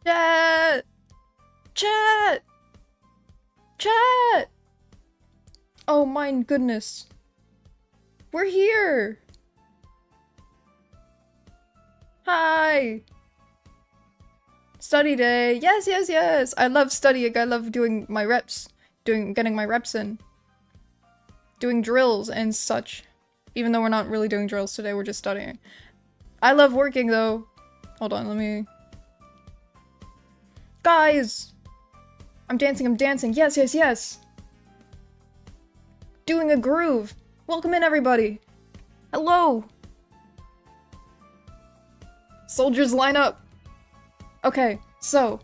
Chat! Chat! Chat! Oh my goodness. We're here! Hi! Study day! Yes, yes, yes! I love studying, I love doing my reps. Getting my reps in. Doing drills and such. Even though we're not really doing drills today, we're just studying. I love working though. Hold on, let me... Guys! I'm dancing. Yes, yes, yes! Doing a groove! Welcome in, everybody! Hello! Soldiers line up! Okay, so...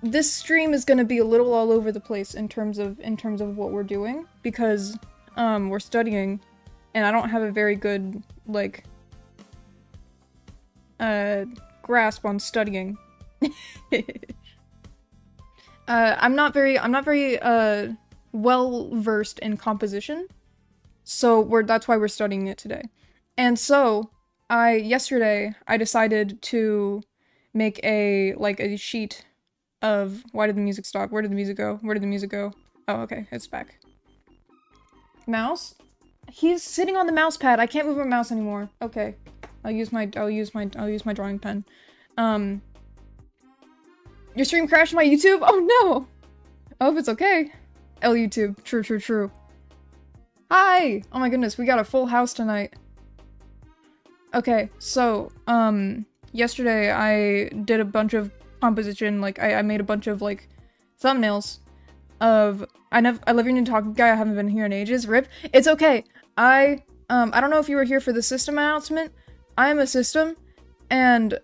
This stream is gonna be a little all over the place in terms of what we're doing, because, we're studying, and I don't have a very good, like, grasp on studying. I'm not very, well versed in composition, so that's why we're studying it today. And so, yesterday, I decided to make a sheet of, why did the music stop? Where did the music go? Where did the music go? Oh, okay, it's back. Mouse? He's sitting on the mouse pad. I can't move my mouse anymore. Okay. I'll use my drawing pen. Your stream crashed my YouTube? Oh no! I hope it's okay. L YouTube. True. Hi! Oh my goodness, we got a full house tonight. Okay, so, yesterday I did a bunch of composition, like, I made a bunch of, like, thumbnails of, I love your new talk guy, I haven't been here in ages, rip. It's okay, I don't know if you were here for the system announcement. I'm a system, and,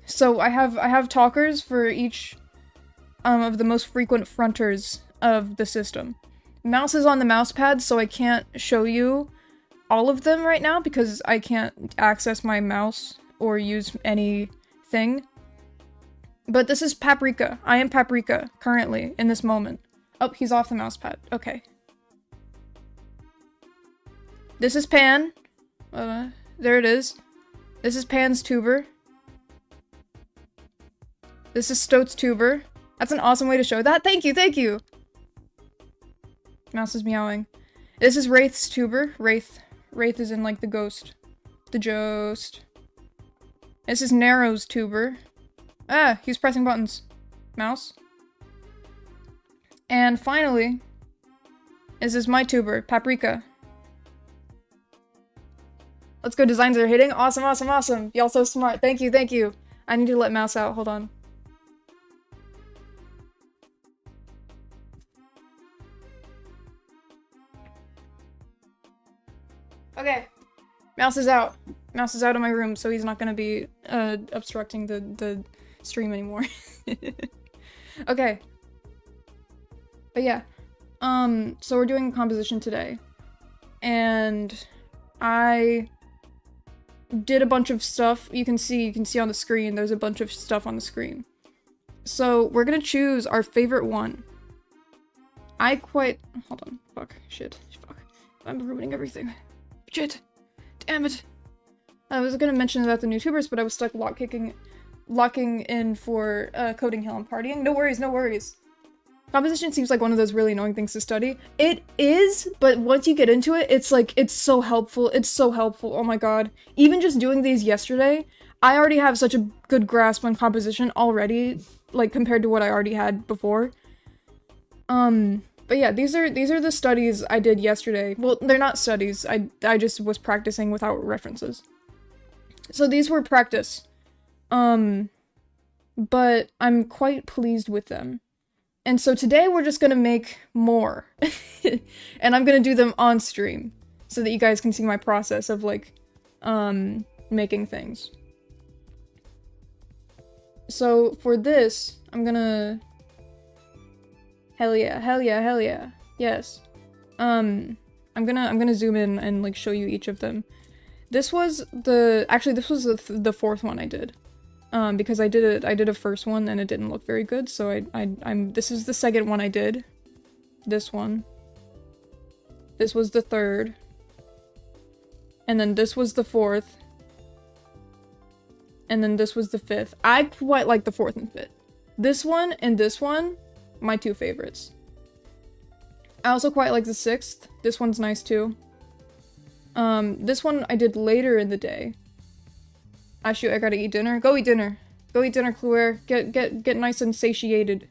so I have talkers for each, of the most frequent fronters of the system. Mouse is on the mouse pad, so I can't show you all of them right now because I can't access my mouse or use anything. But this is Paprika. I am Paprika, currently, in this moment. Oh, he's off the mouse pad. Okay. This is Pan. There it is. This is Pan's tuber. This is Stoat's tuber. That's an awesome way to show that. Thank you! Mouse is meowing. This is Wraith's tuber. Wraith is in, like, the ghost. The Jost. This is Narrow's tuber. Ah, he's pressing buttons. Mouse. And finally, this is my tuber, Paprika. Let's go, designs are hitting. Awesome. Y'all so smart. Thank you. I need to let Mouse out, hold on. Okay. Mouse is out. Mouse is out of my room, so he's not gonna be, obstructing the stream anymore. Okay. But yeah. So we're doing composition today. And I did a bunch of stuff. You can see on the screen, there's a bunch of stuff on the screen. So we're gonna choose our favorite one. Hold on. Fuck. Shit. Fuck. I'm ruining everything. Shit. Damn it. I was gonna mention about the new tubers, but I was stuck locking in for Coding Hill and partying. No worries. Composition seems like one of those really annoying things to study. It is, but once you get into it, it's like, it's so helpful. Oh my god. Even just doing these yesterday, I already have such a good grasp on composition already, like, compared to what I already had before. But yeah, these are the studies I did yesterday. Well, they're not studies. I just was practicing without references. So these were practice. But I'm quite pleased with them. And so today we're just gonna make more. And I'm gonna do them on stream, so that you guys can see my process of, like, making things. So for this, I'm gonna... Hell yeah. Yes. I'm gonna zoom in and, like, show you each of them. This was the fourth one I did. Because I did a first one and it didn't look very good, so this is the second one I did. This one. This was the third. And then this was the fourth. and then this was the 5th. I quite like the 4th and 5th. This one and this one, my 2 favorites. I also quite like the 6th. This one's nice too. This one I did later in the day. Ah, shoot, I gotta eat dinner. Go eat dinner. Go eat dinner, Cluer. Get nice and satiated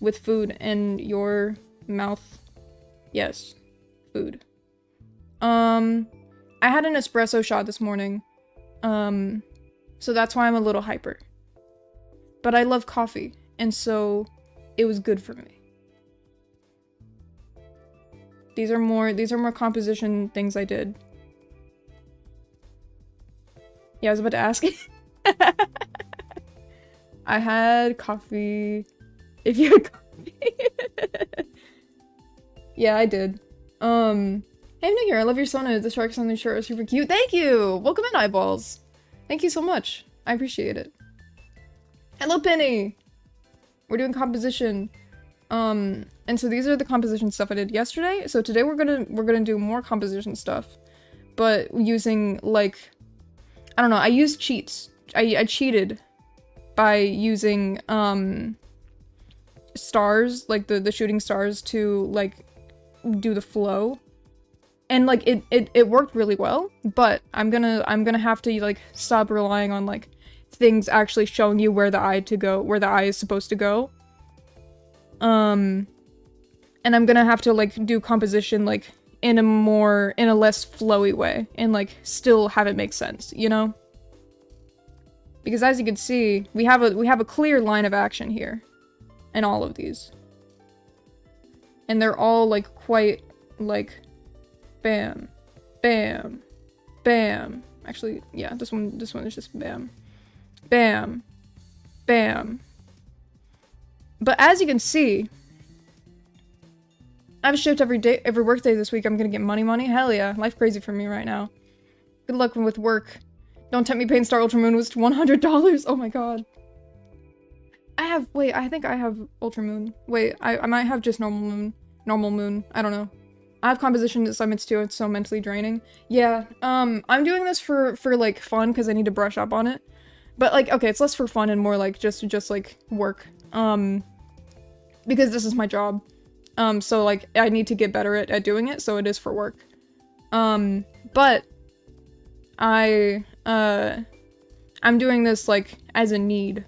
with food in your mouth. Yes, food. I had an espresso shot this morning. So that's why I'm a little hyper. But I love coffee, and so it was good for me. These are more composition things I did. Yeah, I was about to ask. I had coffee. If you had coffee. Yeah, I did. Hey, I'm new here. I love your Sona. The sharks on the shirt are super cute. Thank you! Welcome in, Eyeballs. Thank you so much. I appreciate it. Hello, Penny! We're doing composition. And so these are the composition stuff I did yesterday. So today we're gonna do more composition stuff. But using, like... I don't know, I used cheats. I cheated by using, stars, like the shooting stars to, like, do the flow. And, like, it worked really well, but I'm gonna have to, like, stop relying on, like, things actually showing you where the eye is supposed to go. And I'm gonna have to, like, do composition, like, in a less flowy way, and, like, still have it make sense, you know? Because as you can see, we have a clear line of action here in all of these. And they're all, like, quite, like, bam, bam, bam. Actually, yeah, this one is just bam, bam, bam. But as you can see, I have a shift every work day this week. I'm gonna get money. Hell yeah. Life crazy for me right now. Good luck with work. Don't tempt me, Pain Star Ultra Moon was $100. Oh my god. Wait, I think I have Ultra Moon. Wait, I might have just normal moon. I don't know. I have composition assignments too. It's so mentally draining. Yeah, I'm doing this for like fun because I need to brush up on it. But like, okay, it's less for fun and more like just like work. Because this is my job. So like I need to get better at doing it, so it is for work. But I'm doing this like as a need.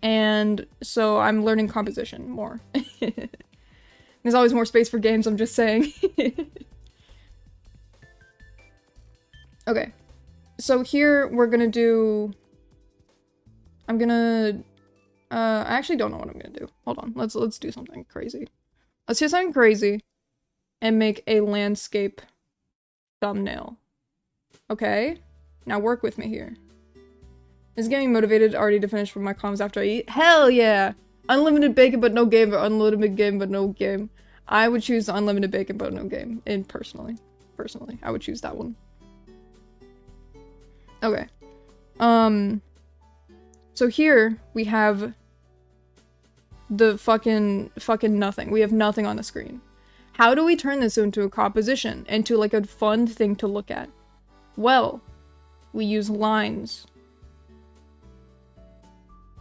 And so I'm learning composition more. There's always more space for games, I'm just saying. Okay. So here we're gonna do... I actually don't know what I'm gonna do. Hold on, let's do something crazy. Let's do something crazy and make a landscape thumbnail. Okay? Now work with me here. This is getting me motivated already to finish with my comms after I eat. Hell yeah! Unlimited bacon but no game, or unlimited game but no game. I would choose the unlimited bacon but no game. Personally, I would choose that one. Okay. So here we have the fucking nothing. We have nothing on the screen. How do we turn this into a composition? Into like a fun thing to look at? Well, we use lines.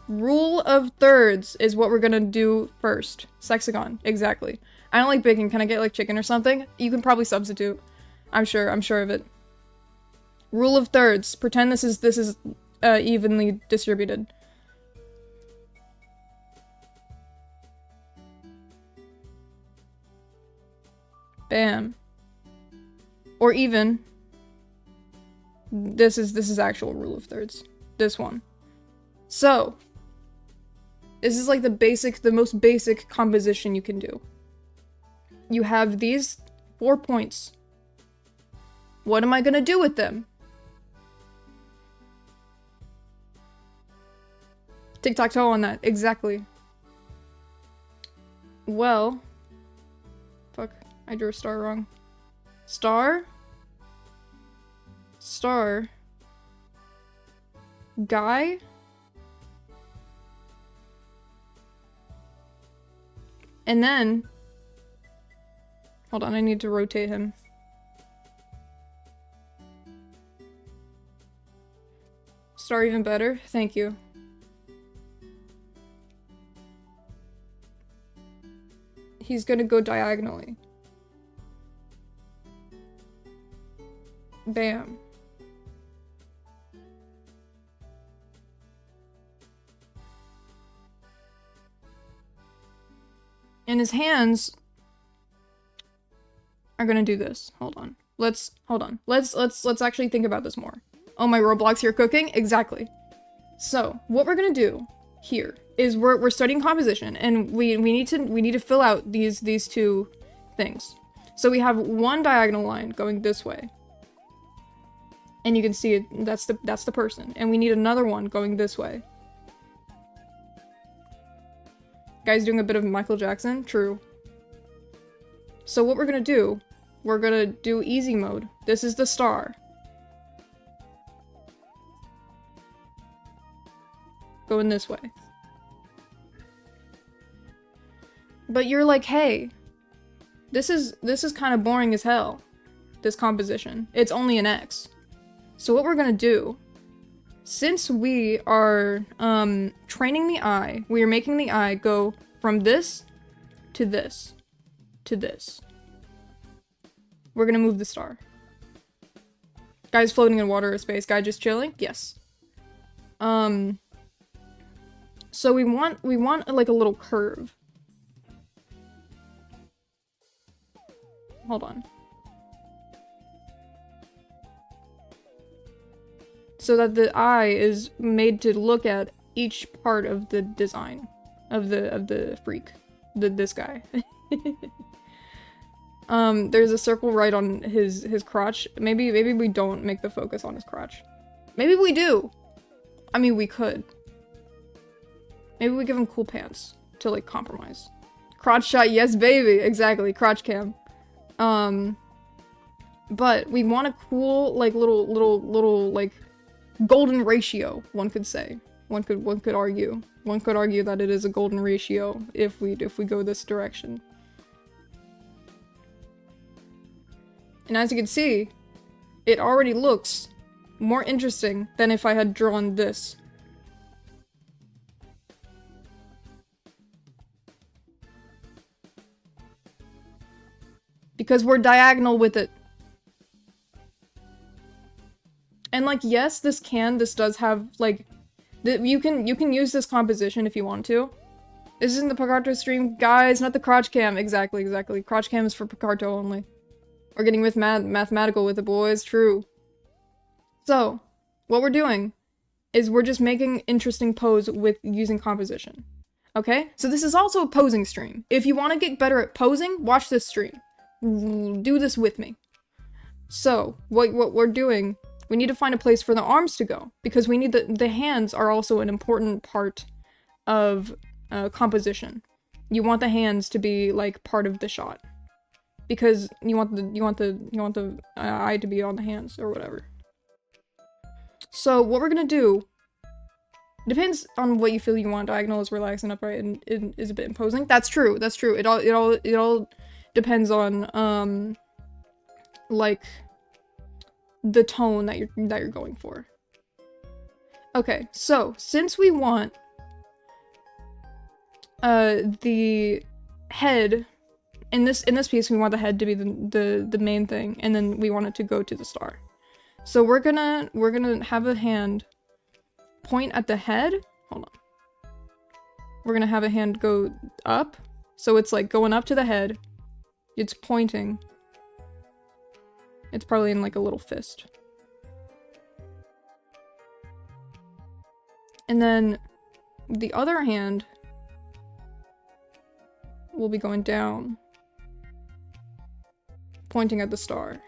Rule of thirds is what we're gonna do first. Sexagon, exactly. I don't like bacon. Can I get like chicken or something? You can probably substitute. I'm sure of it. Rule of thirds. Pretend this is evenly distributed. Bam. Or even. This is actual rule of thirds. This one. So. This is like the most basic composition you can do. You have these 4 points. What am I gonna do with them? Tic-tac-toe on that, exactly. Well. Fuck, I drew a star wrong. Star? Star. Guy? And then... Hold on, I need to rotate him. Star even better? Thank you. He's gonna go diagonally. Bam. And his hands are gonna do this. Hold on. Let's actually think about this more. Oh, my Roblox here cooking? Exactly. So, what we're gonna do here is we're studying composition, and we need to fill out these two things. So we have one diagonal line going this way. And you can see it, that's the person. And we need another one going this way. Guy's doing a bit of Michael Jackson? True. So what we're gonna do, we're gonna do easy mode. This is the star. Going this way. But you're like, hey, this is kind of boring as hell, this composition. It's only an X. So what we're gonna do, since we are training the eye, we are making the eye go from this to this to this. We're gonna move the star. Guy's floating in water or space. Guy just chilling? Yes. So we want like a little curve. Hold on. So that the eye is made to look at each part of the design of the freak, this guy. There's a circle right on his crotch. Maybe we don't make the focus on his crotch. Maybe we do. I mean, we could. Maybe we give him cool pants to like compromise. Crotch shot, yes baby, exactly. Crotch cam. But we want a cool like little like golden ratio, one could say. One could argue. One could argue that it is a golden ratio if we go this direction. And as you can see, it already looks more interesting than if I had drawn this. Because we're diagonal with it. And like, yes, this does have like, you can use this composition if you want to. This isn't the Picarto stream, guys, not the crotch cam. Exactly. Crotch cam is for Picarto only. We're getting with mathematical with the boys, true. So, what we're doing is we're just making interesting pose with using composition. Okay? So this is also a posing stream. If you want to get better at posing, watch this stream. Do this with me. So, what we're doing, we need to find a place for the arms to go, because we need the hands are also an important part of composition. You want the hands to be like part of the shot, because you want the eye to be on the hands or whatever. So what we're gonna do depends on what you feel you want. Diagonal is relaxed and upright and is a bit imposing. That's true. That's true. It all depends on like the tone that you're going for. Okay, so since we want the head in this piece, we want the head to be the main thing, and then we want it to go to the star. So we're gonna have a hand point at the head. Hold on. We're gonna have a hand go up, so it's like going up to the head. It's pointing. It's probably in like a little fist. And then the other hand will be going down, pointing at the star.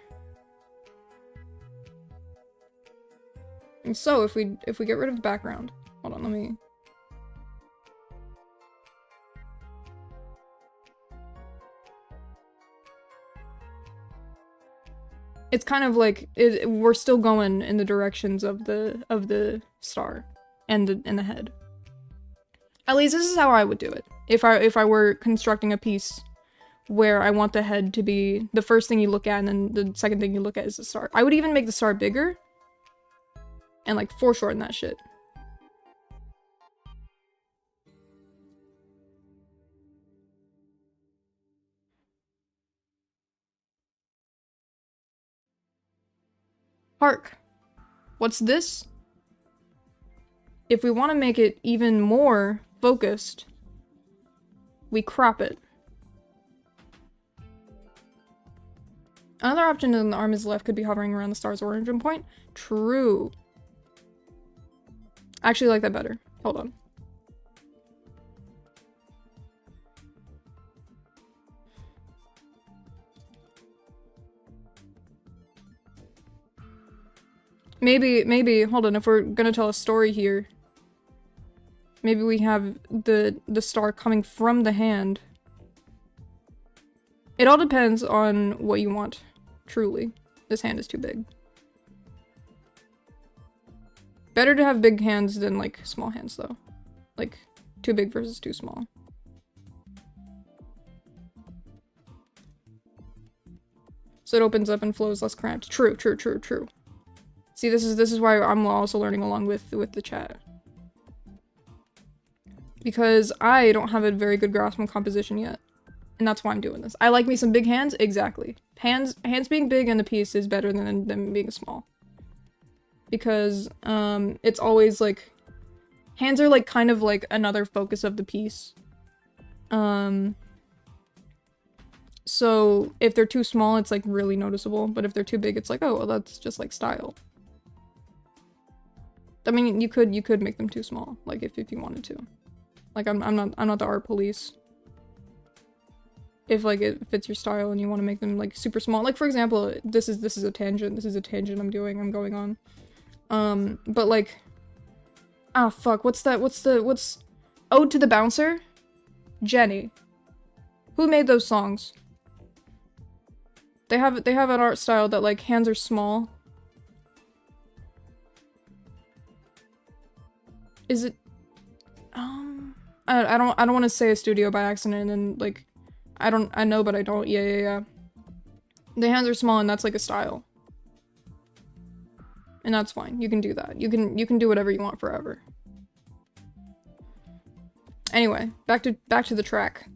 And so if we get rid of the background, hold on, let me. It's kind of like we're still going in the directions of the star and the head. At least this is how I would do it. If I were constructing a piece where I want the head to be the first thing you look at, and then the second thing you look at is the star. I would even make the star bigger. and like foreshorten that shit. Hark. What's this? If we want to make it even more focused, we crop it. Another option in the arm is left could be hovering around the star's origin point. True. I actually like that better. Hold on. Maybe, hold on, if we're gonna tell a story here, maybe we have the star coming from the hand. It all depends on what you want, truly. This hand is too big. Better to have big hands than, like, small hands, though. Like, too big versus too small. So it opens up and flows less cramped. True, true, true, true. See, this is why I'm also learning along with the chat. Because I don't have a very good grasp on composition yet. And that's why I'm doing this. I like me some big hands, exactly. Hands being big in the piece is better than them being small. Because, it's always, like... Hands are, like, kind of, like, another focus of the piece. So, if they're too small, it's, like, really noticeable. But if they're too big, it's like, oh, well, that's just, like, style. I mean, you could make them too small, like, if you wanted to. Like, I'm not the art police. If, like, it fits your style and you want to make them, like, super small. Like, for example, this is a tangent. This is a tangent I'm going on. But, like... Ah, fuck, what's Ode to the Bouncer? Jenny. Who made those songs? They have an art style that, like, hands are small. Is it... I don't want to say a studio by accident and then, like... I know, but I don't. Yeah. The hands are small and that's, like, a style. And that's fine. You can do that. You can do whatever you want forever. Anyway, back to the track.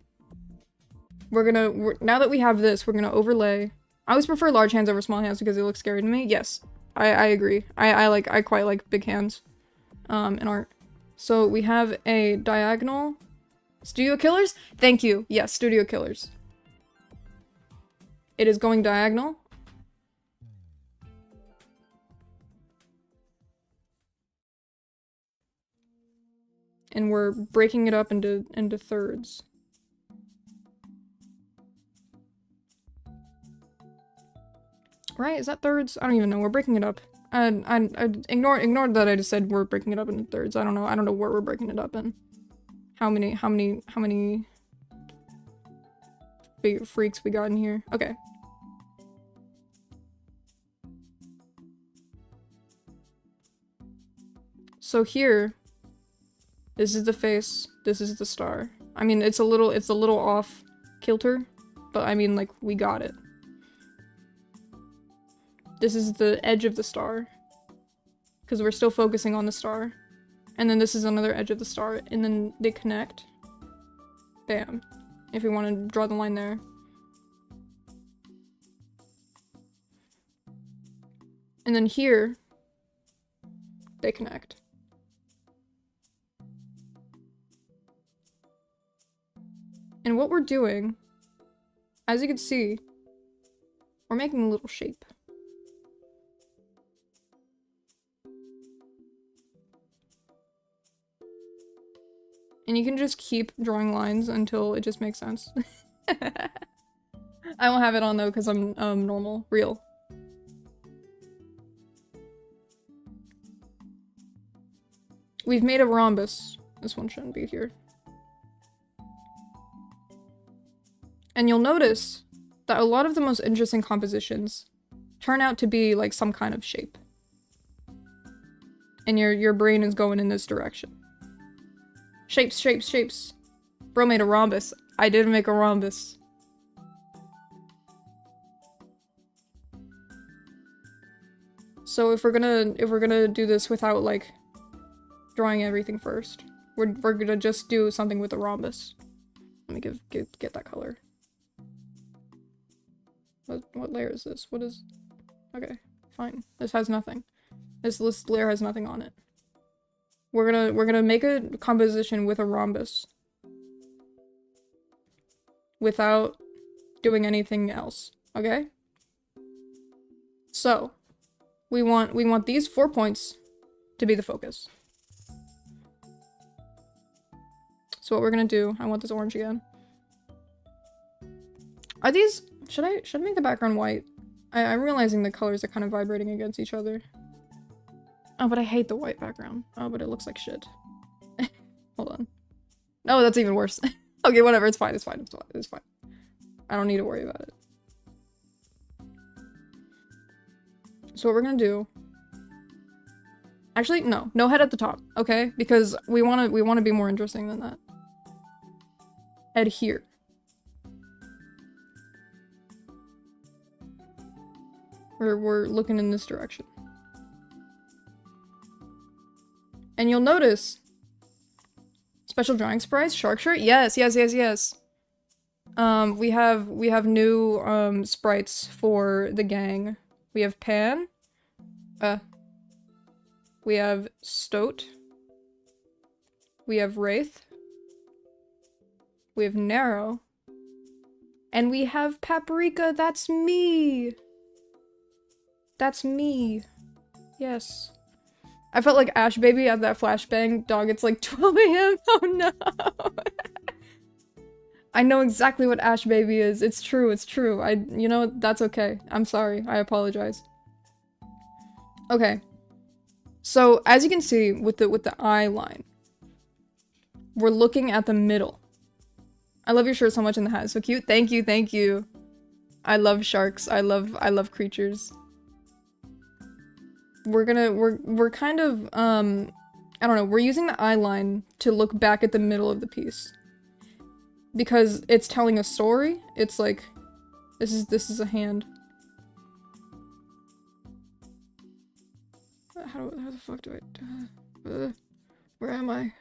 Now that we have this, we're gonna overlay. I always prefer large hands over small hands because they look scary to me. Yes, I agree. I quite like big hands, in art. So we have a diagonal. Studio Killers? Thank you. Yes, Studio Killers. It is going diagonal. And we're breaking it up into thirds. Right? Is that thirds? I don't even know. We're breaking it up. I ignore that I just said we're breaking it up into thirds. I don't know where we're breaking it up in. How many big freaks we got in here? Okay. So here, this is the face, this is the star. I mean, it's a little off kilter, but I mean, like, we got it. This is the edge of the star, because we're still focusing on the star. And then this is another edge of the star, and then they connect. Bam. If we want to draw the line there. And then here, they connect. And what we're doing, as you can see, we're making a little shape. And you can just keep drawing lines until it just makes sense. I won't have it on though because I'm normal, real. We've made a rhombus. This one shouldn't be here. And you'll notice that a lot of the most interesting compositions turn out to be like some kind of shape. And your brain is going in this direction. Shapes, shapes, shapes. Bro made a rhombus. I did make a rhombus. So if we're gonna do this without, like, drawing everything first, we're gonna just do something with the rhombus. Let me get that color. What layer is this? What is... Okay, fine. This has nothing. This layer has nothing on it. We're gonna make a composition with a rhombus. Without doing anything else, okay? So, we want these 4 points to be the focus. So what we're gonna do, I want this orange again. Are these, should I make the background white? I'm realizing the colors are kind of vibrating against each other. Oh, but I hate the white background. Oh, but it looks like shit. Hold on. No, that's even worse. Okay, whatever, it's fine, it's fine, it's fine, it's fine. I don't need to worry about it. So what we're gonna do... Actually, no head at the top, okay? Because we wanna be more interesting than that. Head here. We're looking in this direction. And you'll notice... Special drawing sprites? Shark shirt? Yes, yes, yes, yes. We have new, sprites for the gang. We have Pan. We have Stoat. We have Wraith. We have Narrow. And we have Paprika, that's me! That's me. Yes. I felt like Ash Baby at that flashbang. Dog, it's like 12 AM. Oh no! I know exactly what Ash Baby is. It's true, it's true. You know, that's okay. I'm sorry. I apologize. Okay. So, as you can see, with the eye line, we're looking at the middle. I love your shirt so much and the hat is so cute. Thank you, thank you. I love sharks. I love creatures. We're kind of, I don't know, we're using the eye line to look back at the middle of the piece. Because it's telling a story. It's like, this is a hand. How the fuck do I... where am I?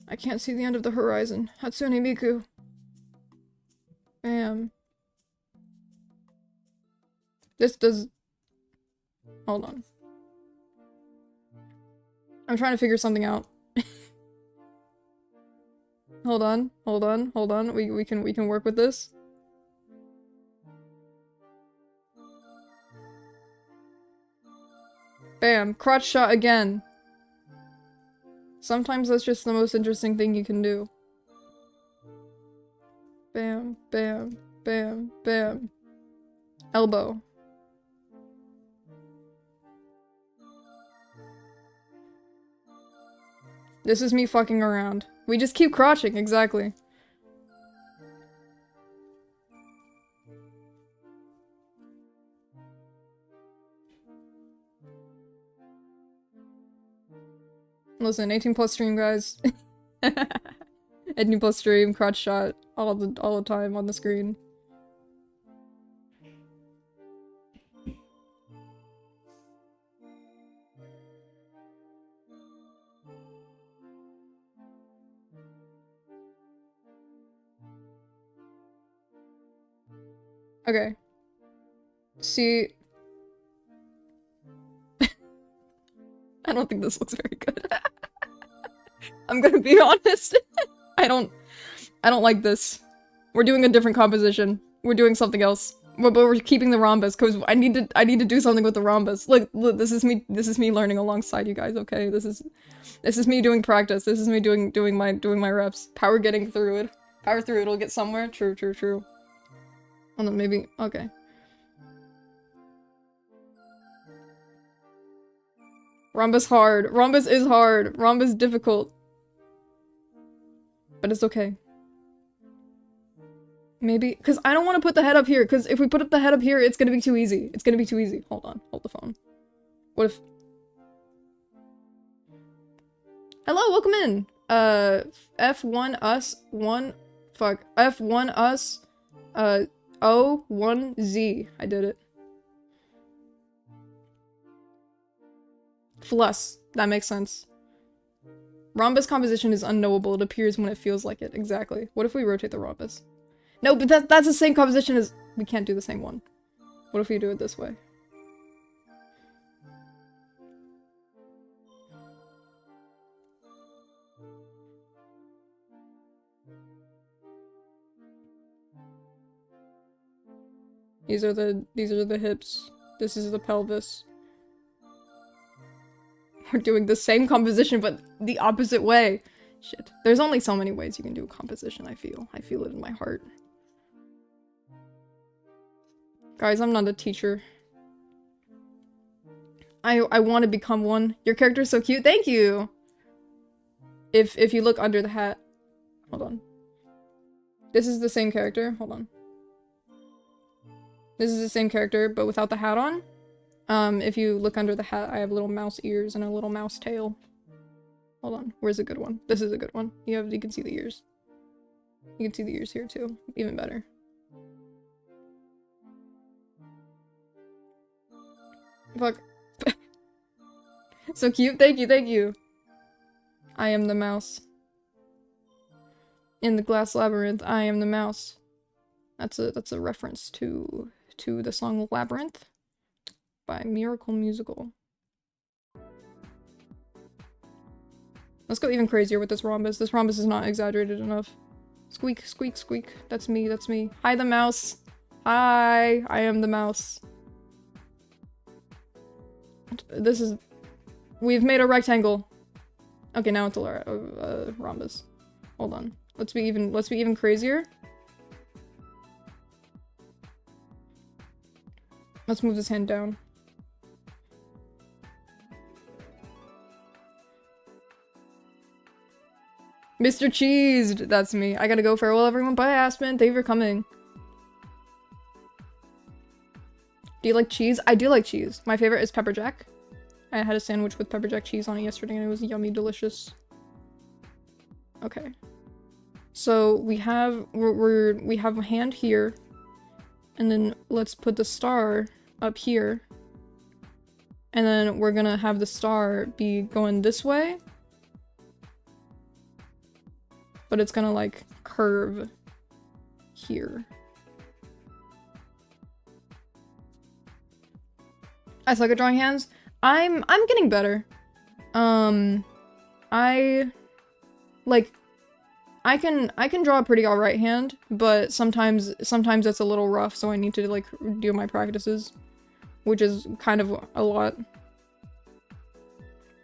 I can't see the end of the horizon. Hatsune Miku. Bam. This does... Hold on. I'm trying to figure something out. Hold on. We can work with this. Bam. Crotch shot again. Sometimes that's just the most interesting thing you can do. Bam, bam, bam, bam. Elbow. This is me fucking around. We just keep crotching, exactly. Listen, 18+ stream, guys. 18+ stream, crotch shot, all the time on the screen. Okay. See... I don't think this looks very good. I'm gonna be honest. I don't like this. We're doing a different composition. We're doing something else. But we're keeping the rhombus, because I need to do something with the rhombus. Look, this is me learning alongside you guys, okay? This is me doing practice. This is me doing my reps. Power getting through it. Power through it'll get somewhere. True. Oh no, maybe okay. Rhombus hard. Rhombus is hard. Rhombus difficult. But it's okay. Maybe, because I don't want to put the head up here, because if we put up the head up here, it's gonna be too easy. It's gonna be too easy. Hold on. Hold the phone. What if... Hello, welcome in! F1 us, F1 us, O1Z. I did it. Fluss. That makes sense. Rhombus composition is unknowable. It appears when it feels like it. Exactly. What if we rotate the rhombus? No, but that's the same composition as... We can't do the same one. What if we do it this way? These are the hips. This is the pelvis. We're doing the same composition, but the opposite way. Shit. There's only so many ways you can do a composition, I feel. I feel it in my heart. Guys, I'm not a teacher. I want to become one. Your character is so cute. Thank you! If you look under the hat. Hold on. This is the same character. Hold on. This is the same character, but without the hat on. If you look under the hat, I have little mouse ears and a little mouse tail. Hold on. Where's a good one? This is a good one. You can see the ears. You can see the ears here too. Even better. Fuck. So cute. Thank you, thank you. I am the mouse. In the glass labyrinth, I am the mouse. That's a reference to the song Labyrinth by Miracle Musical. Let's go even crazier with this rhombus. This rhombus is not exaggerated enough. Squeak, squeak, squeak. That's me, that's me. Hi, the mouse. Hi, I am the mouse. This is... We've made a rectangle. Okay, now it's a rhombus. Hold on. Let's be even crazier. Let's move this hand down. Mr. Cheesed! That's me. I gotta go. Farewell, everyone. Bye, Aspen. Thank you for coming. Do you like cheese? I do like cheese. My favorite is pepper jack. I had a sandwich with pepper jack cheese on it yesterday and it was yummy delicious. Okay. So we have we have a hand here. And then let's put the star up here. And then we're gonna have the star be going this way. But it's gonna like curve here. I suck at drawing hands. I'm getting better. I can draw a pretty alright hand, but sometimes it's a little rough, so I need to like do my practices, which is kind of a lot.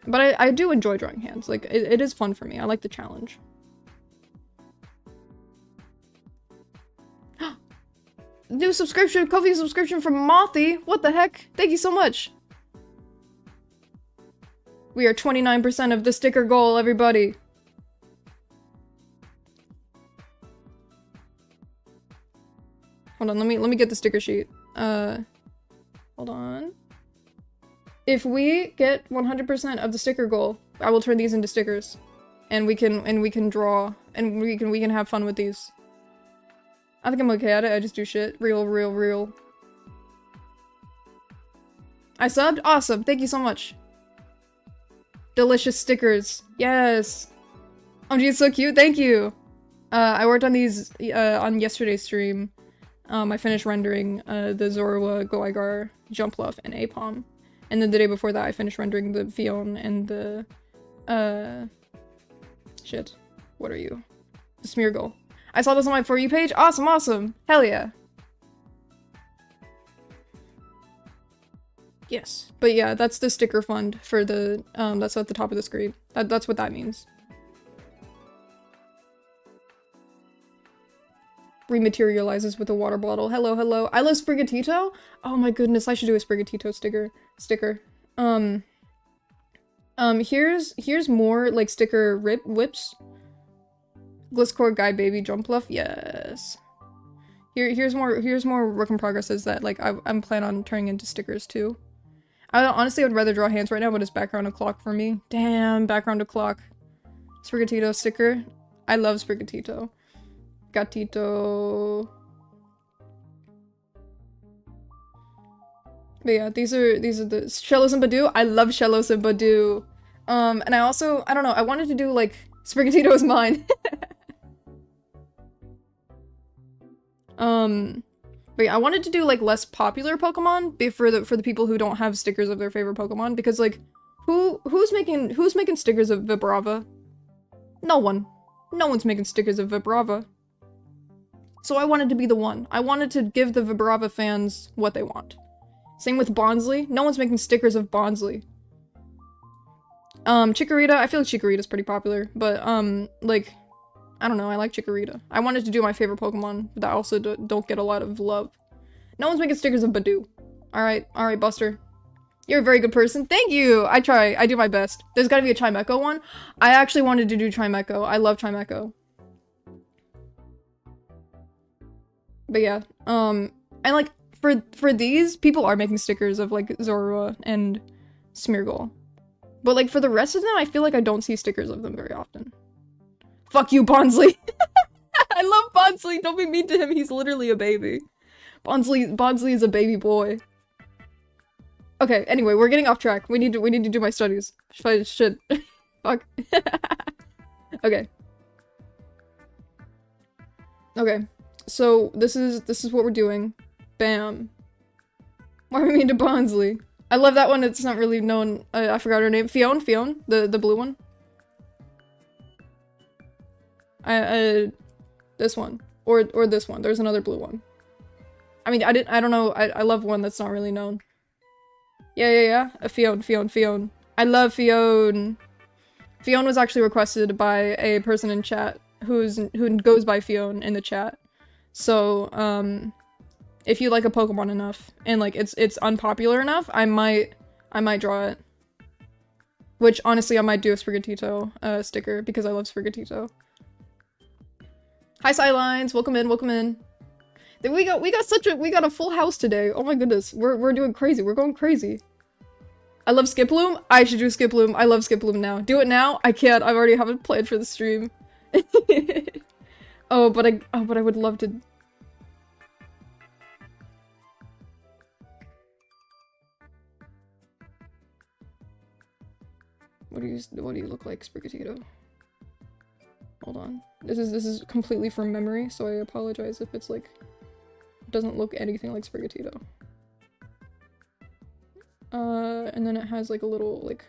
But I do enjoy drawing hands. Like it is fun for me. I like the challenge. New subscription, Ko-fi subscription from Mothy. What the heck? Thank you so much. We are 29% of the sticker goal, everybody. Hold on, let me get the sticker sheet. Hold on. If we get 100% of the sticker goal, I will turn these into stickers. And we can draw and we can have fun with these. I think I'm okay at it. I just do shit. Real. I subbed? Awesome. Thank you so much. Delicious stickers. Yes. OMG, it's so cute. Thank you. I worked on these on yesterday's stream. I finished rendering the Zorua, Goigar, Jumpluff, and Aipom. And then the day before that I finished rendering the Fion and the shit. What are you? The Smeargle. I saw this on my For You page. Awesome. Hell yeah. Yes. But yeah, that's the sticker fund for the, that's at the top of the screen. That's what that means. Rematerializes with a water bottle. Hello. I love Sprigatito. Oh my goodness, I should do a Sprigatito sticker. Here's more like sticker whips. Gliscor, Guy Baby, Jumpluff, yes. Here's more work in progresses that like I'm planning on turning into stickers too. I honestly would rather draw hands right now, but it's background of clock for me. Damn, background of clock. Sprigatito sticker. I love Sprigatito. Gatito. But yeah, these are the Shellos and Badoo. I love Shellos and Badoo. And I don't know, I wanted to do like Sprigatito is mine. But yeah, I wanted to do like less popular Pokemon for the people who don't have stickers of their favorite Pokemon, because like who's making stickers of Vibrava? No one. No one's making stickers of Vibrava. So I wanted to be the one. I wanted to give the Vibrava fans what they want. Same with Bonsly. No one's making stickers of Bonsly. Chikorita, I feel like Chikorita's pretty popular, but like, I don't know, I like Chikorita. I wanted to do my favorite Pokemon that also don't get a lot of love. No one's making stickers of Badoo. Alright, Buster. You're a very good person. Thank you! I try. I do my best. There's gotta be a Chimecho one. I actually wanted to do Chimecho. I love Chimecho. But yeah, and like, for these, people are making stickers of like Zorua and Smeargle. But like, for the rest of them, I feel like I don't see stickers of them very often. Fuck you, Bonsly! I love Bonsly! Don't be mean to him, he's literally a baby. Bonsly is a baby boy. Okay, anyway, we're getting off track. We need to do my studies. Shit. Fuck. Okay. Okay. So, this is what we're doing. Bam. Why are we mean to Bonsly? I love that one, it's not really known. I forgot her name. Fion? The blue one? This one. Or this one. There's another blue one. I mean, I don't know. I love one that's not really known. Yeah. Fion. I love Fion. Fion was actually requested by a person in chat who goes by Fion in the chat. So, if you like a Pokemon enough and like it's unpopular enough, I might draw it. Which honestly, I might do a Sprigatito sticker because I love Sprigatito. Hi Silines, welcome in. We got a full house today. Oh my goodness, we're doing crazy. We're going crazy. I love Skiploom. I should do Skiploom. I love Skiploom now. Do it now? I can't. I already have it planned for the stream. But I would love to. What do you look like, Sprigatito? Hold on. This is completely from memory, so I apologize if it's like doesn't look anything like Sprigatito. And then it has like a little like.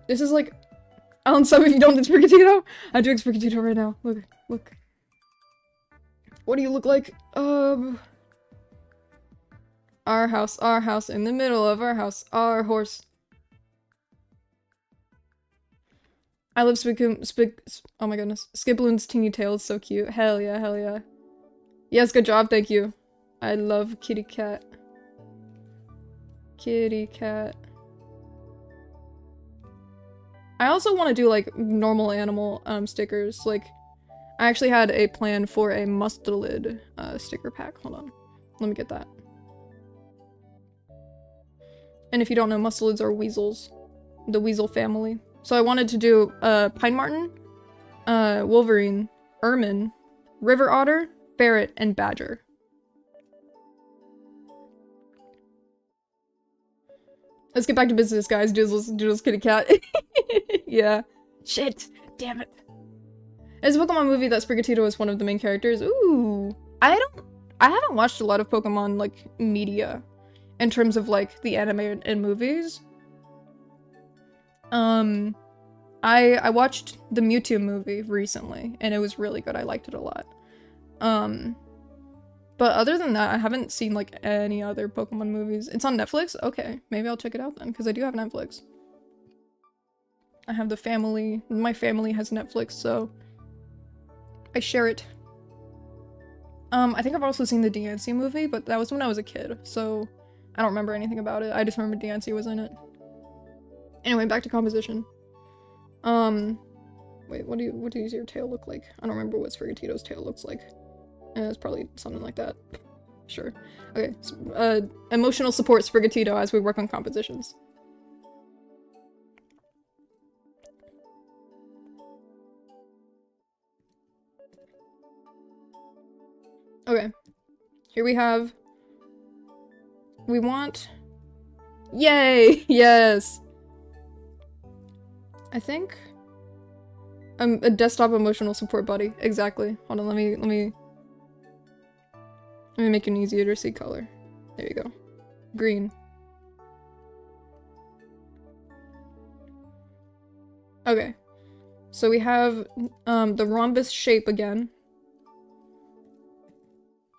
This is like. Alan, some if you don't do Sprigatito. I'm doing Sprigatito right now. Look. What do you look like? Our house in the middle of our house. Our horse. I love oh my goodness. Skiploom's teeny tail is so cute. Hell yeah. Yes, good job, thank you. I love kitty cat. Kitty cat. I also want to do like normal animal stickers. Like, I actually had a plan for a Mustelid sticker pack. Hold on. Let me get that. And if you don't know, Mustelids are weasels. The weasel family. So I wanted to do Pine Marten, Wolverine, Ermine, River Otter, Ferret, and Badger. Let's get back to business, guys. Doodles kitty cat. Yeah. Shit. Damn it. There's a Pokemon movie that Sprigatito is one of the main characters. Ooh. I haven't watched a lot of Pokemon, like, media. In terms of, like, the anime and movies. I watched the Mewtwo movie recently, and it was really good. I liked it a lot. But other than that, I haven't seen, like, any other Pokemon movies. It's on Netflix? Okay, maybe I'll check it out then, because I do have Netflix. I have the family. My family has Netflix, so I share it. I think I've also seen the Diancie movie, but that was when I was a kid, so I don't remember anything about it. I just remember Diancie was in it. Anyway, back to composition. Wait, what does your tail look like? I don't remember what Sprigatito's tail looks like. It's probably something like that. Sure. Okay, emotional support Sprigatito as we work on compositions. Okay. Here we have we want... Yay! Yes! I think... I'm a desktop emotional support buddy. Exactly. Hold on, let me make it easier to see color. There you go. Green. Okay. So we have the rhombus shape again.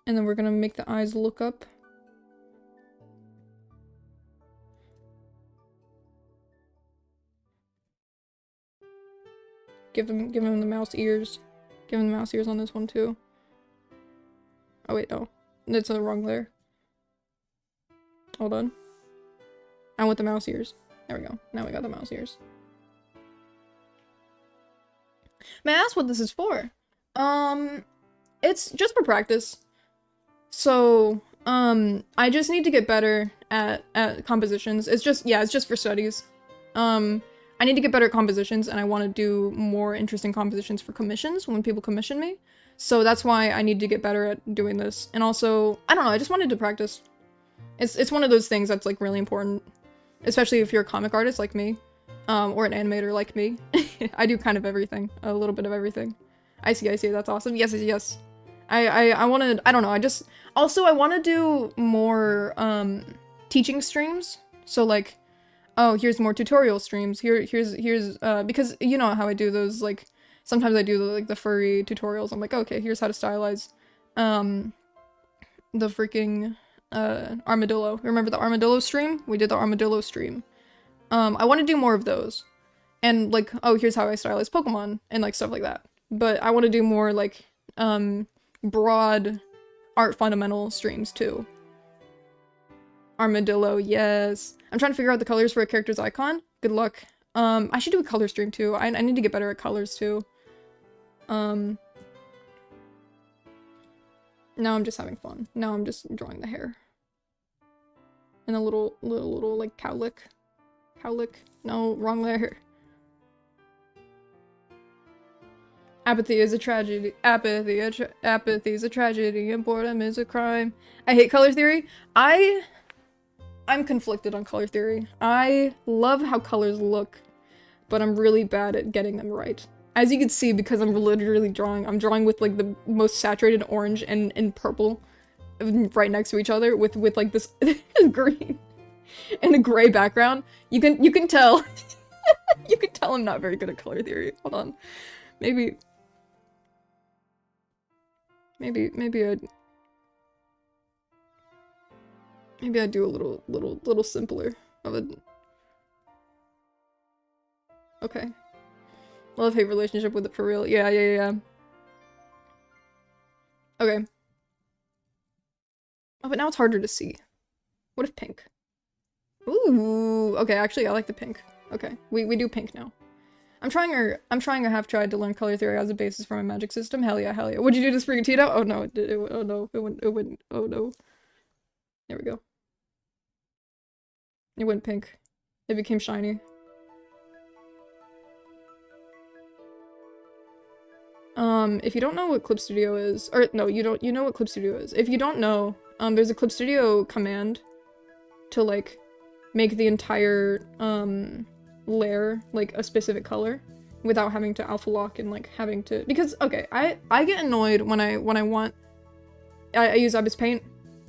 And then we're gonna make the eyes look up. Give him the mouse ears. Give him the mouse ears on this one too. Oh wait, no. That's the wrong layer. Hold on. I want the mouse ears. There we go. Now we got the mouse ears. May I ask what this is for? It's just for practice. So, I just need to get better at compositions. It's just for studies. I need to get better at compositions, and I want to do more interesting compositions for commissions when people commission me. So that's why I need to get better at doing this. And also, I don't know, I just wanted to practice. It's one of those things that's like really important, especially if you're a comic artist like me, or an animator like me. I do kind of everything, a little bit of everything. I see, that's awesome. Yes. I wanted, I don't know, I want to do more, teaching streams. So like, oh, here's more tutorial streams. Here's because you know how I do those, like, sometimes I do the furry tutorials. I'm like, okay, here's how to stylize, the freaking, armadillo. Remember the armadillo stream? We did the armadillo stream. I want to do more of those. And like, oh, here's how I stylize Pokemon and like stuff like that. But I want to do more like, broad art fundamental streams too. Armadillo, yes. I'm trying to figure out the colors for a character's icon. Good luck. I should do a color stream too. I need to get better at colors too. Now I'm just having fun. Now I'm just drawing the hair. And a little like cowlick. Cowlick. No, wrong layer. Apathy is a tragedy. Apathy is a tragedy, and boredom is a crime. I hate color theory. I'm conflicted on color theory. I love how colors look, but I'm really bad at getting them right. As you can see, because I'm literally I'm drawing with like the most saturated orange and purple right next to each other with like this green and a gray background. You can tell. You can tell I'm not very good at color theory. Hold on. Maybe I'd do a little simpler of it. Okay. Love-hate relationship with it for real. Yeah. Okay. Oh, but now it's harder to see. What if pink? Ooh. Okay, actually I like the pink. Okay. We do pink now. I'm trying or have tried to learn color theory as a basis for my magic system. Hell yeah. Would you do this for your Tito? Oh no, oh no, it wouldn't, oh no. There we go. It went pink. It became shiny. If you don't know what Clip Studio is, or no, you know what Clip Studio is. If you don't know, there's a Clip Studio command to like make the entire layer like a specific color without having to alpha lock and like having to, because okay, I get annoyed when I want I use Ibis Paint.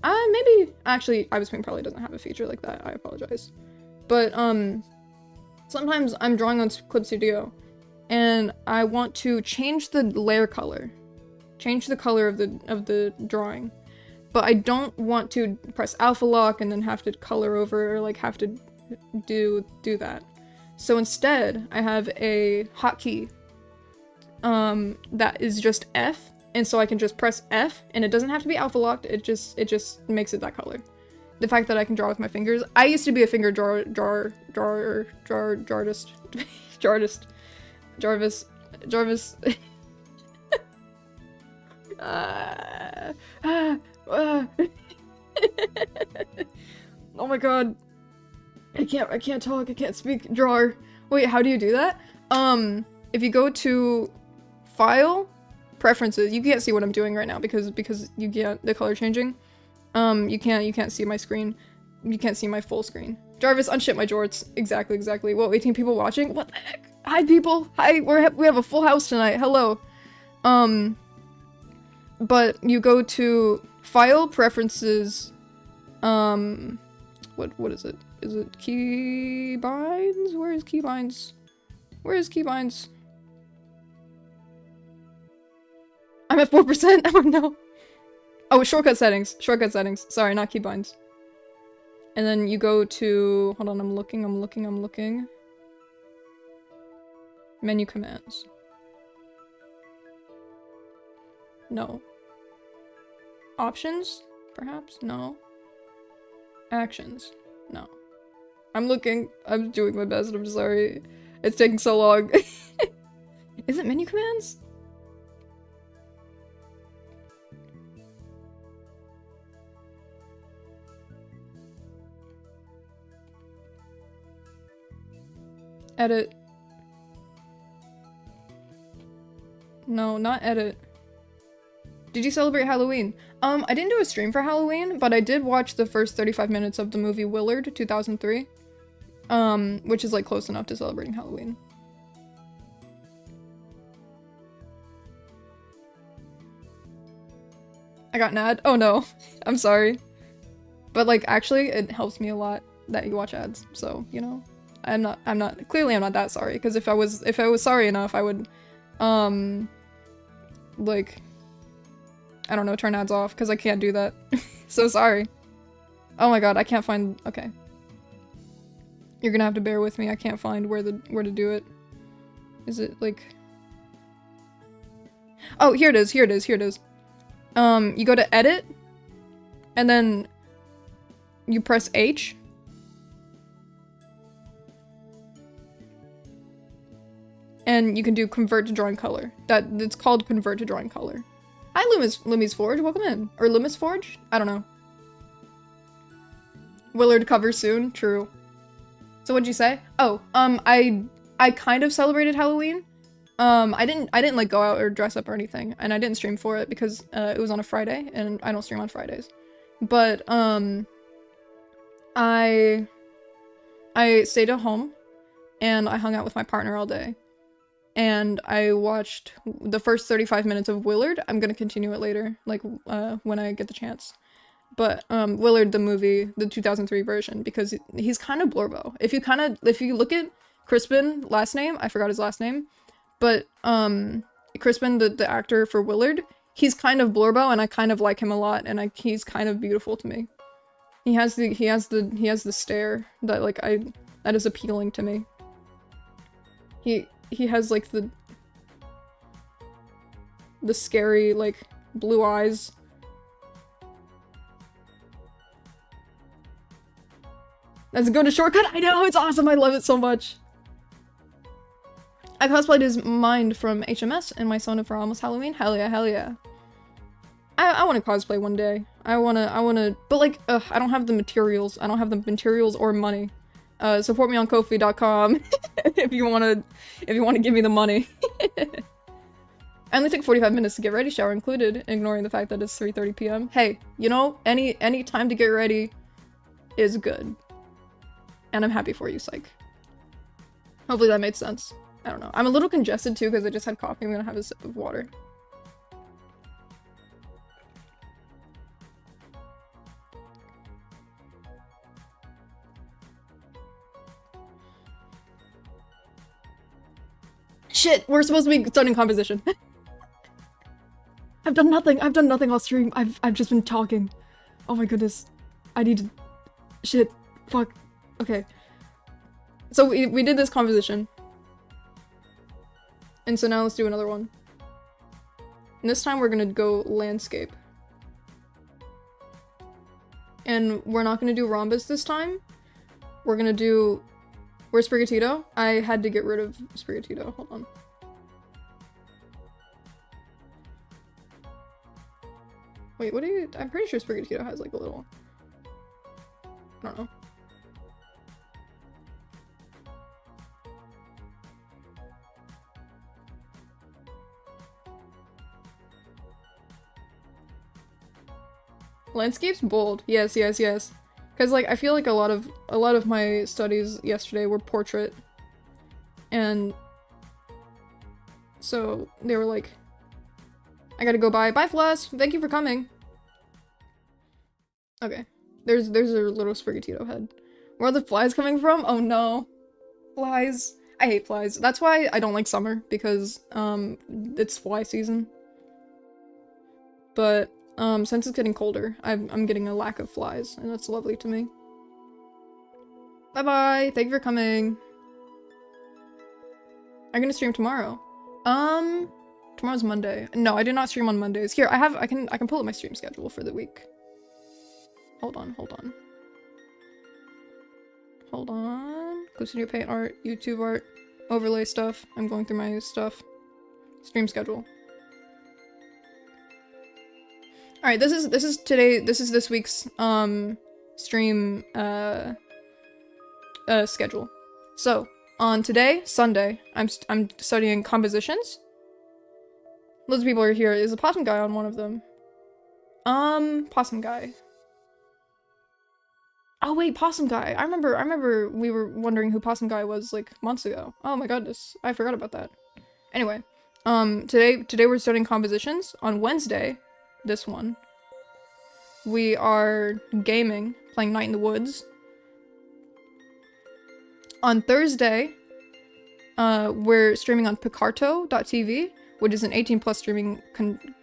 Maybe actually Ibis Paint probably doesn't have a feature like that. I apologize. But sometimes I'm drawing on Clip Studio and I want to change the layer color. Change the color of the drawing. But I don't want to press alpha lock and then have to color over or like have to do that. So instead, I have a hotkey that is just F, and so I can just press F, and it doesn't have to be alpha locked. It just makes it that color. The fact that I can draw with my fingers. I used to be a finger jarvis. Oh my god. I can't talk, I can't speak. Drawer. Wait, how do you do that? If you go to File, Preferences, you can't see what I'm doing right now because you get the color changing. You can't see my screen. you can't see my full screen. Jarvis, unship my jorts. Exactly. Whoa, 18 people watching? What the heck? Hi, people. Hi, we have a full house tonight. Hello. But you go to File, Preferences, what is it? Is it Keybinds? Where is Keybinds? I'm at 4%. Oh no. Oh, shortcut settings. Sorry, not keybinds. And then you go to, hold on, I'm looking. Menu commands. No. Options? Perhaps? No. Actions? No. I'm looking. I'm doing my best. I'm sorry. It's taking so long. Is it menu commands? Edit. No, not edit. Did you celebrate Halloween? I didn't do a stream for Halloween, but I did watch the first 35 minutes of the movie Willard, 2003. Which is like close enough to celebrating Halloween. I got an ad? Oh no. I'm sorry. But like actually it helps me a lot that you watch ads. So, you know, clearly I'm not that sorry, because if I was sorry enough, I would like, I don't know, turn ads off, because I can't do that. So sorry. Oh my god, I can't find, okay. You're gonna have to bear with me, I can't find where to do it. Is it like... Oh, here it is. You go to edit, and then you press H. And you can do convert to drawing color. It's called convert to drawing color. Hi, Lumis Forge, welcome in. Or Lumis Forge? I don't know. Willard cover soon, true. So what'd you say? Oh, I kind of celebrated Halloween. I didn't like go out or dress up or anything, and I didn't stream for it because it was on a Friday, and I don't stream on Fridays. But I stayed at home, and I hung out with my partner all day. And I watched the first 35 minutes of Willard. I'm gonna continue it later, like, when I get the chance. But, Willard the movie, the 2003 version, because he's kind of Blorbo. If you look at Crispin, last name, I forgot his last name, but, Crispin, the actor for Willard, he's kind of Blorbo, and I kind of like him a lot, and he's kind of beautiful to me. He has the stare that, like, that is appealing to me. He has, like, the scary, like, blue eyes. Let's go to shortcut. I know, it's awesome. I love it so much. I cosplayed as Mind from HMS in my Sona for almost Halloween. Hell yeah. I want to cosplay one day. I wanna, but like, I don't have the materials. I don't have the materials or money. Support me on Ko-fi.com if you wanna give me the money. I only took 45 minutes to get ready, shower included, ignoring the fact that it's 3:30 p.m. Hey, you know, any time to get ready is good. And I'm happy for you, psych. Hopefully that made sense. I don't know. I'm a little congested too because I just had coffee. I'm gonna have a sip of water. Shit, we're supposed to be studying composition. I've done nothing off stream. I've just been talking. Oh my goodness. I need to... Shit. Fuck. Okay. So we did this composition. And so now let's do another one. And this time we're gonna go landscape. And we're not gonna do rhombus this time. We're gonna do... Where's Sprigatito? I had to get rid of Sprigatito. Hold on. Wait, what do you... I'm pretty sure Sprigatito has like a little... I don't know. Landscape's bold. Yes. Because, like, I feel like a lot of my studies yesterday were portrait. And so they were like, I gotta go bye. Bye, Floss! Thank you for coming! Okay. There's a little Sprigatito head. Where are the flies coming from? Oh no. Flies. I hate flies. That's why I don't like summer, because, it's fly season. But, since it's getting colder, I'm getting a lack of flies, and that's lovely to me. Bye-bye! Thank you for coming! I'm gonna stream tomorrow. Tomorrow's Monday. No, I do not stream on Mondays. Here, I can pull up my stream schedule for the week. Hold on. Hold on. Go to new paint art, YouTube art, overlay stuff. I'm going through my stuff. Stream schedule. Alright, this is this week's stream schedule. So, on today, Sunday, I'm studying compositions. Loads of people are here. Is a Possum Guy on one of them? Possum Guy. Oh wait, Possum Guy. I remember we were wondering who Possum Guy was like months ago. Oh my goodness, I forgot about that. Anyway, today we're studying compositions. On Wednesday, this one, we are gaming, playing Night in the Woods. On Thursday, we're streaming on Picarto.tv, which is an 18+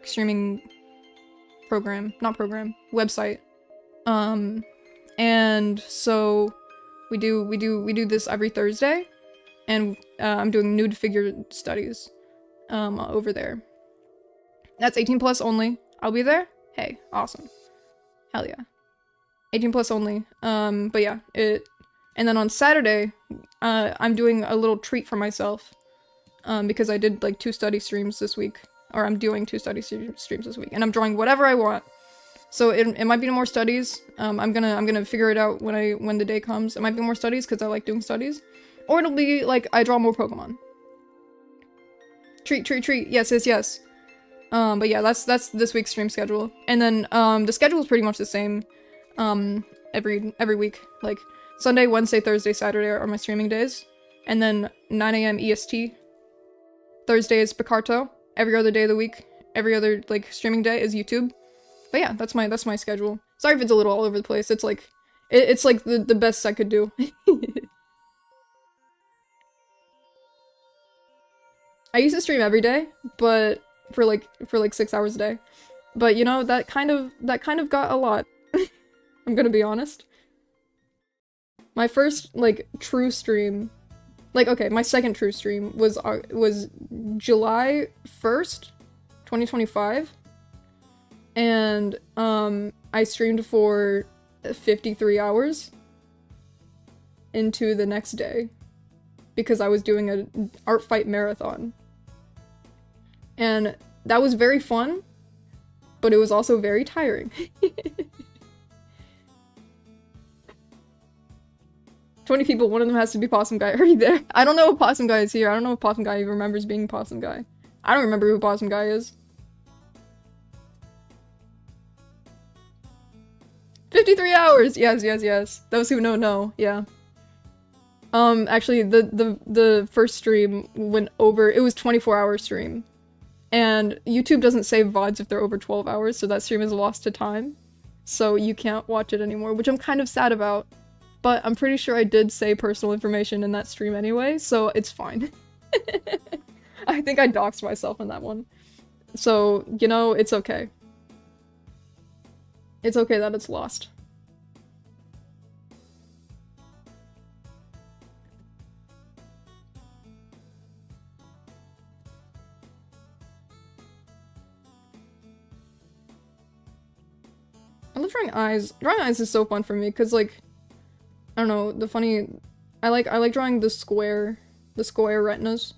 streaming website. And so we do this every Thursday, and I'm doing nude figure studies over there. That's 18+ only. I'll be there. Hey, awesome. Hell yeah. 18+ only. But yeah, and then on Saturday, I'm doing a little treat for myself, because I did like 2 study streams this week, or I'm doing 2 study streams this week, and I'm drawing whatever I want. So it might be more studies. I'm gonna figure it out when the day comes. It might be more studies because I like doing studies, or it'll be like I draw more Pokemon. Treat. Yes. But yeah, that's this week's stream schedule, and then the schedule is pretty much the same, every week. Like Sunday, Wednesday, Thursday, Saturday are my streaming days, and then 9 AM EST. Thursday is Picarto. Every other day of the week, every other like streaming day is YouTube. But yeah, that's my schedule. Sorry if it's a little all over the place. It's like it's like the best I could do. I used to stream every day, but for like 6 hours a day. But you know, that kind of got a lot. I'm gonna be honest. My first like true stream, like okay, my second true stream was July 1st, 2025. And I streamed for 53 hours into the next day because I was doing an art fight marathon. And that was very fun, but it was also very tiring. 20 people, one of them has to be Possum Guy. Are you there? I don't know if Possum Guy is here. I don't know if Possum Guy even remembers being Possum Guy. I don't remember who Possum Guy is. 53 hours! Yes. Those who know, yeah. Actually, the first stream went over, it was 24-hour stream. And YouTube doesn't save VODs if they're over 12 hours, so that stream is lost to time. So you can't watch it anymore, which I'm kind of sad about. But I'm pretty sure I did say personal information in that stream anyway, so it's fine. I think I doxed myself in that one. So, you know, it's okay. It's okay that it's lost. I love drawing eyes. Drawing eyes is so fun for me, because, like, I don't know, I like drawing the square retinas.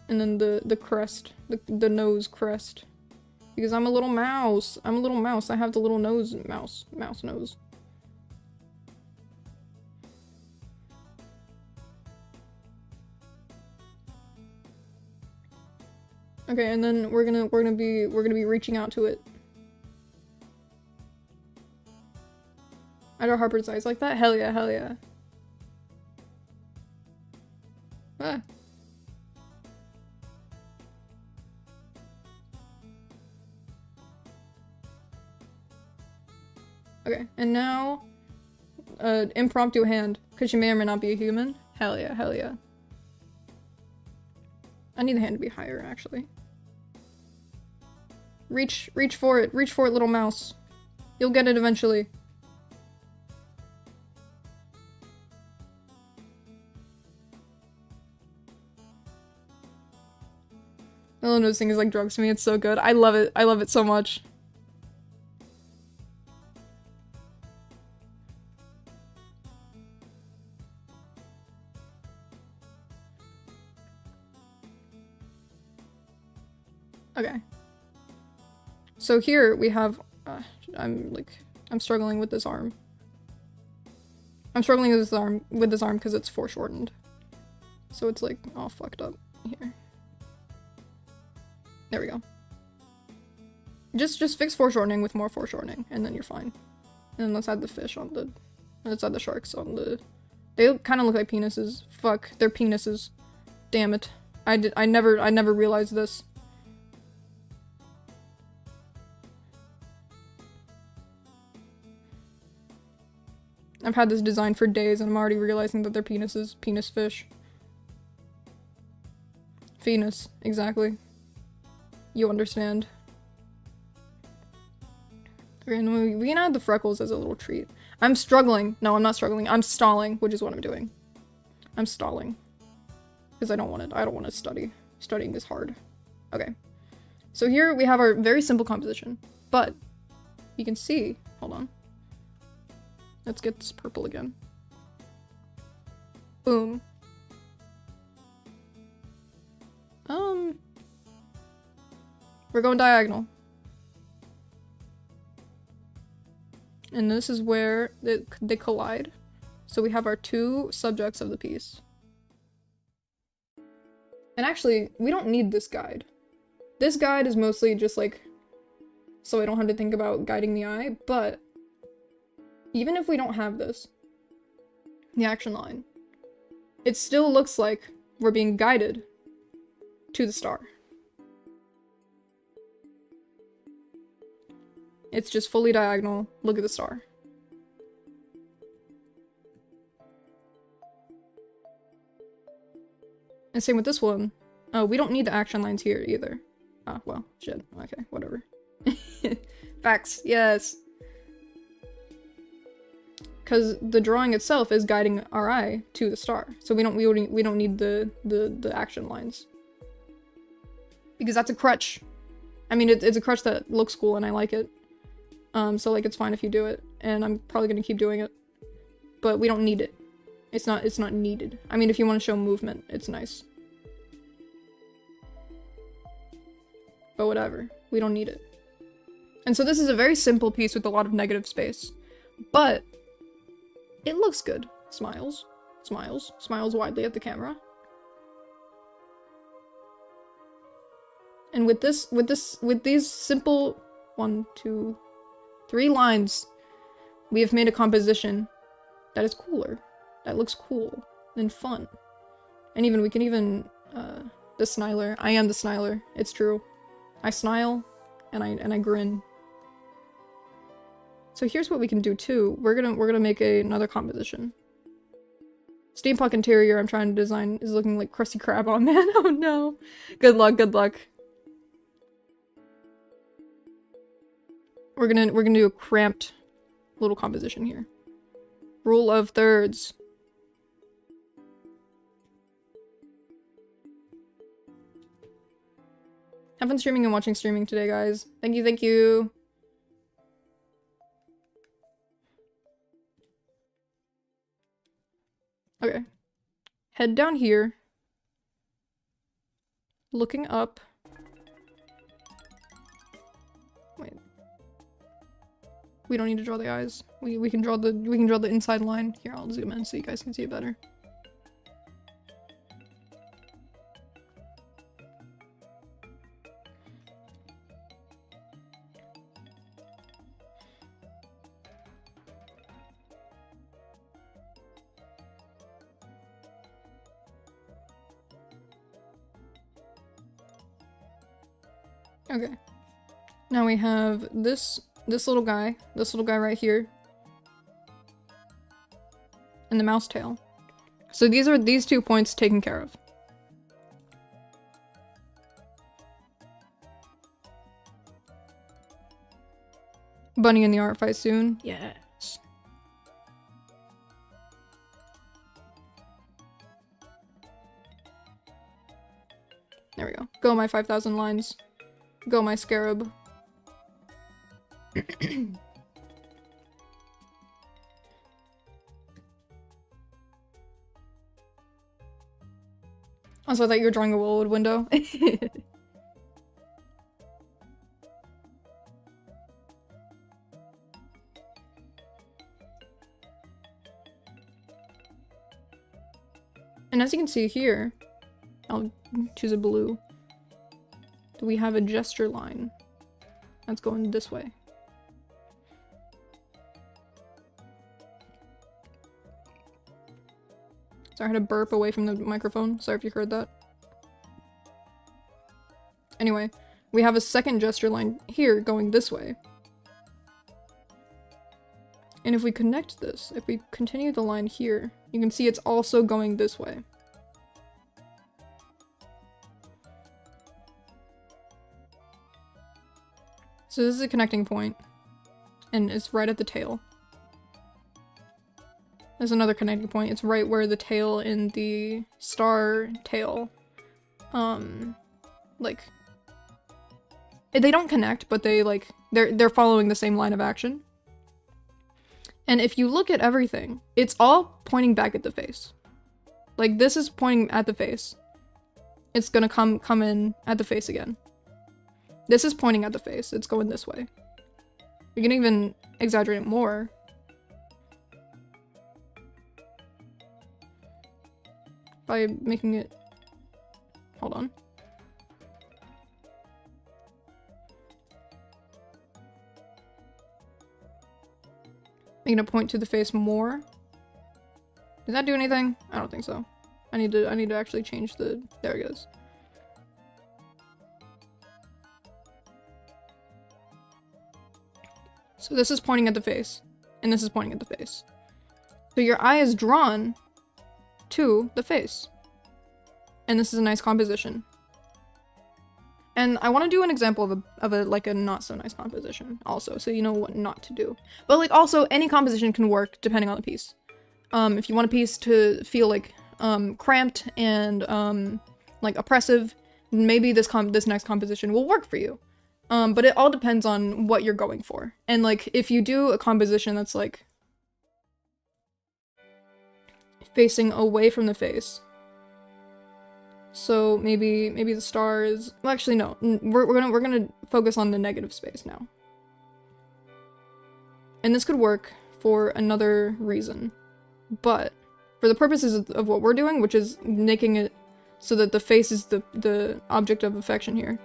And then the crest, the nose crest. Because I'm a little mouse. I have the little nose mouse nose. Okay, and then we're gonna be reaching out to it. I draw Harper's eyes like that? Hell yeah, hell yeah. Ah. Okay, and now, impromptu hand, because she may or may not be a human. Hell yeah, hell yeah. I need the hand to be higher, actually. Reach for it, little mouse. You'll get it eventually. All those things like drugs to me, it's so good. I love it so much. Okay. So here we have, I'm struggling with this arm. I'm struggling with this arm because it's foreshortened. So it's like all fucked up here. There we go. Just fix foreshortening with more foreshortening, and then you're fine. And let's add the fish on the, let's add the sharks on the, they kind of look like penises. Fuck, they're penises. Damn it. I never realized this. I've had this design for days and I'm already realizing that they're penises. Penis fish. Venus, exactly. You understand. Okay, and we can add the freckles as a little treat. I'm struggling. No, I'm not struggling. I'm stalling, which is what I'm doing. I'm stalling. Because I don't want to study. Studying is hard. Okay. So here we have our very simple composition. But you can see, hold on. Let's get this purple again. Boom. We're going diagonal. And this is where they collide. So we have our two subjects of the piece. And actually, we don't need this guide. This guide is mostly just like, so I don't have to think about guiding the eye, but even if we don't have this, the action line, it still looks like we're being guided to the star. It's just fully diagonal. Look at the star. And same with this one. Oh, we don't need the action lines here either. Ah, well, shit. Okay, whatever. Facts, yes. Because the drawing itself is guiding our eye to the star, so we don't need the action lines. Because that's a crutch. I mean, it's a crutch that looks cool and I like it. So like it's fine if you do it, and I'm probably gonna keep doing it. But we don't need it. It's not needed. I mean, if you want to show movement, it's nice. But whatever, we don't need it. And so this is a very simple piece with a lot of negative space, but it looks good. Smiles, smiles, smiles widely at the camera. And with these simple 1, 2, 3 lines, we have made a composition that is cooler, that looks cool and fun. And even we can even the sniler. I am the sniler. It's true. I snile and I grin. So here's what we can do too. We're gonna make another composition. Steampunk interior I'm trying to design is looking like Krusty Krab. Oh man, oh no. Good luck, good luck. We're gonna do a cramped little composition here. Rule of thirds. Have fun streaming and watching streaming today, guys. Thank you, thank you. Okay. Head down here. Looking up. Wait. We don't need to draw the eyes. We can draw the inside line. Here, I'll zoom in so you guys can see it better. Okay. Now we have this little guy right here. And the mouse tail. So these 2 points taken care of. Bunny in the art fight soon. Yes. There we go. Go my 5,000 lines. Go my scarab. Also, I thought you were drawing a Willowwood window. And as you can see here, I'll choose a blue. We have a gesture line that's going this way. Sorry, I had to burp away from the microphone. Sorry if you heard that. Anyway, we have a second gesture line here going this way. And if we connect this, if we continue the line here, you can see it's also going this way. So this is a connecting point, and it's right at the tail. There's another connecting point. It's right where the tail in the star tail, like, they don't connect, but they, like, they're following the same line of action. And if you look at everything, it's all pointing back at the face. Like, this is pointing at the face. It's gonna come in at the face again. This is pointing at the face. It's going this way. You can even exaggerate it more. By making it... Hold on. Making it point to the face more. Did that do anything? I don't think so. I need to actually change the... There it goes. So this is pointing at the face, and this is pointing at the face. So your eye is drawn to the face. And this is a nice composition. And I want to do an example of a like a not so nice composition also, so you know what not to do. But like also any composition can work depending on the piece. If you want a piece to feel like cramped and like oppressive, maybe this next composition will work for you. But it all depends on what you're going for. And like if you do a composition that's like facing away from the face. So maybe the star is, well, actually no, we're gonna focus on the negative space now. And this could work for another reason, but for the purposes of what we're doing, which is making it so that the face is the object of affection here,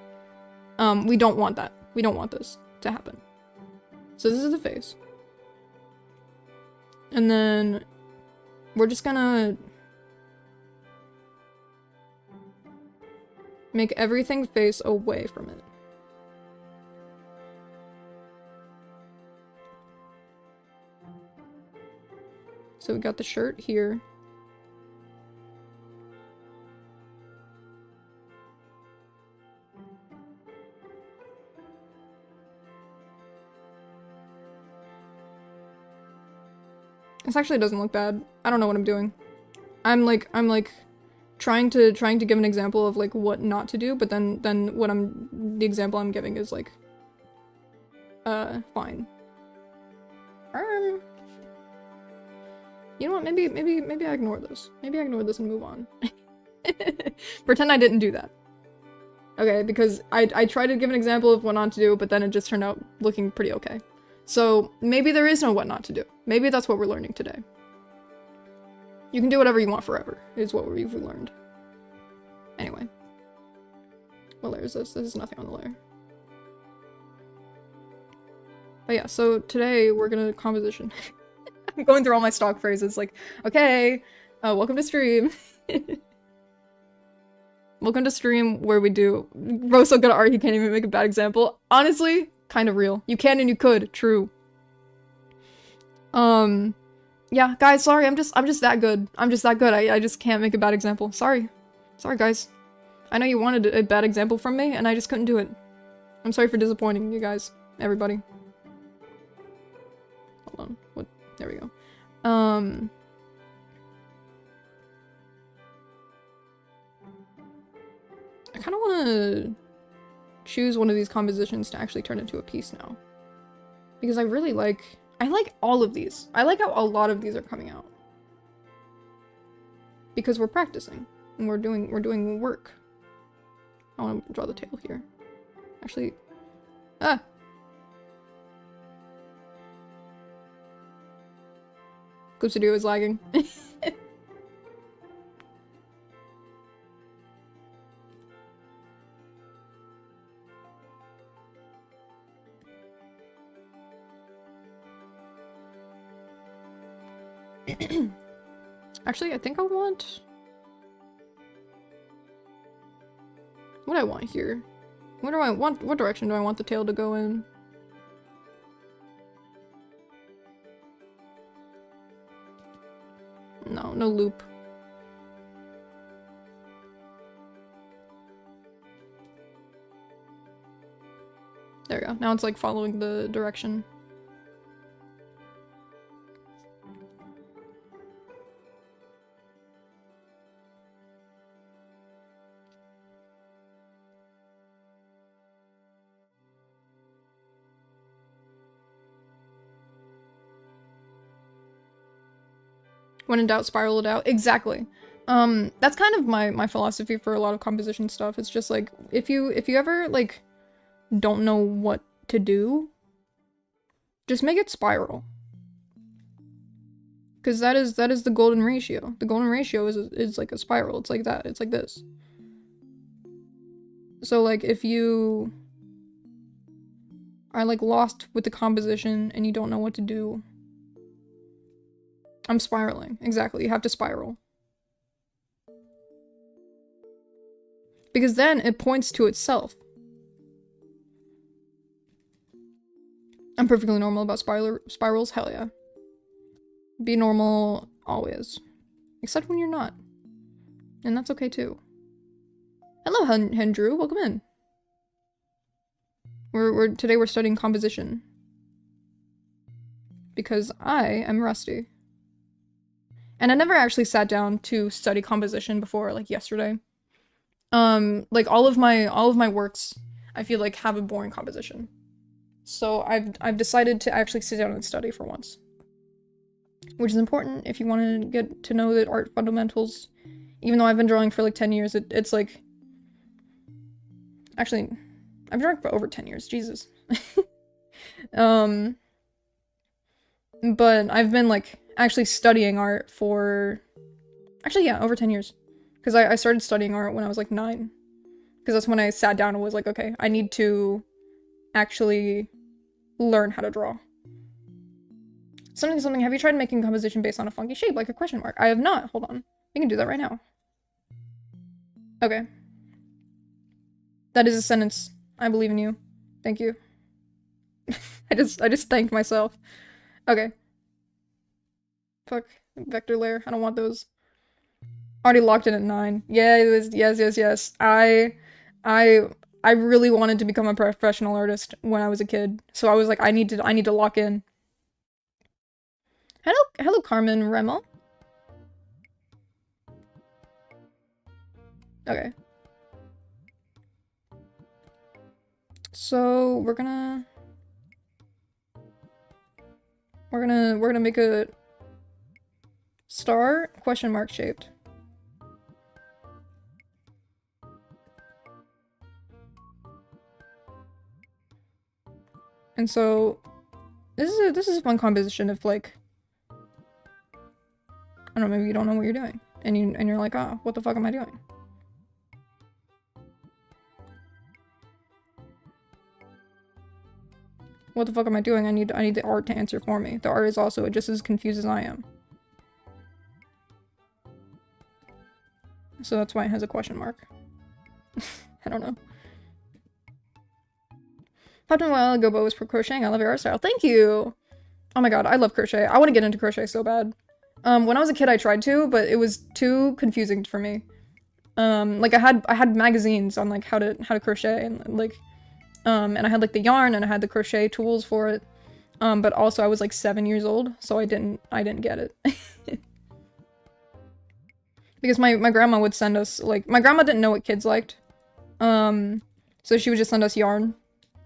we don't want that. We don't want this to happen. So this is the face. And then we're just gonna make everything face away from it. So we got the shirt here. This actually doesn't look bad. I don't know what I'm doing. I'm like trying to give an example of like what not to do, but then the example I'm giving is like fine. You know what, maybe I ignore this. Maybe I ignore this and move on. Pretend I didn't do that. Okay, because I tried to give an example of what not to do, but then it just turned out looking pretty okay. So maybe there is no what not to do. Maybe that's what we're learning today. You can do whatever you want forever, is what we've learned. Anyway. What layer is this? This is nothing on the layer. But yeah, so today we're gonna composition. I'm going through all my stock phrases like, okay, welcome to stream. Welcome to stream where we do. Bro's so good at art, he can't even make a bad example. Honestly, kind of real. You can and you could. True. Yeah, guys, sorry. I'm just that good. I'm just that good. I just can't make a bad example. Sorry. Sorry, guys. I know you wanted a bad example from me, and I just couldn't do it. I'm sorry for disappointing you guys. Everybody. Hold on. What? There we go. I kind of want to choose one of these compositions to actually turn into a piece now. Because I really like... I like all of these. I like how a lot of these are coming out. Because we're practicing. And we're doing work. I want to draw the tail here. Actually... Ah! Clip Studio is lagging. Actually, I think I want... What do I want here? What do I want? What direction do I want the tail to go in? No, no loop. There we go. Now it's like following the direction. When in doubt, spiral it out. Exactly. That's kind of my philosophy for a lot of composition stuff. It's just like, if you ever, like, don't know what to do, just make it spiral. Because that is the golden ratio. The golden ratio is like a spiral. It's like that. It's like this. So, like, if you are, like, lost with the composition and you don't know what to do, I'm spiraling. Exactly. You have to spiral. Because then it points to itself. I'm perfectly normal about spirals. Hell yeah. Be normal always. Except when you're not. And that's okay too. Hello, Hendrew. Welcome in. Today we're studying composition. Because I am rusty. And I never actually sat down to study composition before, like, yesterday. Like, all of my works, I feel like, have a boring composition. So I've decided to actually sit down and study for once. Which is important if you want to get to know the art fundamentals. Even though I've been drawing for, like, 10 years, it's like... Actually, I've drawn for over 10 years, Jesus. But I've been, like, actually studying art for... Actually, yeah, over 10 years. Because I started studying art when I was, like, 9. Because that's when I sat down and was like, okay, I need to actually learn how to draw. Something, have you tried making composition based on a funky shape, like a question mark? I have not. Hold on. We can do that right now. Okay. That is a sentence. I believe in you. Thank you. I just thanked myself. Okay. Fuck. Vector layer. I don't want those. Already locked in at 9. Yes. I really wanted to become a professional artist when I was a kid. So I was like, I need to lock in. Hello, Carmen Remo. Okay. So we're gonna make a star question mark shaped. And so this is a fun composition if, like, I don't know, maybe you don't know what you're doing. And you're like, oh, what the fuck am I doing? What the fuck am I doing? I need the art to answer for me. The art is also just as confused as I am. So that's why it has a question mark. I don't know. Popped in a while ago, but was pro crocheting. I love your art style. Thank you! Oh my god, I love crochet. I want to get into crochet so bad. When I was a kid, I tried to, but it was too confusing for me. Like I had magazines on like how to crochet and like, and I had like the yarn and I had the crochet tools for it. But also I was like 7 years old, so I didn't get it. Because my grandma would send us, like, my grandma didn't know what kids liked. So she would just send us yarn.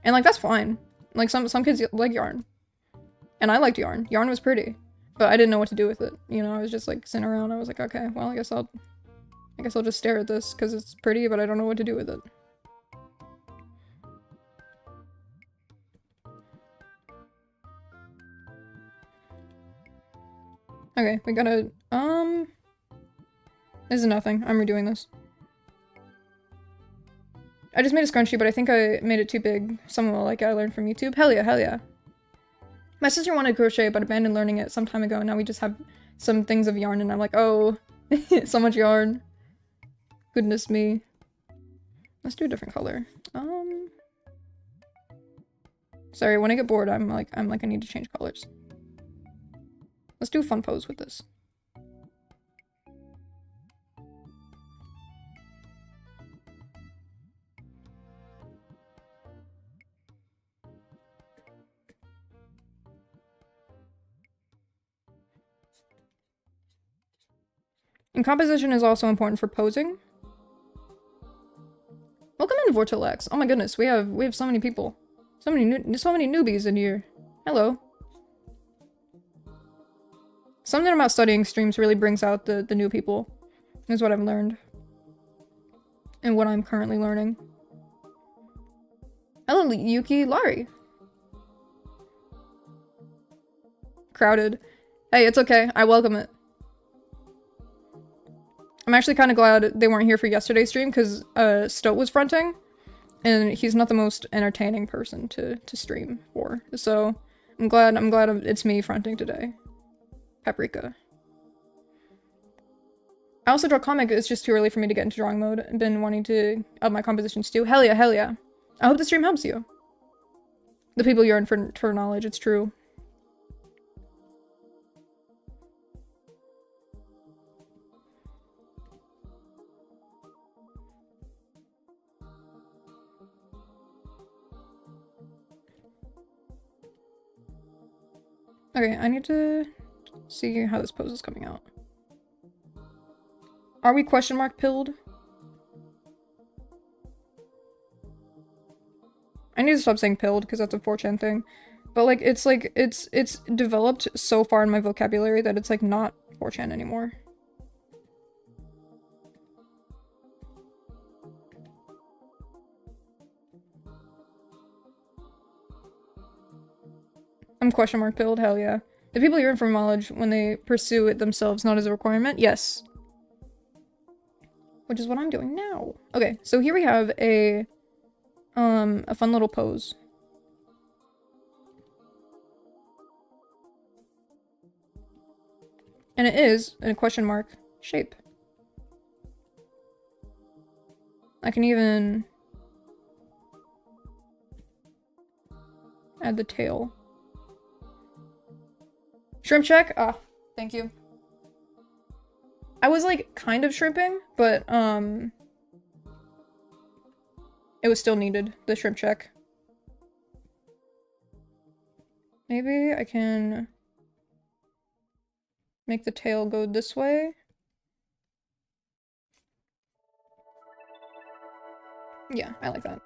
And like, that's fine. Like, some kids like yarn. And I liked yarn. Yarn was pretty. But I didn't know what to do with it. You know, I was just like sitting around. I was like, okay, well, I guess I'll just stare at this because it's pretty, but I don't know what to do with it. Okay, we gotta, this is nothing. I'm redoing this. I just made a scrunchie, but I think I made it too big. Someone will like it. I learned from YouTube. Hell yeah, hell yeah. My sister wanted crochet, but abandoned learning it some time ago. Now we just have some things of yarn, and I'm like, oh, so much yarn. Goodness me. Let's do a different color. Sorry, when I get bored, I'm like, I need to change colors. Let's do a fun pose with this. And composition is also important for posing. Welcome in, Vortilex. Oh my goodness, we have so many people. So many newbies in here. Hello. Something about studying streams really brings out the new people. Is what I've learned. And what I'm currently learning. Hello, Yuki Lari. Crowded. Hey, it's okay. I welcome it. I'm actually kind of glad they weren't here for yesterday's stream because Stoat was fronting, and he's not the most entertaining person to stream for. So I'm glad it's me fronting today. Paprika. I also draw comic. It's just too early for me to get into drawing mode. I've been wanting to up my compositions too. Hell yeah, hell yeah. I hope the stream helps you. The people yearn for knowledge. It's true. Okay, I need to see how this pose is coming out. Are we question mark pilled? I need to stop saying pilled because that's a 4chan thing. But like it's developed so far in my vocabulary that it's like not 4chan anymore. I'm question mark pilled, hell yeah. The people yearn for knowledge when they pursue it themselves, not as a requirement? Yes. Which is what I'm doing now. Okay, so here we have a fun little pose. And it is in a question mark shape. I can even add the tail. Shrimp check? Ah, thank you. I was like kind of shrimping, but it was still needed, the shrimp check. Maybe I can make the tail go this way. Yeah, I like that.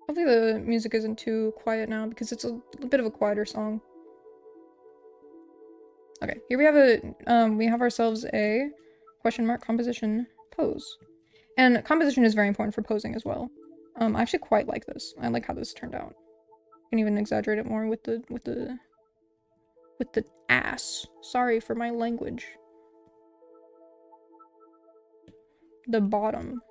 Hopefully the music isn't too quiet now because it's a bit of a quieter song. Okay, here we have we have ourselves a question mark composition pose. And composition is very important for posing as well. I actually quite like this. I like how this turned out. I can even exaggerate it more with the with the ass. Sorry for my language. The bottom.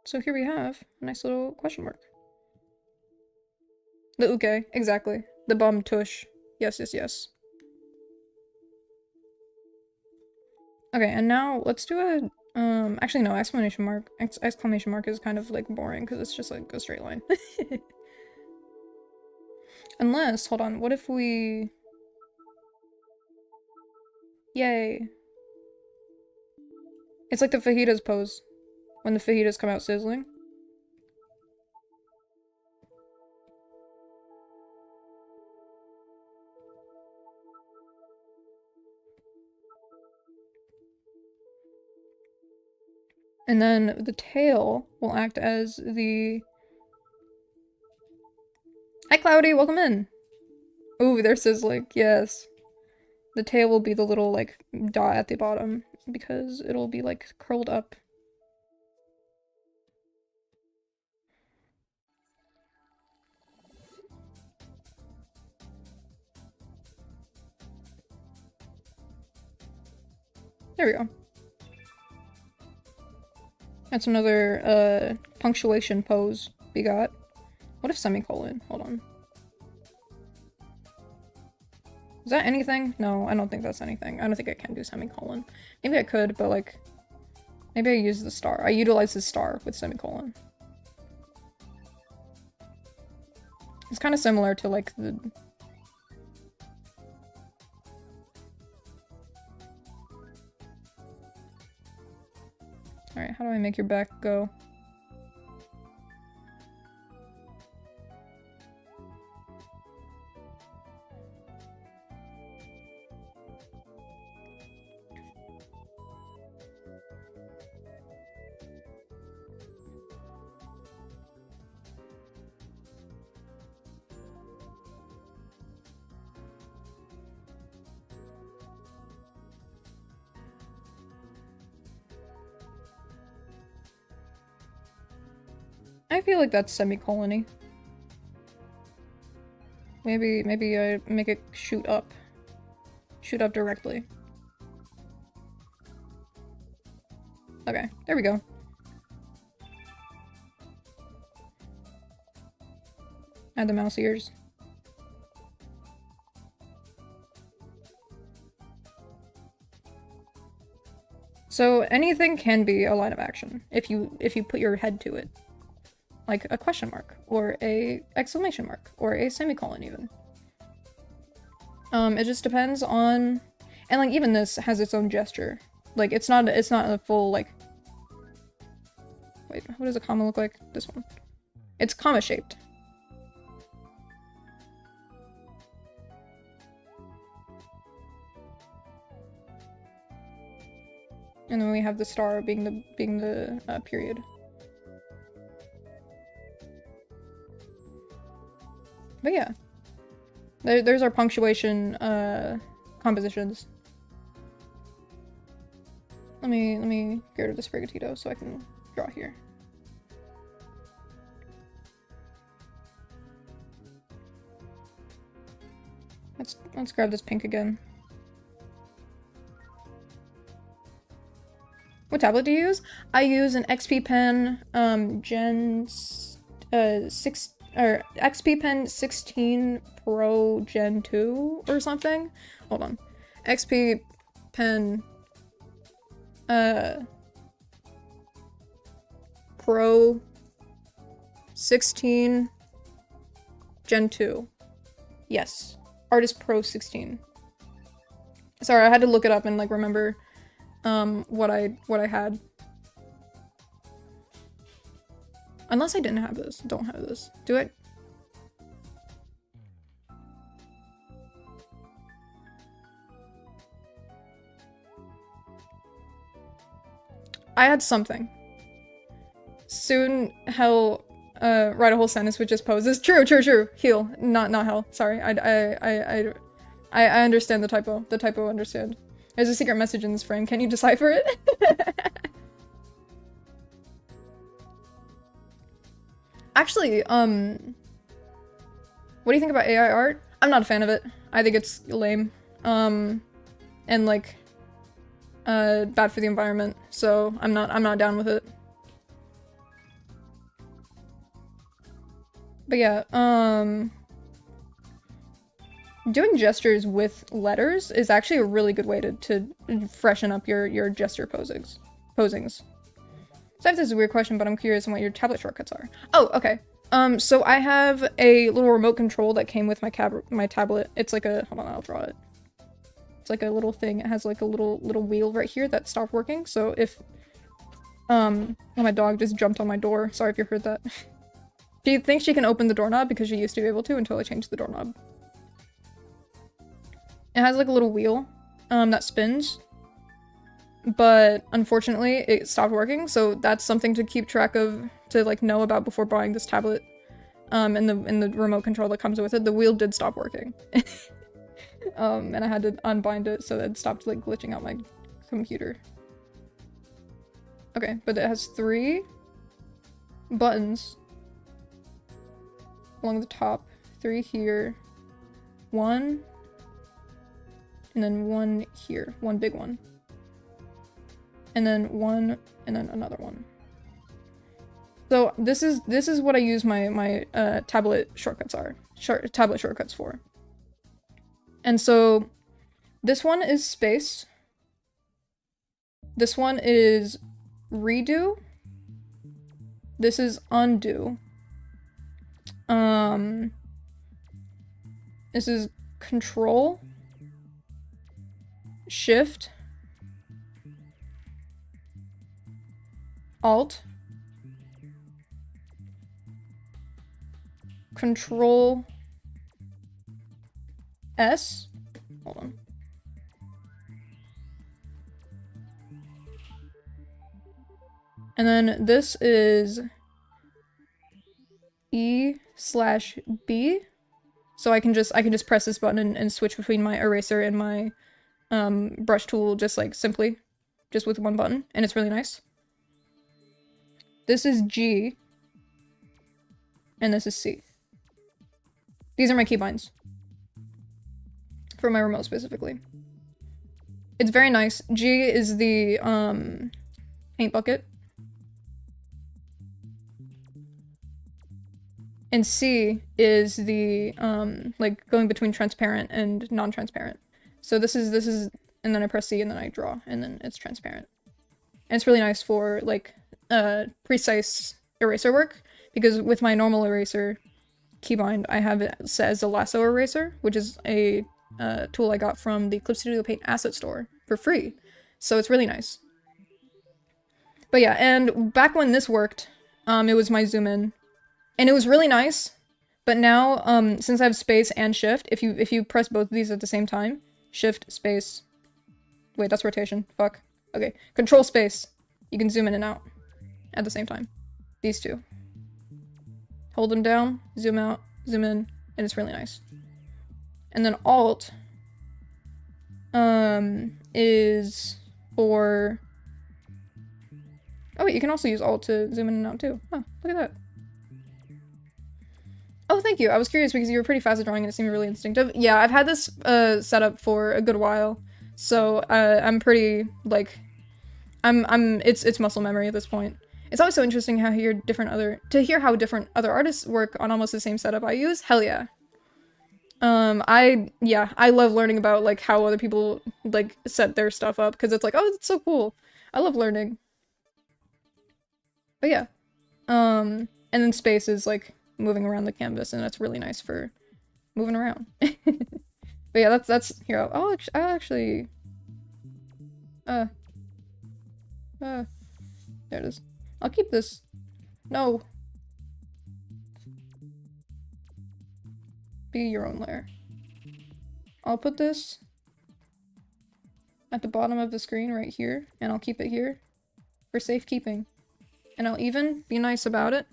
So here we have a nice little question mark. The uke, exactly. The bum tush. Yes, yes, yes. Okay, and now let's do a, actually no, exclamation mark. Exclamation mark is kind of like boring because it's just like a straight line. Unless, hold on, what if we... Yay. It's like the fajitas pose. When the fajitas come out sizzling. And then the tail will act as the... Hi Cloudy, welcome in! Ooh, they're sizzling, yes. The tail will be the little, like, dot at the bottom, because it'll be, like, curled up. There we go. That's another, punctuation pose we got. What if semicolon? Hold on. Is that anything? No, I don't think that's anything. I don't think I can do semicolon. Maybe I could, but like... Maybe I use the star. I utilize the star with semicolon. It's kind of similar to like the... Alright, how do I make your back go? I feel like that's semicolon-y. Maybe I make it shoot up. Shoot up directly. Okay, there we go. Add the mouse ears. So anything can be a line of action if you put your head to it. Like a question mark, or a exclamation mark, or a semicolon even. It just depends on... And like even this has its own gesture. Like it's not a full like... Wait, what does a comma look like? This one. It's comma shaped. And then we have the star being the period. But yeah, there's our punctuation compositions. Let me get rid of the Sprigatito so I can draw here. Let's grab this pink again. What tablet do you use? I use an XP Pen Gen 6 or XP Pen 16 Pro Gen 2 or something. Hold on. XP Pen Pro 16 Gen 2. Yes. Artist Pro 16. Sorry, I had to look it up and like remember what I had. Unless I didn't have this. Don't have this. Do it. I had something. Soon hell write a whole sentence with just poses. True, true, true. Heal. Not hell. Sorry. I understand the typo. The typo understand. There's a secret message in this frame. Can you decipher it? Actually, what do you think about AI art? I'm not a fan of it. I think it's lame. And like, bad for the environment. So I'm not down with it. But yeah, doing gestures with letters is actually a really good way to freshen up your gesture posings. So I have this weird question, but I'm curious on what your tablet shortcuts are. Oh, okay. So I have a little remote control that came with my tablet. It's like a, hold on, I'll draw it. It's like a little thing. It has like a little wheel right here that stopped working. So if, oh, my dog just jumped on my door. Sorry if you heard that. She thinks she can open the doorknob because she used to be able to until I changed the doorknob. It has like a little wheel, that spins. But unfortunately it stopped working, so that's something to keep track of, to like know about before buying this tablet. And the remote control that comes with it, the wheel did stop working. And I had to unbind it so that it stopped like glitching out my computer. Okay, but it has 3 buttons along the top, 3 here, 1, and then 1 here, 1 big one. And then 1, and then another one. So this is what I use my tablet shortcuts for. And so this one is space. This one is redo. This is undo. This is control, shift, alt, control S, hold on. And then this is E/B. So I can just press this button and switch between my eraser and my brush tool just like simply, just with one button, and it's really nice. This is G, and this is C. These are my keybinds. For my remote specifically. It's very nice. G is the paint bucket. And C is the like going between transparent and non-transparent. So this is and then I press C and then I draw and then it's transparent. And it's really nice for like precise eraser work, because with my normal eraser keybind I have it set as a lasso eraser, which is a tool I got from the Clip Studio Paint asset store for free. So it's really nice. But yeah, and back when this worked, it was my zoom in. And it was really nice, but now, since I have space and shift, if you press both of these at the same time, shift, space, wait, that's rotation, fuck, okay, control space, you can zoom in and out at the same time, these two. Hold them down, zoom out, zoom in, and it's really nice. And then alt, is for, oh wait, you can also use alt to zoom in and out too, huh, look at that. Oh, thank you. I was curious because you were pretty fast at drawing and it seemed really instinctive. Yeah, I've had this set up for a good while, so I'm pretty like, it's muscle memory at this point. It's always so interesting how to hear how different other artists work on almost the same setup I use. Hell yeah. I love learning about like how other people like set their stuff up, because it's like, oh, it's so cool. I love learning. But yeah, and then space is like moving around the canvas, and that's really nice for moving around. But yeah, that's here. I'll actually there it is. I'll keep this. No. Be your own layer. I'll put this at the bottom of the screen right here, and I'll keep it here for safekeeping. And I'll even be nice about it.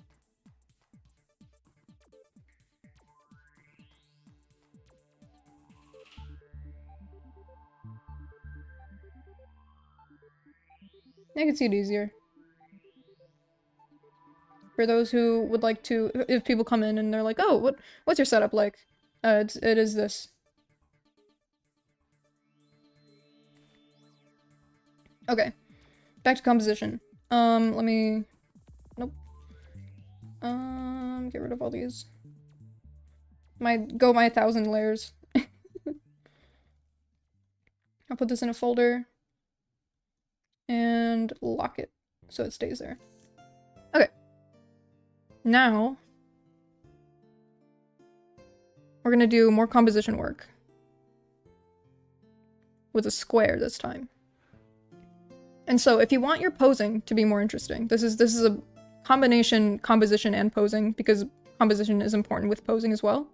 I can see it easier. For those who would like to, if people come in and they're like, oh, what's your setup like? It is this. Okay. Back to composition. Let me... Nope. Get rid of all these. My 1,000 layers. I'll put this in a folder. And lock it so it stays there. Okay. Now, we're gonna do more composition work. With a square this time. And so, if you want your posing to be more interesting, this is a combination composition and posing, because composition is important with posing as well.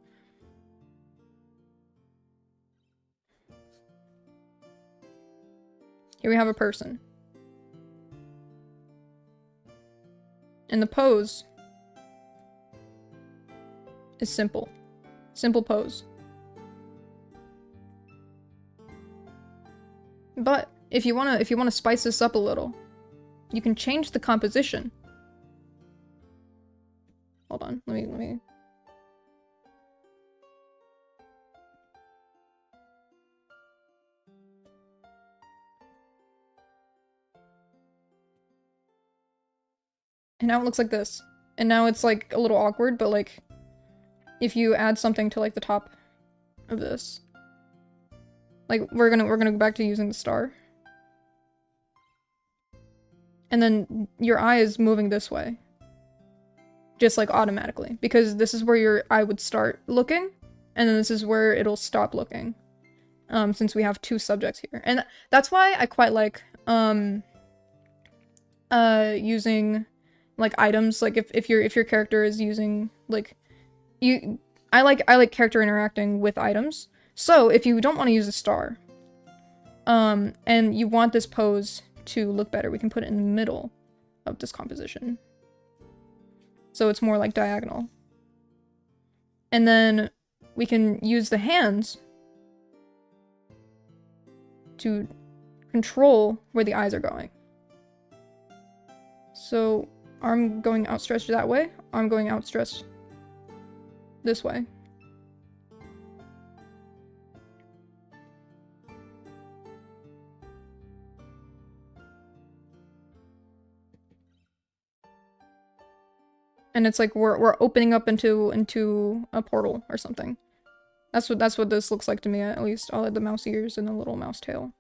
Here we have a person. And the pose is simple. Simple pose. But if you wanna spice this up a little, you can change the composition. Hold on, let me. And now it looks like this. And now it's like a little awkward, but like if you add something to like the top of this. Like we're gonna go back to using the star. And then your eye is moving this way. Just like automatically. Because this is where your eye would start looking. And then this is where it'll stop looking. Since we have two subjects here. And that's why I quite like using like items, like if your character is using like I like character interacting with items. So if you don't want to use a star, and you want this pose to look better, we can put it in the middle of this composition. So it's more like diagonal. And then we can use the hands to control where the eyes are going. So arm going outstretched that way, arm going outstretched this way. And it's like we're opening up into a portal or something. That's what this looks like to me, at least. I'll add the mouse ears and the little mouse tail.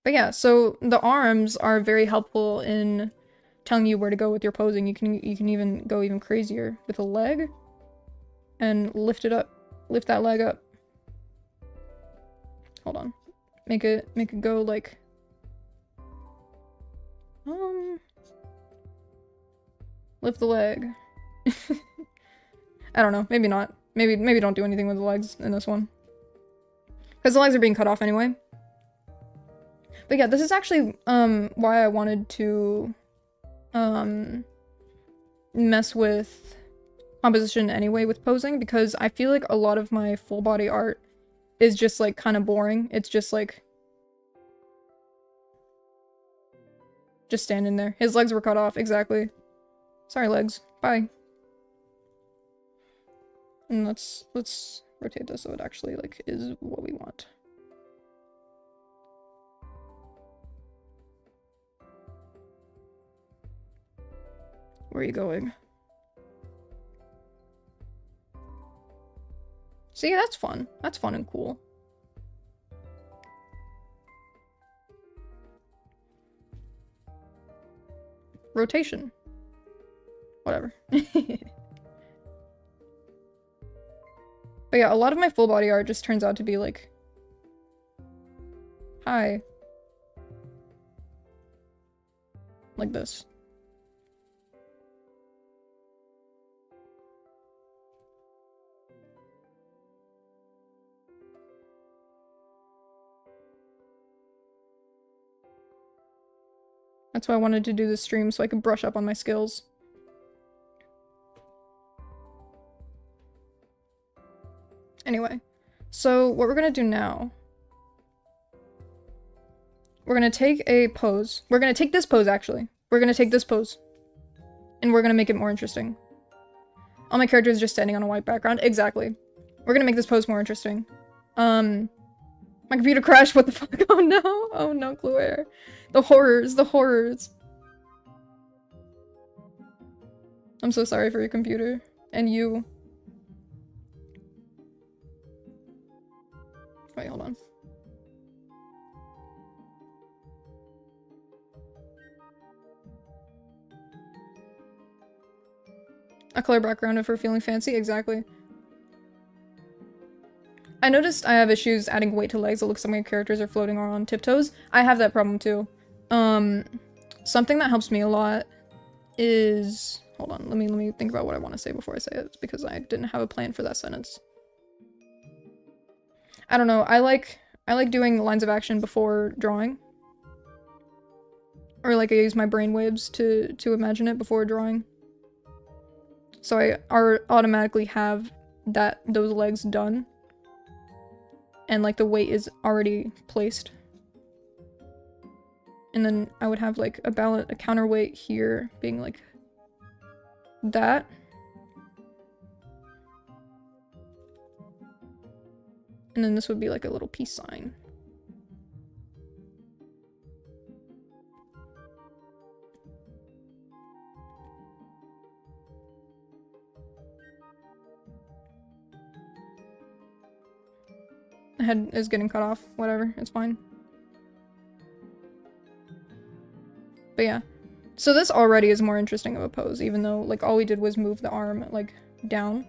But yeah, so the arms are very helpful in telling you where to go with your posing. You can even go even crazier with a leg and lift it up. Lift that leg up. Hold on. Make it go like lift the leg. I don't know, maybe not. Maybe don't do anything with the legs in this one. Because the legs are being cut off anyway. But yeah, this is actually why I wanted to mess with composition anyway with posing, because I feel like a lot of my full body art is just like kind of boring. It's just like just standing there. His legs were cut off, exactly. Sorry, legs. Bye. And let's rotate this so it actually like is what we want. Where are you going? See, that's fun. That's fun and cool. Rotation. Whatever. But yeah, a lot of my full body art just turns out to be like, hi. Like this. That's why I wanted to do this stream, so I could brush up on my skills. Anyway, so what we're gonna do now we're gonna take a pose. We're gonna take this pose, actually. We're gonna take this pose. And we're gonna make it more interesting. All my characters just standing on a white background. Exactly. We're gonna make this pose more interesting. My computer crashed, what the fuck? Oh no! Oh no, Cluair. The horrors, the horrors. I'm so sorry for your computer. And you. Wait, hold on. A color background if we're feeling fancy, exactly. I noticed I have issues adding weight to legs. It looks like my characters are floating on tiptoes. I have that problem too. Something that helps me a lot is... Hold on, let me think about what I want to say before I say it, because I didn't have a plan for that sentence. I don't know, I like doing lines of action before drawing. Or like I use my brainwaves to imagine it before drawing. So I automatically have those legs done. And like the weight is already placed. And then I would have like a counterweight here being like that. And then this would be like a little peace sign. The head is getting cut off. Whatever, it's fine. But yeah. So this already is more interesting of a pose, even though, like, all we did was move the arm, like, down.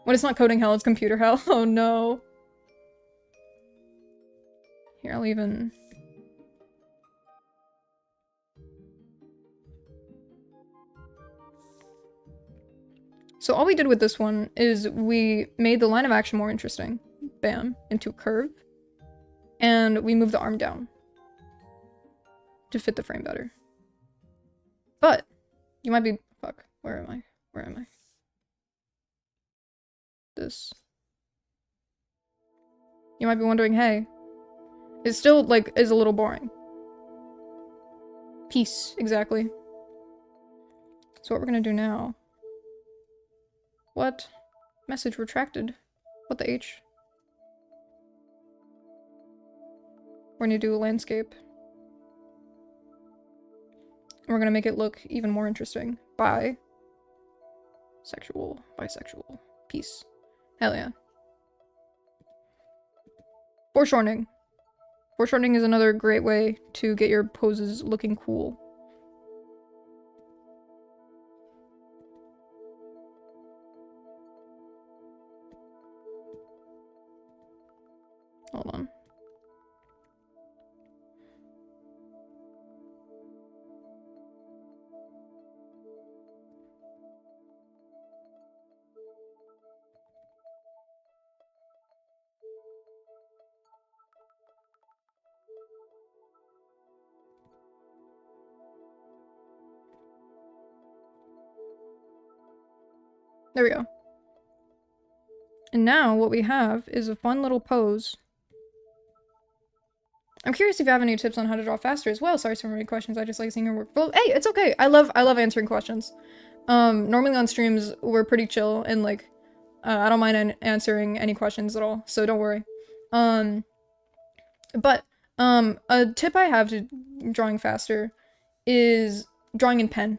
When it's not coding hell, it's computer hell. Oh no. Here, I'll even... So all we did with this one is we made the line of action more interesting. Bam. Into a curve. And we moved the arm down. To fit the frame better. But, you might be- fuck, where am I? Where am I? This. You might be wondering, hey, it still, like, is a little boring. Peace, exactly. So what we're gonna do now... What? Message retracted. What the H? We're gonna do a landscape. And we're gonna make it look even more interesting. Bisexual. Peace. Hell yeah. Foreshortening. Foreshortening is another great way to get your poses looking cool. Hold on. There we go. And now what we have is a fun little pose. I'm curious if you have any tips on how to draw faster as well. Sorry for many questions. I just like seeing your work. Well, hey, it's okay. I love answering questions. Normally on streams we're pretty chill and like I don't mind answering any questions at all. So don't worry. But a tip I have to drawing faster is drawing in pen.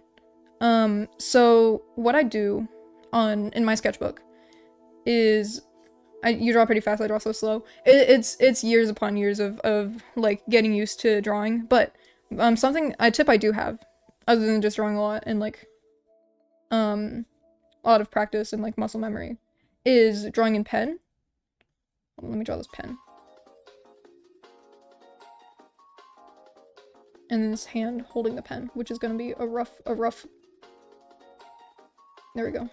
So what I do in my sketchbook is you draw pretty fast, I draw so slow. It's years upon years of like getting used to drawing, but a tip I do have, other than just drawing a lot and like a lot of practice and like muscle memory, is drawing in pen. Let me draw this pen. And then this hand holding the pen, which is gonna be a rough there we go.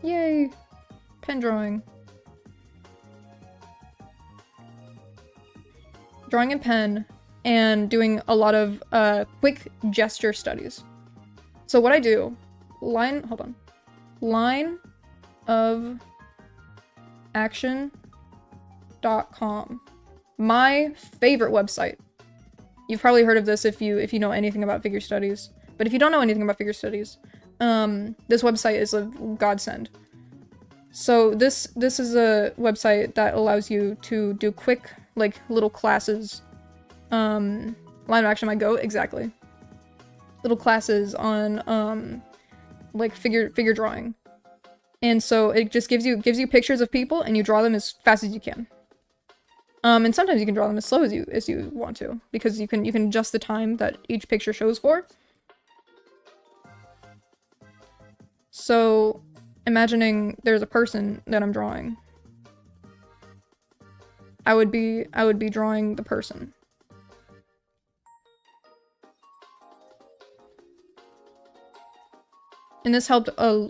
Yay! Pen drawing. Drawing in pen and doing a lot of quick gesture studies. So what I do, line, of action.com. My favorite website. You've probably heard of this if you know anything about figure studies. But if you don't know anything about figure studies, this website is a godsend. So this is a website that allows you to do quick, like, little classes. Line of action, my goat, exactly. Little classes on, like, figure drawing. And so it just gives you pictures of people, and you draw them as fast as you can. And sometimes you can draw them as slow as you want to, because you can adjust the time that each picture shows for. So, imagining there's a person that I'm drawing. I would be drawing the person. And this helped a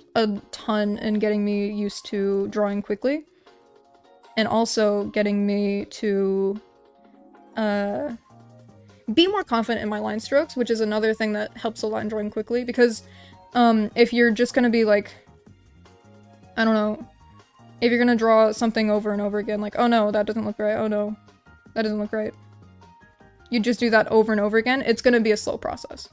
ton in getting me used to drawing quickly. And also getting me to be more confident in my line strokes, which is another thing that helps a lot in drawing quickly. Because if you're just gonna be like, I don't know, if you're gonna draw something over and over again, like, oh no, that doesn't look right, oh no, that doesn't look right. You just do that over and over again, it's gonna be a slow process.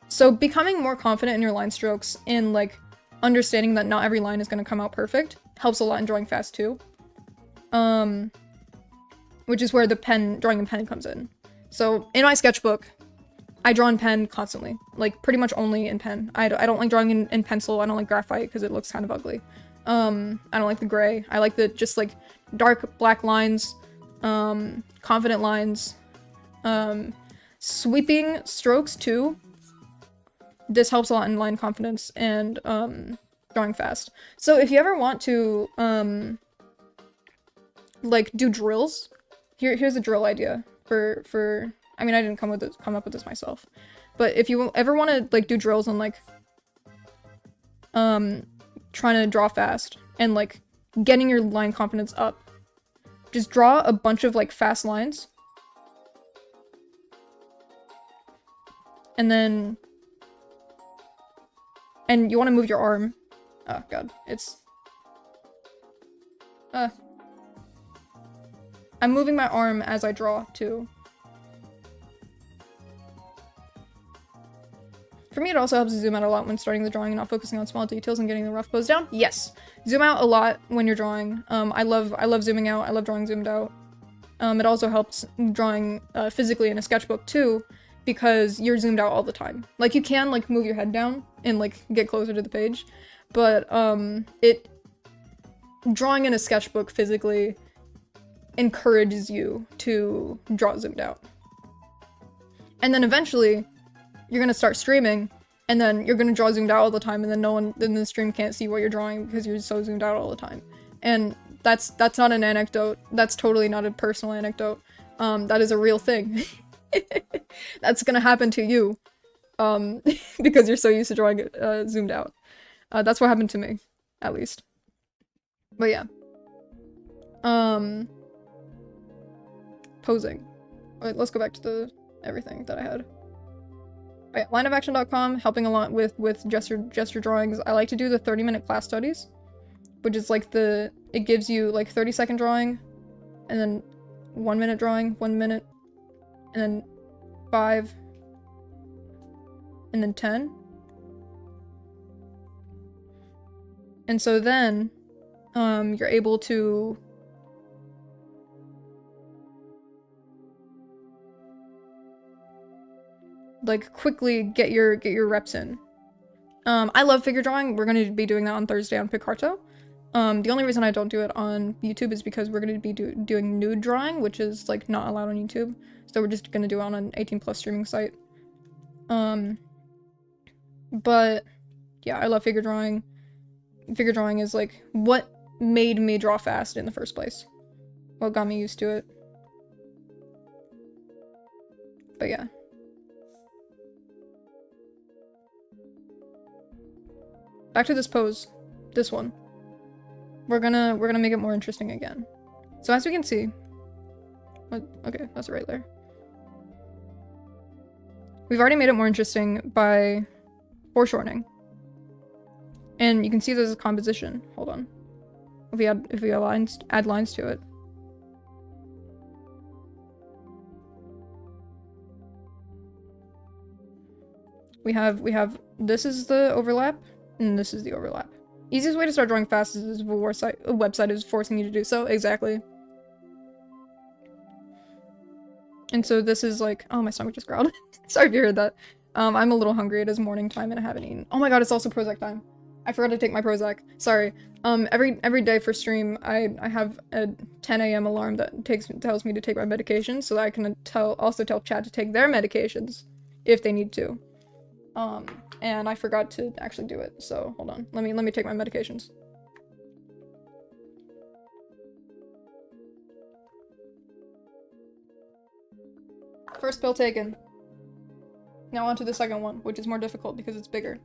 So becoming more confident in your line strokes and, like, understanding that not every line is gonna come out perfect helps a lot in drawing fast too. Which is where the drawing in pen comes in. So in my sketchbook, I draw in pen constantly, like pretty much only in pen. I don't like drawing in pencil. I don't like graphite because it looks kind of ugly. I don't like the gray. I like the just like dark black lines, confident lines, sweeping strokes too. This helps a lot in line confidence and drawing fast. So if you ever want to like do drills, here's a drill idea for I mean, I didn't come up with this myself, but if you ever want to like do drills on like trying to draw fast and like getting your line confidence up, just draw a bunch of like fast lines, and you want to move your arm. Oh god, it's I'm moving my arm as I draw too. For me, it also helps to zoom out a lot when starting the drawing and not focusing on small details and getting the rough pose down. Yes, zoom out a lot when you're drawing. I love zooming out. I love drawing zoomed out. It also helps drawing physically in a sketchbook too, because you're zoomed out all the time. Like, you can like move your head down and like get closer to the page, but drawing in a sketchbook physically encourages you to draw zoomed out. And then eventually you're gonna start streaming, and then you're gonna draw zoomed out all the time, and then the stream can't see what you're drawing because you're so zoomed out all the time. And that's not an anecdote. That's totally not a personal anecdote. That is a real thing. That's gonna happen to you, because you're so used to drawing zoomed out. That's what happened to me, at least. But yeah. Posing. Wait, let's go back to the everything that I had. Right, lineofaction.com, helping a lot with gesture drawings. I like to do the 30-minute class studies, which is like it gives you like 30-second drawing, and then 1 minute drawing, 1 minute, and then 5, and then 10. And so then, you're able to like quickly get your reps in. I love figure drawing. We're going to be doing that on Thursday on Picarto. The only reason I don't do it on YouTube is because we're going to be doing nude drawing, which is like not allowed on YouTube. So we're just going to do it on an 18+ streaming site. But yeah, I love figure drawing. Figure drawing is like what made me draw fast in the first place. What got me used to it. But yeah. Back to this pose. This one. We're gonna make it more interesting again. So as we can see, okay, that's right there. We've already made it more interesting by foreshortening. And you can see there's a composition. Hold on. If we add lines to it. We have this is the overlap, and this is the overlap. Easiest way to start drawing fast is if a website is forcing you to do so. Exactly. And so this is like, oh, my stomach just growled. Sorry if you heard that. I'm a little hungry. It is morning time and I haven't eaten. Oh my god, it's also Prozac time. I forgot to take my Prozac. Sorry. Every day for stream, I have a 10 a.m. alarm that tells me to take my medications, so that I can also tell chat to take their medications if they need to. And I forgot to actually do it. So hold on. Let me take my medications. First pill taken. Now on to the second one, which is more difficult because it's bigger.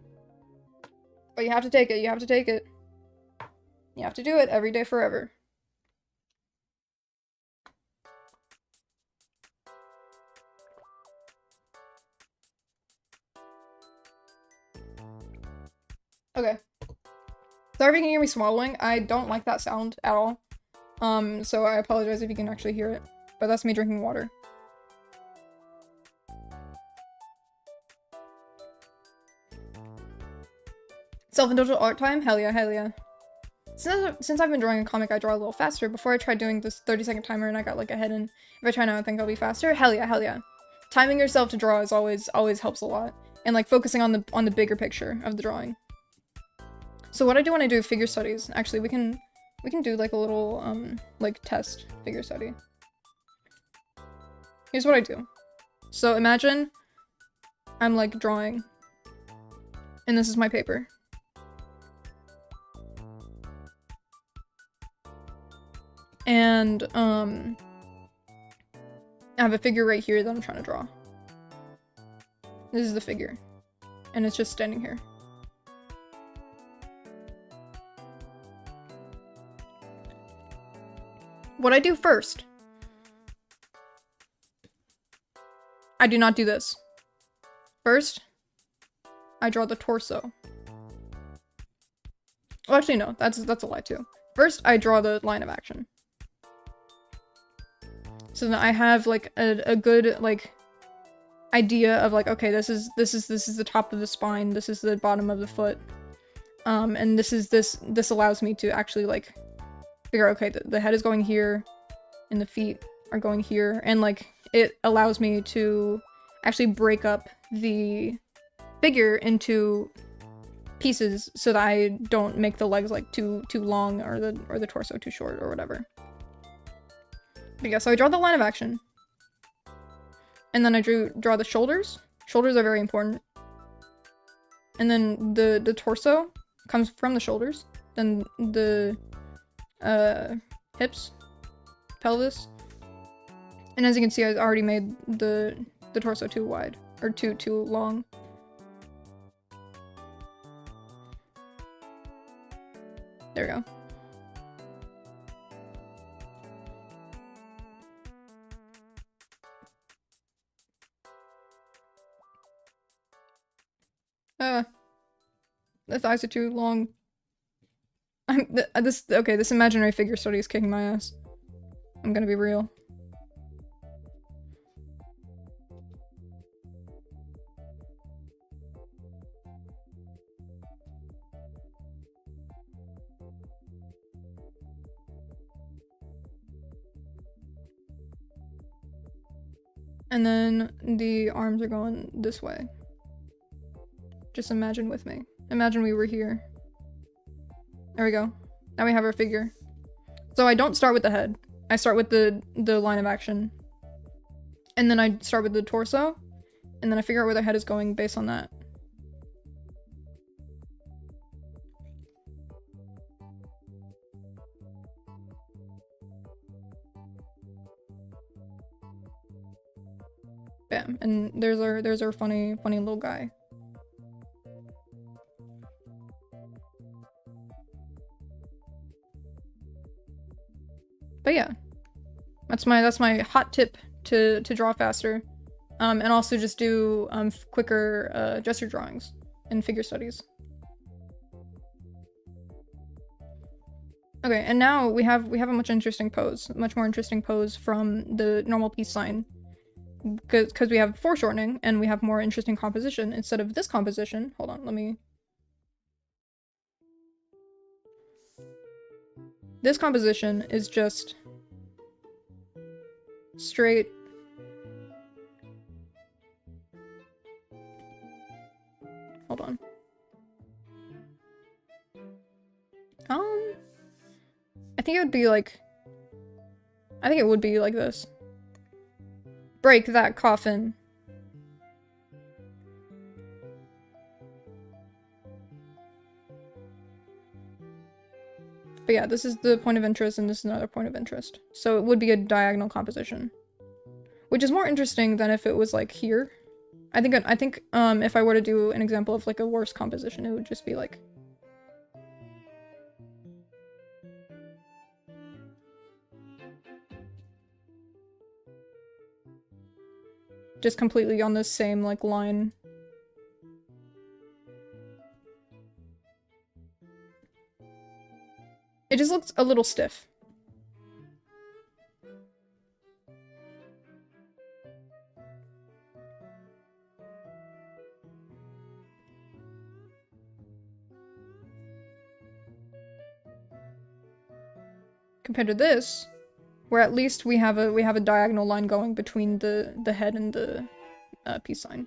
But you have to take it, you have to take it. You have to do it every day forever. Okay. Sorry if you can hear me swallowing. I don't like that sound at all. So I apologize if you can actually hear it. But that's me drinking water. Self-indulgent art time? Hell yeah, hell yeah. Since I've been drawing a comic, I draw a little faster. Before I tried doing this 30-second timer and I got like ahead, and if I try now, I think I'll be faster. Hell yeah, hell yeah. Timing yourself to draw is always helps a lot. And like focusing on the bigger picture of the drawing. So what I do when I do figure studies, actually we can do like a little like test figure study. Here's what I do. So imagine I'm like drawing and this is my paper. And I have a figure right here that I'm trying to draw. This is the figure. And it's just standing here. What I do first. I do not do this. First, I draw the torso. Well, actually no, that's a lie too. First, I draw the line of action. So then I have like a good like idea of like, okay, this is the top of the spine, this is the bottom of the foot, and this allows me to actually like figure out, okay, the head is going here, and the feet are going here, and like it allows me to actually break up the figure into pieces so that I don't make the legs like too long or the torso too short or whatever. But yeah, so I draw the line of action. And then I draw the shoulders. Shoulders are very important. And then the torso comes from the shoulders. Then the hips, pelvis. And as you can see, I already made the torso too wide. Or too long. There we go. The thighs are too long. This imaginary figure study is kicking my ass. I'm gonna be real. And then the arms are going this way. Just imagine with me. Imagine we were here. There we go. Now we have our figure. So I don't start with the head. I start with the line of action. And then I start with the torso. And then I figure out where the head is going based on that. Bam. And there's our funny little guy. But yeah, that's my hot tip to draw faster, and also just do quicker gesture drawings and figure studies. Okay, and now we have a much more interesting pose from the normal peace sign. Because we have foreshortening, and we have more interesting composition instead of this composition. Hold on, let me... This composition is just straight... Hold on. I think it would be like... I think it would be like this. Break that coffin. But yeah, this is the point of interest and this is another point of interest. So it would be a diagonal composition. Which is more interesting than if it was like here. I think if I were to do an example of like a worse composition, it would just be like... just completely on the same, like, line. It just looks a little stiff. Compared to this, where at least we have a diagonal line going between the head and the peace sign.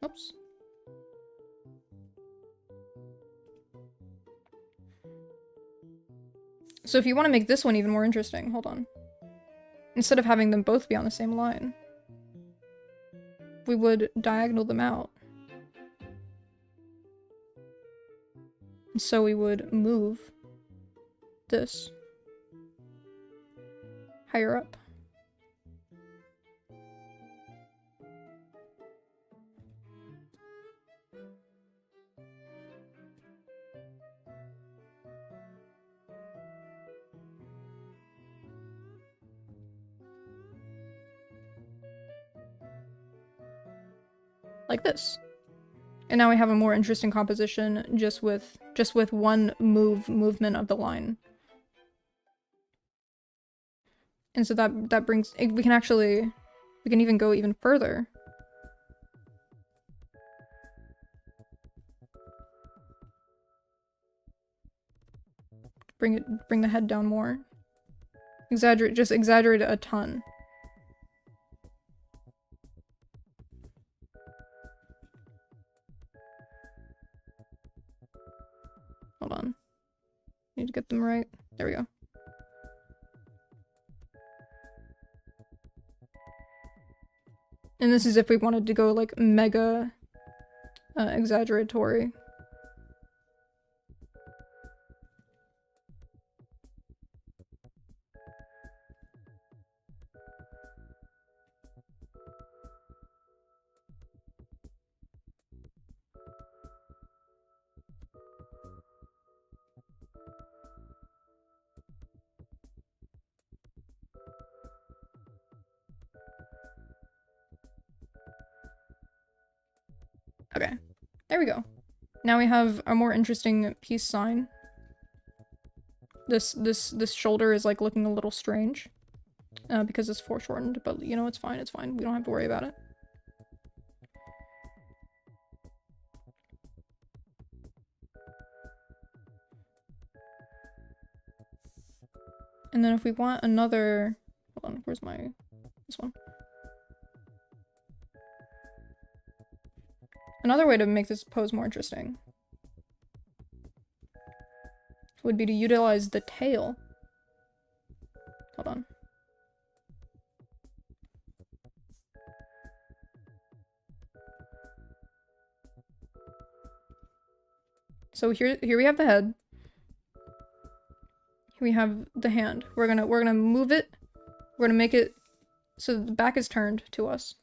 Oops. So if you want to make this one even more interesting, hold on. Instead of having them both be on the same line, we would diagonal them out. And so we would move this higher up. Like this. And now we have a more interesting composition just with one movement of the line. And so that brings, we can even go even further. Bring the head down more. Just exaggerate it a ton. Hold on. Need to get them right. There we go. And this is if we wanted to go like mega exaggeratory. Okay, there we go. Now we have a more interesting peace sign. This shoulder is like looking a little strange because it's foreshortened, but you know, it's fine, it's fine. We don't have to worry about it. And then if we want another, hold on, where's this one? Another way to make this pose more interesting would be to utilize the tail. Hold on. So here we have the head. Here we have the hand. We're gonna move it. We're gonna make it so the back is turned to us.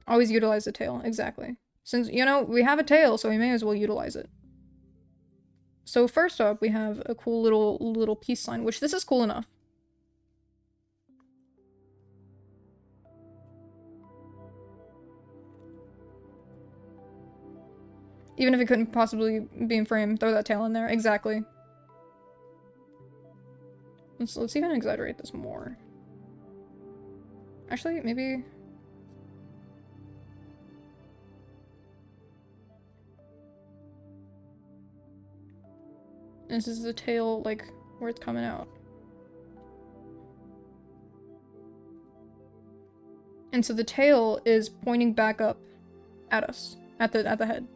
Always utilize the tail, exactly. Since, you know, we have a tail, so we may as well utilize it. So first up, we have a cool little peace sign, which this is cool enough. Even if it couldn't possibly be in frame, throw that tail in there. Exactly. Let's even exaggerate this more. Actually, maybe... This is the tail, like, where it's coming out. And so the tail is pointing back up at us, at the head.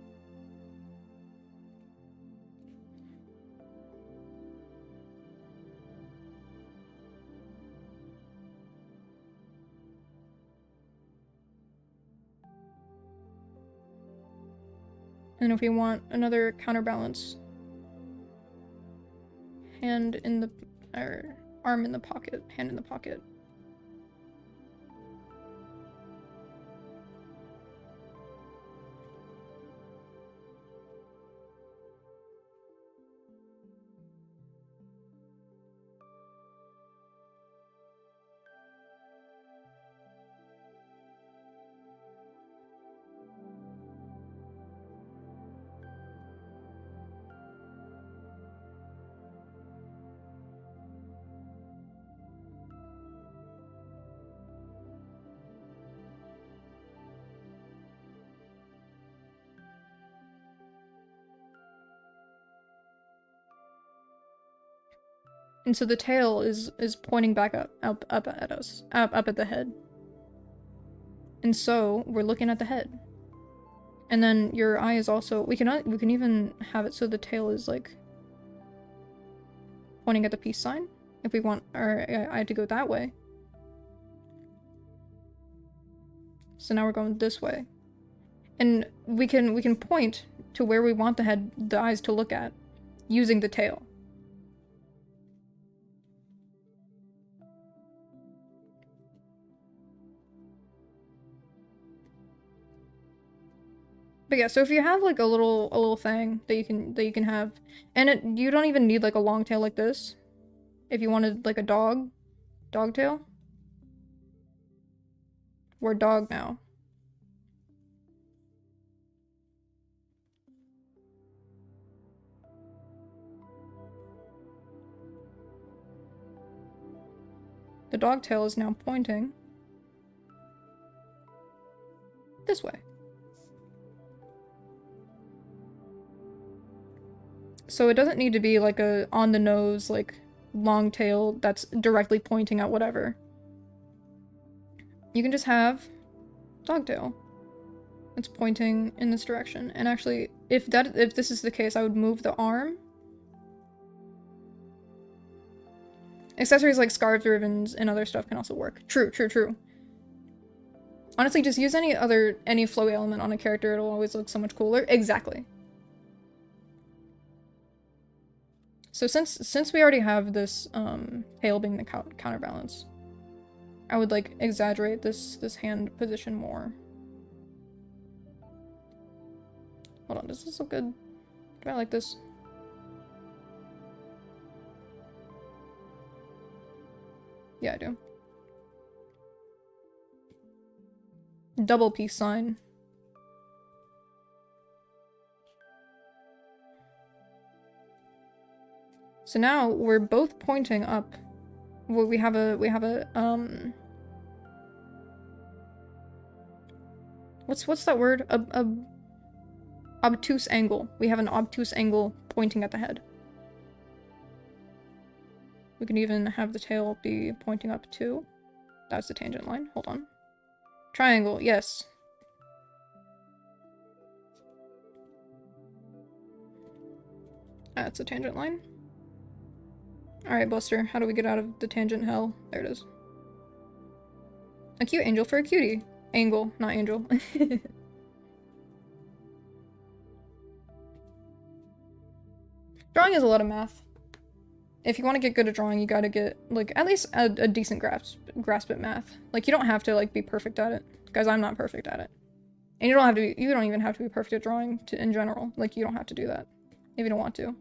And if we want another counterbalance, hand in the, or arm in the pocket, hand in the pocket. And so the tail is pointing back up at us, up at the head. And so we're looking at the head. And then your eye is also, we can even have it so the tail is like pointing at the peace sign if we want our eye to go that way. So now we're going this way. And we can point to where we want the eyes to look at using the tail. But yeah, so if you have like a little thing that you can have, and you don't even need like a long tail like this. If you wanted like a dog tail. We're dog now. The dog tail is now pointing this way. So it doesn't need to be like a on the nose, like long tail that's directly pointing at whatever. You can just have dog tail that's pointing in this direction. And actually, if this is the case, I would move the arm. Accessories like scarves, ribbons, and other stuff can also work. True. Honestly, just use any flowy element on a character, it'll always look so much cooler. Exactly. So since we already have this tail being the counterbalance, I would like exaggerate this hand position more. Hold on, does this look good? Do I like this? Yeah, I do. Double peace sign. So now we're both pointing up. Well, we have a what's that word? Obtuse angle. We have an obtuse angle pointing at the head. We can even have the tail be pointing up too. That's the tangent line. Hold on. Triangle, yes. That's a tangent line. Alright, Buster, how do we get out of the tangent hell? There it is. A cute angel for a cutie. Angle, not angel. Drawing is a lot of math. If you want to get good at drawing, you gotta get, like, at least a decent grasp at math. Like, you don't have to, like, be perfect at it. Guys, I'm not perfect at it. And you don't even have to be perfect at drawing in general. Like, you don't have to do that if you don't want to.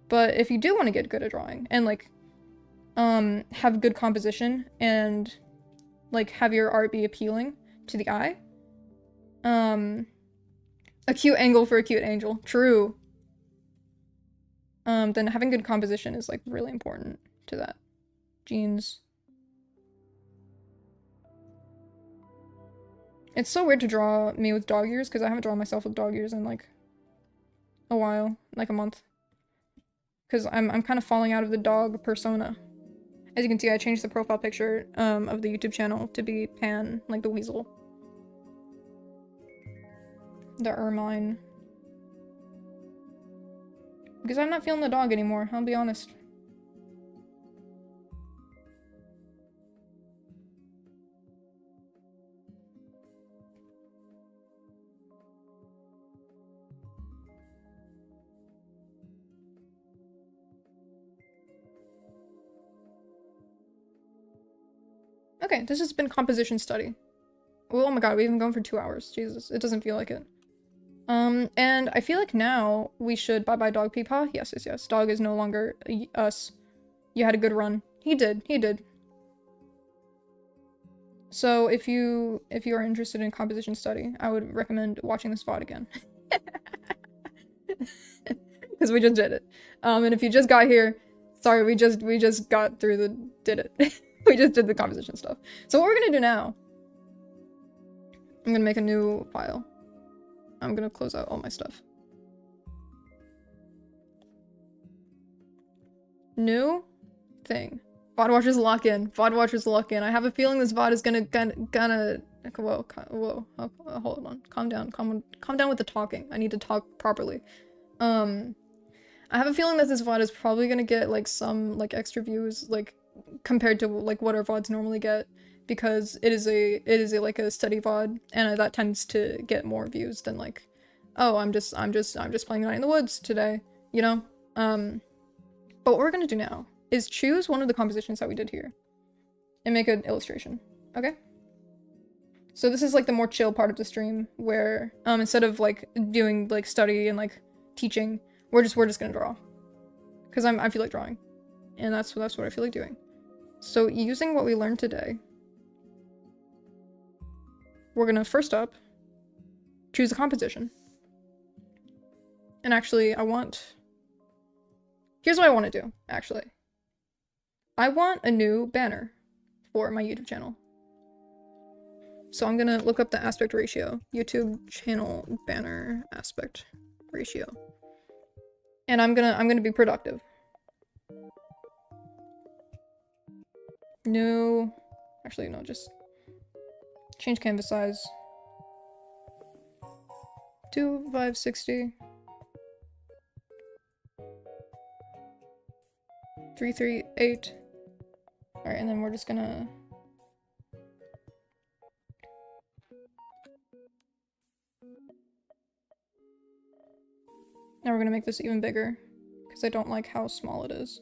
But if you do want to get good at drawing and, like, have good composition and, like, have your art be appealing to the eye, A cute angle for a cute angel. True. Then having good composition is like really important to that. Jeans. It's so weird to draw me with dog ears because I haven't drawn myself with dog ears in like a while, like a month. Because I'm kind of falling out of the dog persona. As you can see, I changed the profile picture of the YouTube channel to be Pan, like the weasel. The ermine. Because I'm not feeling the dog anymore, I'll be honest. Okay, this has been composition study. Oh my god, we've been going for 2 hours. Jesus, it doesn't feel like it. And I feel like now we should bye-bye dog peepaw. Yes, yes, yes. Dog is no longer us. You had a good run. He did. So if you are interested in composition study, I would recommend watching this VOD again. Because we just did it. And if you just got here, sorry, we just got through did it. We just did the composition stuff. So what we're gonna do now, I'm gonna make a new file. I'm gonna close out all my stuff. New thing. VOD watchers lock in. VOD watchers lock in. I have a feeling this VOD is gonna whoa, hold on. Calm down with the talking. I need to talk properly. I have a feeling that this VOD is probably gonna get like some like extra views, like compared to like what our VODs normally get, because it is a like a study VOD, and that tends to get more views than like, oh, I'm just playing Night in the Woods today, you know? But what we're gonna do now is choose one of the compositions that we did here and make an illustration, okay? So this is like the more chill part of the stream where instead of like doing like study and like teaching, we're just gonna draw, because I feel like drawing, and that's what I feel like doing. So using what we learned today, we're gonna first up choose a composition. And actually, here's what I want to do, actually. I want a new banner for my YouTube channel. So I'm gonna look up the aspect ratio. YouTube channel banner aspect ratio. And I'm gonna be productive. No, actually no, just change canvas size to 560. 338. Alright, and then we're just gonna now we're gonna make this even bigger, because I don't like how small it is.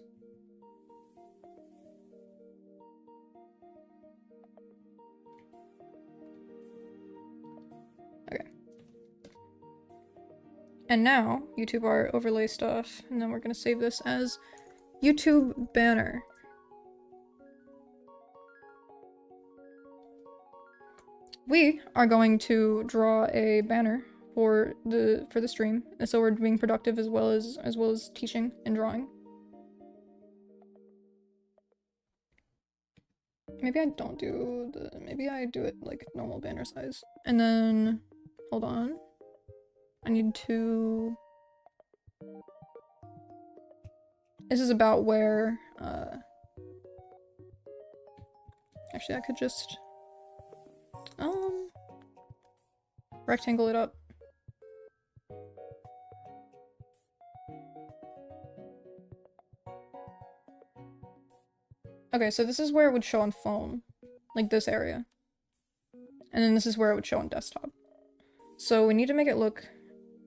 Okay. And now, YouTube art overlay stuff, and then we're gonna save this as YouTube banner. We are going to draw a banner for the stream, and so we're being productive as well as teaching and drawing. Maybe I don't do maybe I do it like normal banner size. And then hold on. I need to this is about where actually I could just rectangle it up. Okay, so this is where it would show on phone, like this area. And then this is where it would show on desktop. So we need to make it look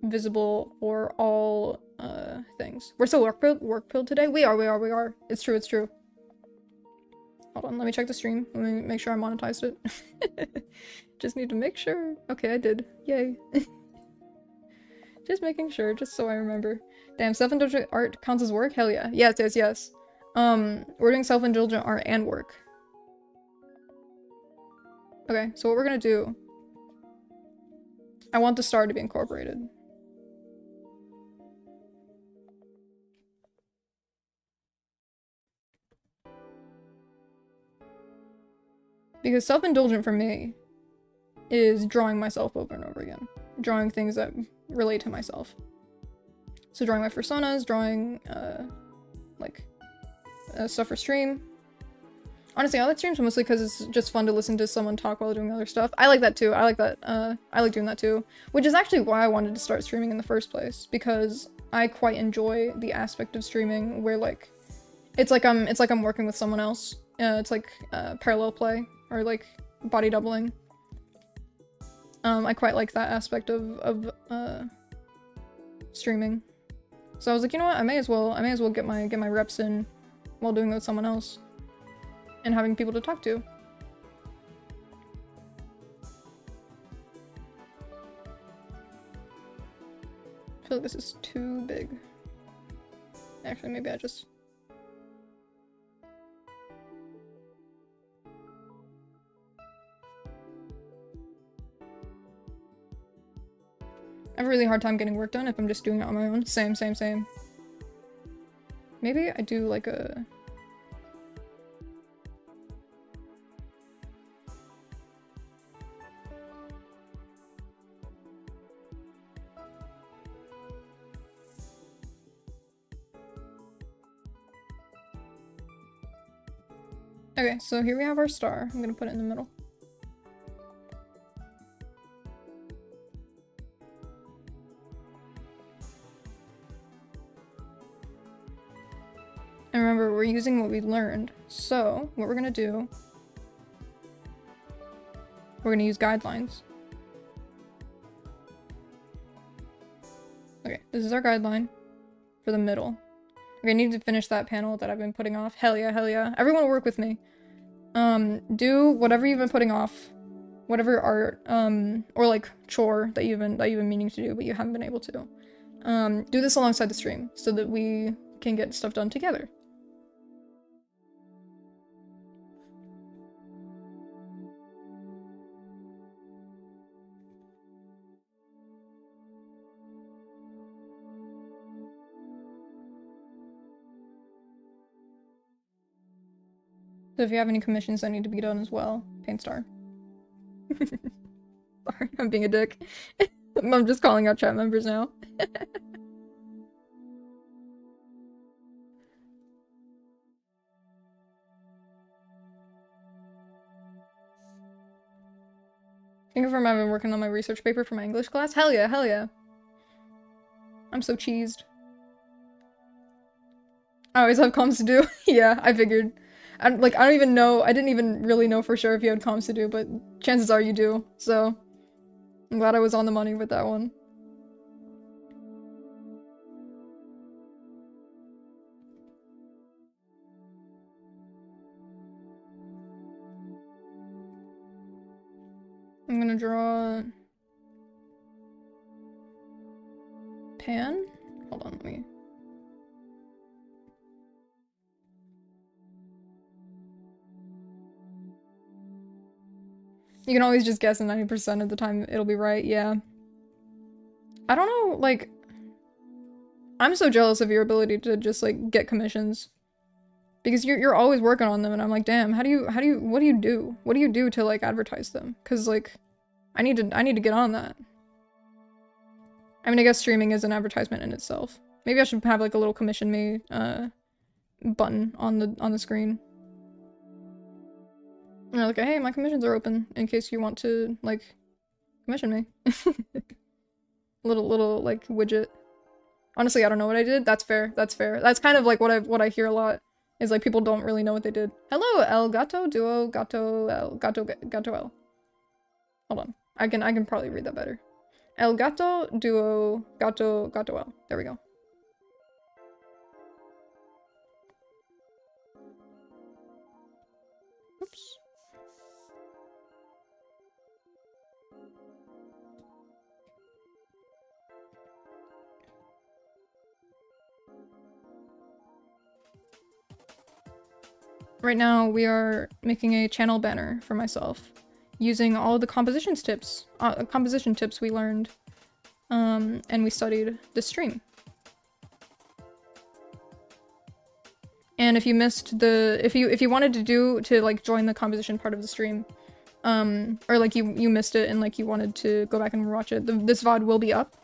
visible for all things. We're still work build today? We are. It's true. Hold on, let me check the stream. Let me make sure I monetized it. Just need to make sure. Okay, I did. Yay. Just making sure, just so I remember. Damn, self-indulgent art counts as work? Hell yeah. Yes. We're doing self-indulgent art and work. Okay, so what we're gonna do... I want the star to be incorporated. Because self-indulgent for me is drawing myself over and over again. Drawing things that relate to myself. So drawing my personas, drawing, stuff for stream. Honestly, I like streams mostly because it's just fun to listen to someone talk while doing other stuff. I like that too. I like that. I like doing that too. Which is actually why I wanted to start streaming in the first place. Because I quite enjoy the aspect of streaming where, like, it's like I'm working with someone else. It's like parallel play or like body doubling. I quite like that aspect of streaming. So I was like, you know what? I may as well get my reps in while doing it with someone else and having people to talk to. I feel like this is too big. Actually, maybe I just... I have a really hard time getting work done if I'm just doing it on my own. Same. Maybe I do like a... Okay, so here we have our star. I'm gonna put it in the middle. And remember, we're using what we learned. So, what we're gonna do... We're gonna use guidelines. Okay, this is our guideline for the middle. Okay, I need to finish that panel that I've been putting off. Hell yeah, hell yeah. Everyone work with me. Do whatever you've been putting off. Whatever art, or like chore that you've been meaning to do, but you haven't been able to. Do this alongside the stream so that we can get stuff done together. So if you have any commissions that need to be done as well, paint star. Sorry, I'm being a dick. I'm just calling out chat members now. Thank you for having been working on my research paper for my English class. Hell yeah, hell yeah. I'm so cheesed. I always have comms to do. Yeah, I figured. I don't even know, I didn't even really know for sure if you had comms to do, but chances are you do, so I'm glad I was on the money with that one. I'm gonna draw... Pan? Hold on, let me... You can always just guess, and 90% of the time it'll be right, yeah. I don't know, like... I'm so jealous of your ability to just, like, get commissions. Because you're always working on them, and I'm like, damn, what do you do? What do you do to, like, advertise them? Because, like, I need to get on that. I mean, I guess streaming is an advertisement in itself. Maybe I should have, like, a little commission me, button on the screen. You know, like, hey, my commissions are open in case you want to, like, commission me. little, like, widget. Honestly, I don't know what I did. That's fair. That's fair. That's kind of like what I hear a lot. Is like people don't really know what they did. Hello, El Gato Duo Gato El Gato El. Hold on. I can probably read that better. El Gato Duo Gato El. There we go. Oops. Right now, we are making a channel banner for myself using all the composition tips we learned, and we studied the stream. And if you missed if you wanted to like join the composition part of the stream, or like you missed it and like you wanted to go back and watch it, this VOD will be up.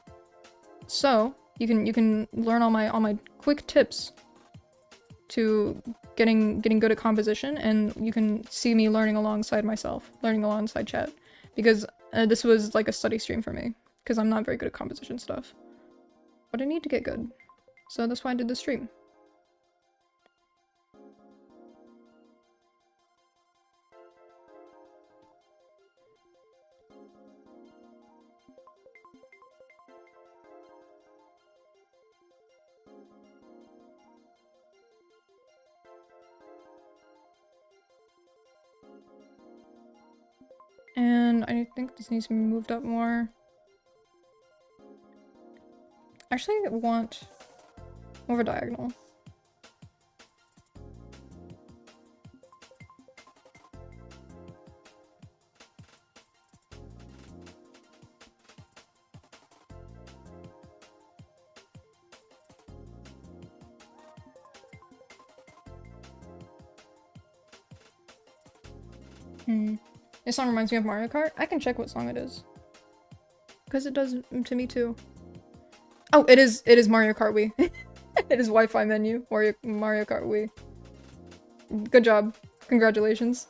So you can learn all my quick tips to getting good at composition, and you can see me learning alongside myself, learning alongside chat, because this was like a study stream for me, because I'm not very good at composition stuff. But I need to get good. So that's why I did the stream. And I think this needs to be moved up more. Actually, I want over diagonal. This song reminds me of Mario Kart. I can check what song it is. Because it does to me too. Oh, it is Mario Kart Wii. It is Wi-Fi menu. Mario Kart Wii. Good job. Congratulations.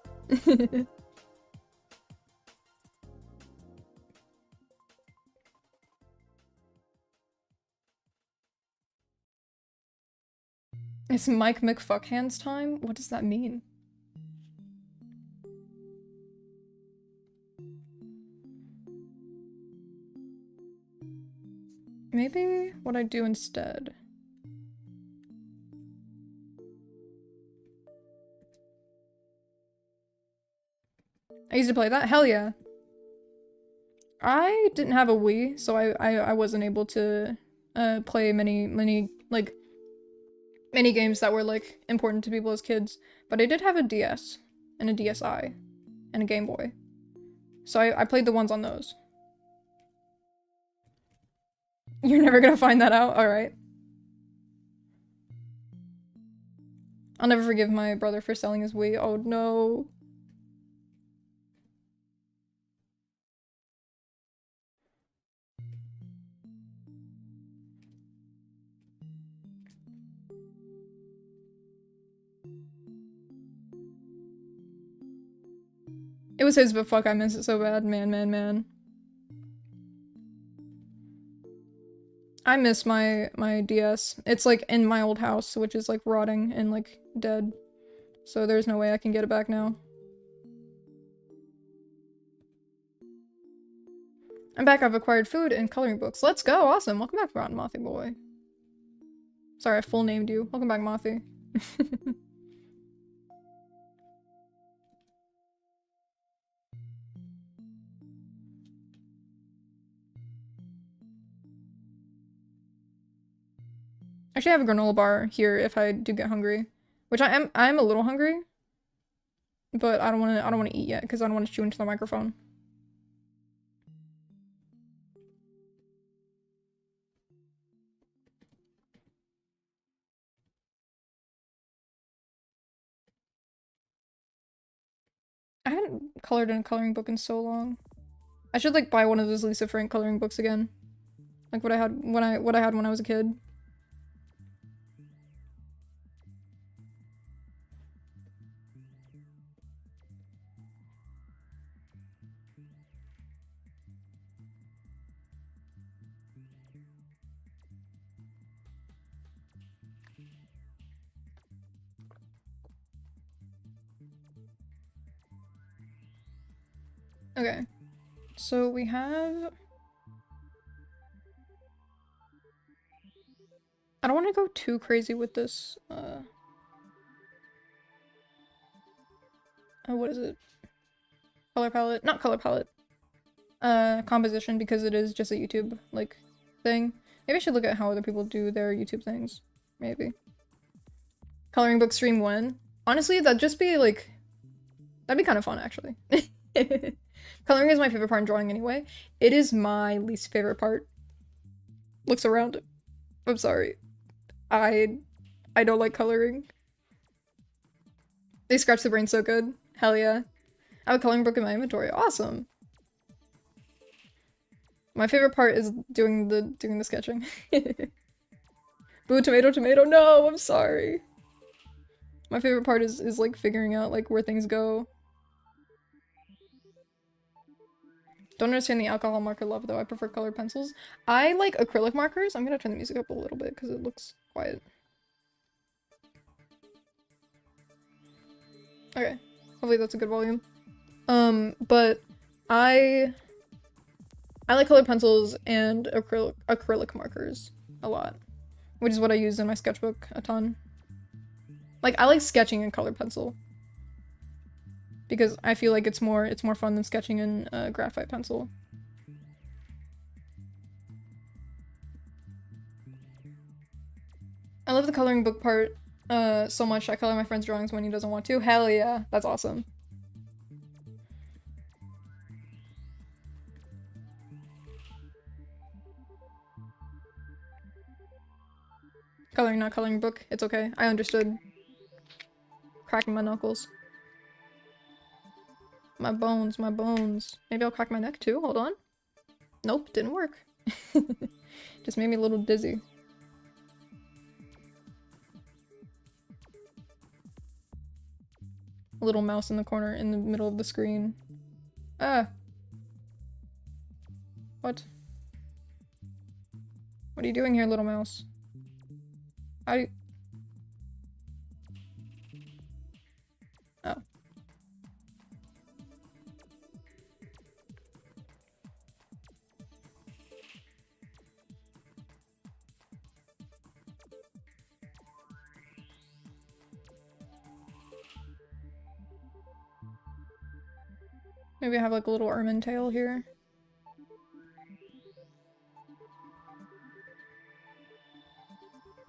It's Mike McFuckhands time? What does that mean? Maybe what I do instead. I used to play that? Hell yeah. I didn't have a Wii, so I wasn't able to play many games that were like important to people as kids. But I did have a DS and a DSi and a Game Boy. So I played the ones on those. You're never gonna find that out? Alright. I'll never forgive my brother for selling his Wii. Oh no. It was his, but fuck, I miss it so bad. Man. I miss my DS. It's like in my old house, which is like rotting and like dead. So there's no way I can get it back now. I'm back. I've acquired food and coloring books. Let's go! Awesome! Welcome back, Rotten Mothy boy. Sorry, I full named you. Welcome back, Mothy. Actually, I have a granola bar here if I do get hungry, which I'm a little hungry, but I don't want to eat yet because I don't want to chew into the microphone. I haven't colored in a coloring book in so long. I should like buy one of those Lisa Frank coloring books again, like what I had when I was a kid. Okay, so we have... I don't want to go too crazy with this, what is it? Color palette? Not color palette. Composition, because it is just a YouTube, like, thing. Maybe I should look at how other people do their YouTube things. Maybe. Coloring book stream 1. Honestly, that'd just be, like... That'd be kind of fun, actually. Coloring is my favorite part in drawing anyway. It is my least favorite part. Looks around. I'm sorry. I don't like coloring. They scratch the brain so good. Hell yeah. I have a coloring book in my inventory. Awesome. My favorite part is doing the sketching. Boo, tomato, tomato. No, I'm sorry. My favorite part is like figuring out like where things go. Don't understand the alcohol marker love though. I prefer colored pencils. I like acrylic markers. I'm gonna turn the music up a little bit because it looks quiet. Okay. Hopefully that's a good volume. But I like colored pencils and acrylic markers a lot, which is what I use in my sketchbook a ton. Like, I like sketching in colored pencil because I feel like it's more fun than sketching in graphite pencil. I love the coloring book part so much. I color my friend's drawings when he doesn't want to. Hell yeah, that's awesome. Coloring, not coloring book. It's okay. I understood. Cracking my knuckles. My bones, my bones. Maybe I'll crack my neck too. Hold on. Nope, didn't work. Just made me a little dizzy. A little mouse in the corner in the middle of the screen. Ah. What? What are you doing here, little mouse? How do you... Oh. Maybe I have like a little ermine tail here.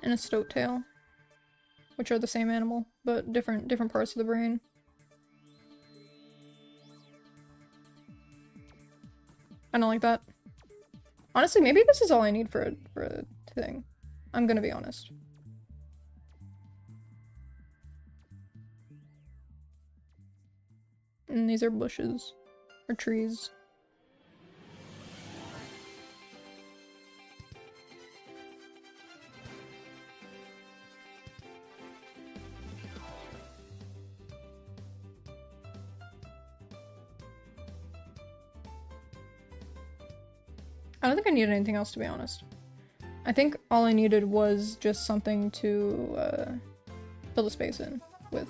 And a stoat tail. Which are the same animal, but different parts of the brain. I don't like that. Honestly, maybe this is all I need for a thing. I'm gonna be honest. And these are bushes. Or trees. I don't think I needed anything else, to be honest. I think all I needed was just something to fill the space in with.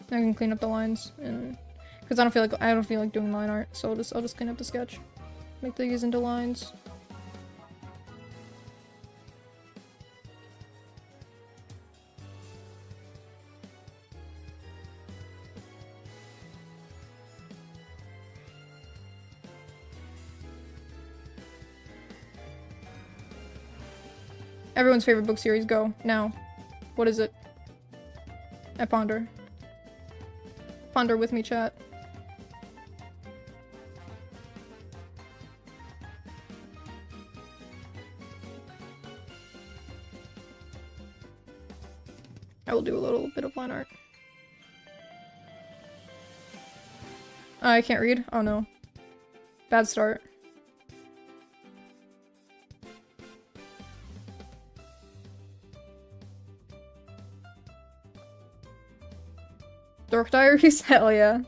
I can clean up the lines, and because I don't feel like doing line art, so I'll just clean up the sketch, make these into lines. Everyone's favorite book series, go now. What is it? I ponder. Ponder with me, chat. I will do a little bit of line art. I can't read? Oh no. Bad start. Dork Diaries? Hell yeah.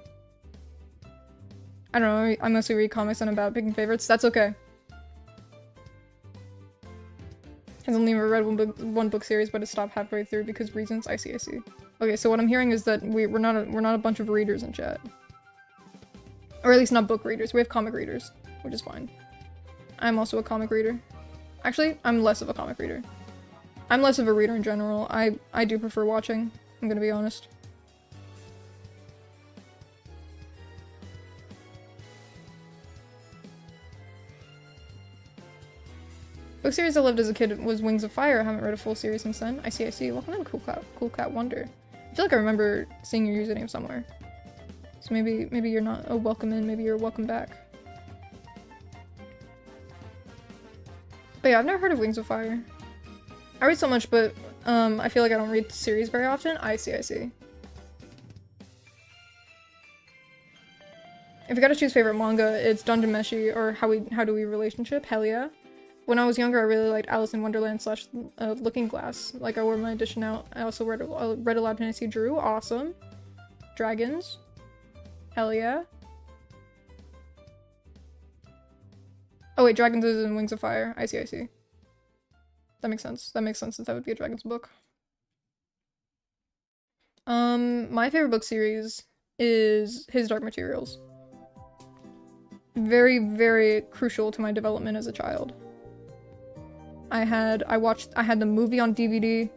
I don't know, I mostly read comics and I'm bad at picking favorites. That's okay. Has only ever read one book series, but it stopped halfway through because reasons. I see. Okay, so what I'm hearing is that we're not a bunch of readers in chat. Or at least not book readers. We have comic readers, which is fine. I'm also a comic reader. Actually, I'm less of a comic reader. I'm less of a reader in general. I do prefer watching, I'm gonna be honest. Book series I loved as a kid was Wings of Fire. I haven't read a full series since then. I see. Welcome in, Cool Cat Wonder. I feel like I remember seeing your username somewhere. So maybe you're not a welcome in, maybe you're welcome back. But yeah, I've never heard of Wings of Fire. I read so much, but I feel like I don't read series very often. I see. If you gotta choose favorite manga, it's Dungeon Meshi or How Do We Relationship. Hell yeah. When I was younger, I really liked Alice in Wonderland / Looking Glass. Like, I wore my edition out. I also read Aloud Tennessee Drew. Awesome. Dragons. Hell yeah. Oh wait, Dragons is in Wings of Fire. I see. That makes sense. That makes sense that would be a Dragons book. My favorite book series is His Dark Materials. Very, very crucial to my development as a child. I had the movie on DVD.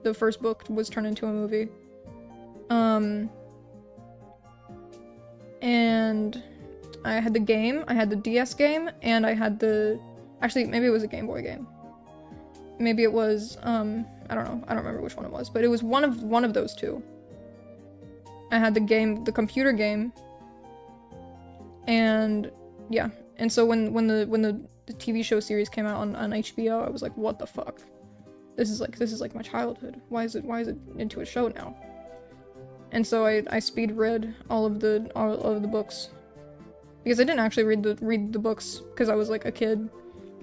The first book was turned into a movie. And I had the game, I had the DS game, and I had actually, maybe it was a Game Boy game. Maybe it was, I don't know, I don't remember which one it was, but it was one of those two. I had the computer game, and yeah. And so when the TV show series came out on HBO, I was like, what the fuck? This is like my childhood. Why is it into a show now? And so I speed read all of the books. Because I didn't actually read the books because I was like a kid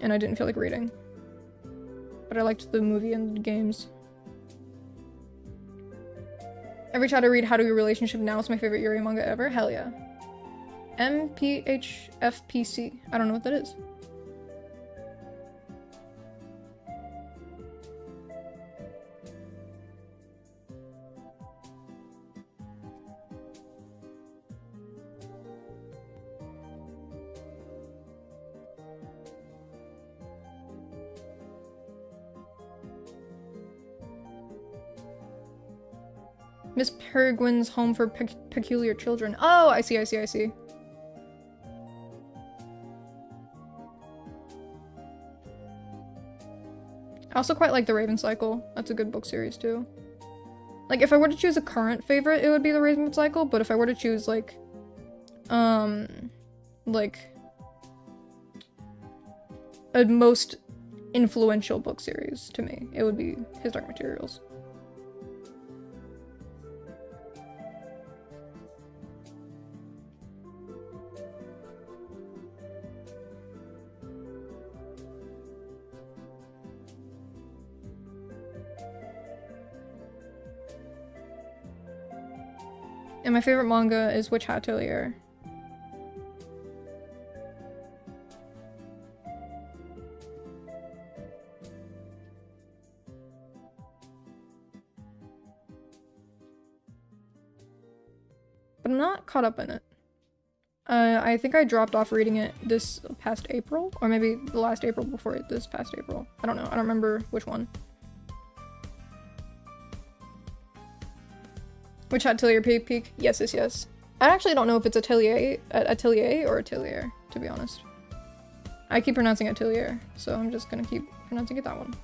and I didn't feel like reading. But I liked the movie and the games. Every child I read How Do We Relationship Now is my favorite Yuri manga ever. Hell yeah. MPHFPC. I don't know what that is. Miss Peregrine's Home for Peculiar Children. Oh, I see. I also quite like The Raven Cycle. That's a good book series too. Like, if I were to choose a current favorite, it would be The Raven Cycle, but if I were to choose like a most influential book series to me, it would be His Dark Materials. And my favorite manga is Witch Hat Atelier. But I'm not caught up in it. I think I dropped off reading it this past April, or maybe the last April before it this past April. I don't know. I don't remember which one. Witch Hat Atelier Peak? Yes. I actually don't know if it's Atelier or Atelier, to be honest. I keep pronouncing Atelier, so I'm just gonna keep pronouncing it that one.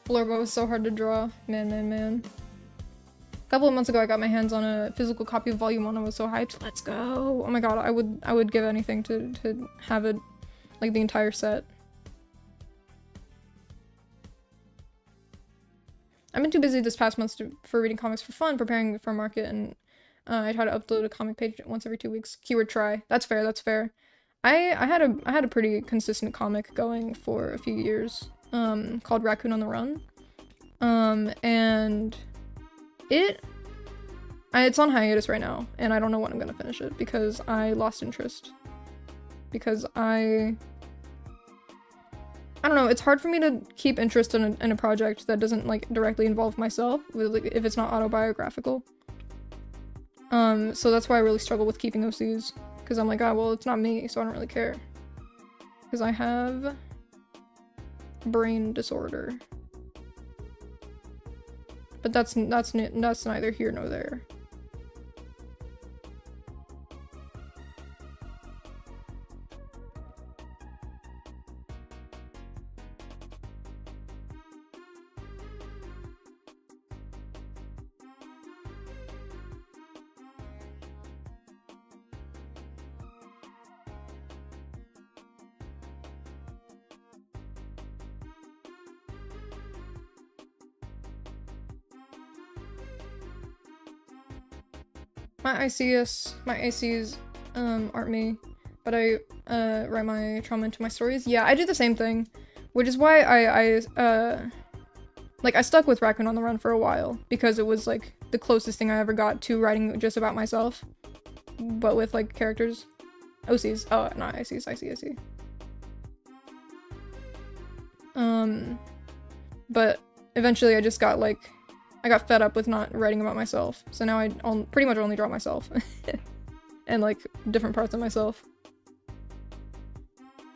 Blurbo was so hard to draw. Man. A couple of months ago I got my hands on a physical copy of Volume 1 and was so hyped. Let's go! Oh my god, I would give anything to have it, like, the entire set. I've been too busy this past month for reading comics for fun, preparing for market, and I try to upload a comic page once every 2 weeks. Keyword try. That's fair. I had a pretty consistent comic going for a few years. Called Raccoon on the Run. And It's on hiatus right now, and I don't know when I'm gonna finish it because I lost interest. Because I don't know, it's hard for me to keep interest in a project that doesn't, like, directly involve myself, like, if it's not autobiographical. So that's why I really struggle with keeping OCs. Because I'm like, oh, well, it's not me, so I don't really care. Because I have brain disorder. But that's neither here nor there. My ICs, aren't me, but I, write my trauma into my stories. Yeah, I do the same thing, which is why I stuck with Raccoon on the Run for a while, because it was, like, the closest thing I ever got to writing just about myself, but with, like, characters. OCs. Oh, not ICs, I see. But eventually I just got, like, I got fed up with not writing about myself, so now I pretty much only draw myself. And, like, different parts of myself.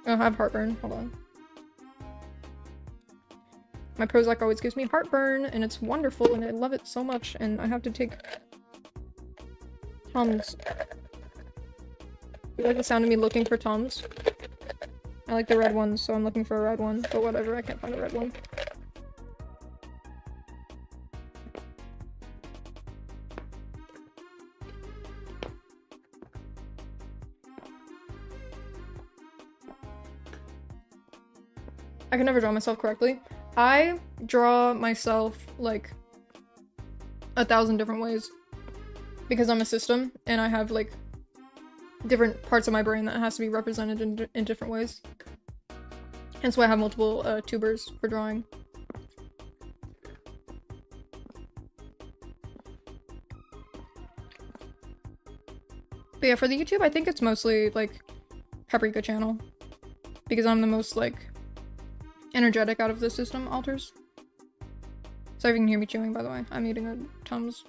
Oh, I have heartburn. Hold on. My Prozac always gives me heartburn, and it's wonderful, and I love it so much, and I have to take Tums. You like the sound of me looking for Tums? I like the red ones, so I'm looking for a red one, but whatever, I can't find a red one. I can never draw myself correctly. I draw myself, like, 1,000 different ways. Because I'm a system, and I have, like, different parts of my brain that has to be represented in different ways. Hence why I have multiple, tubers for drawing. But yeah, for the YouTube, I think it's mostly, like, Paprika channel. Because I'm the most, like, energetic out of the system alters. Sorry if you can hear me chewing, by the way. I'm eating a Tums.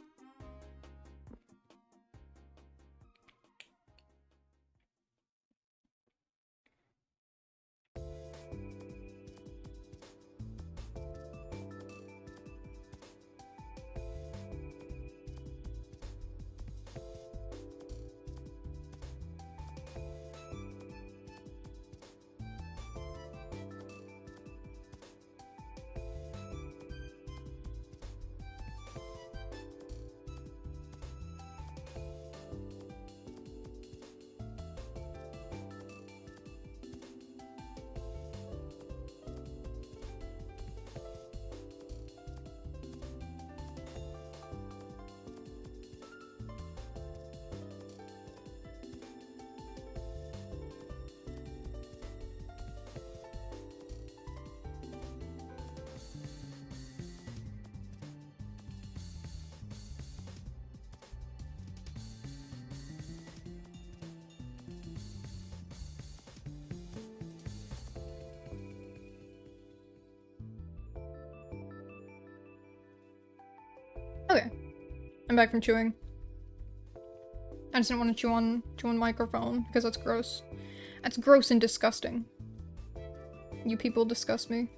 Okay. I'm back from chewing. I just didn't want to chew on microphone, because that's gross. That's gross and disgusting. You people disgust me.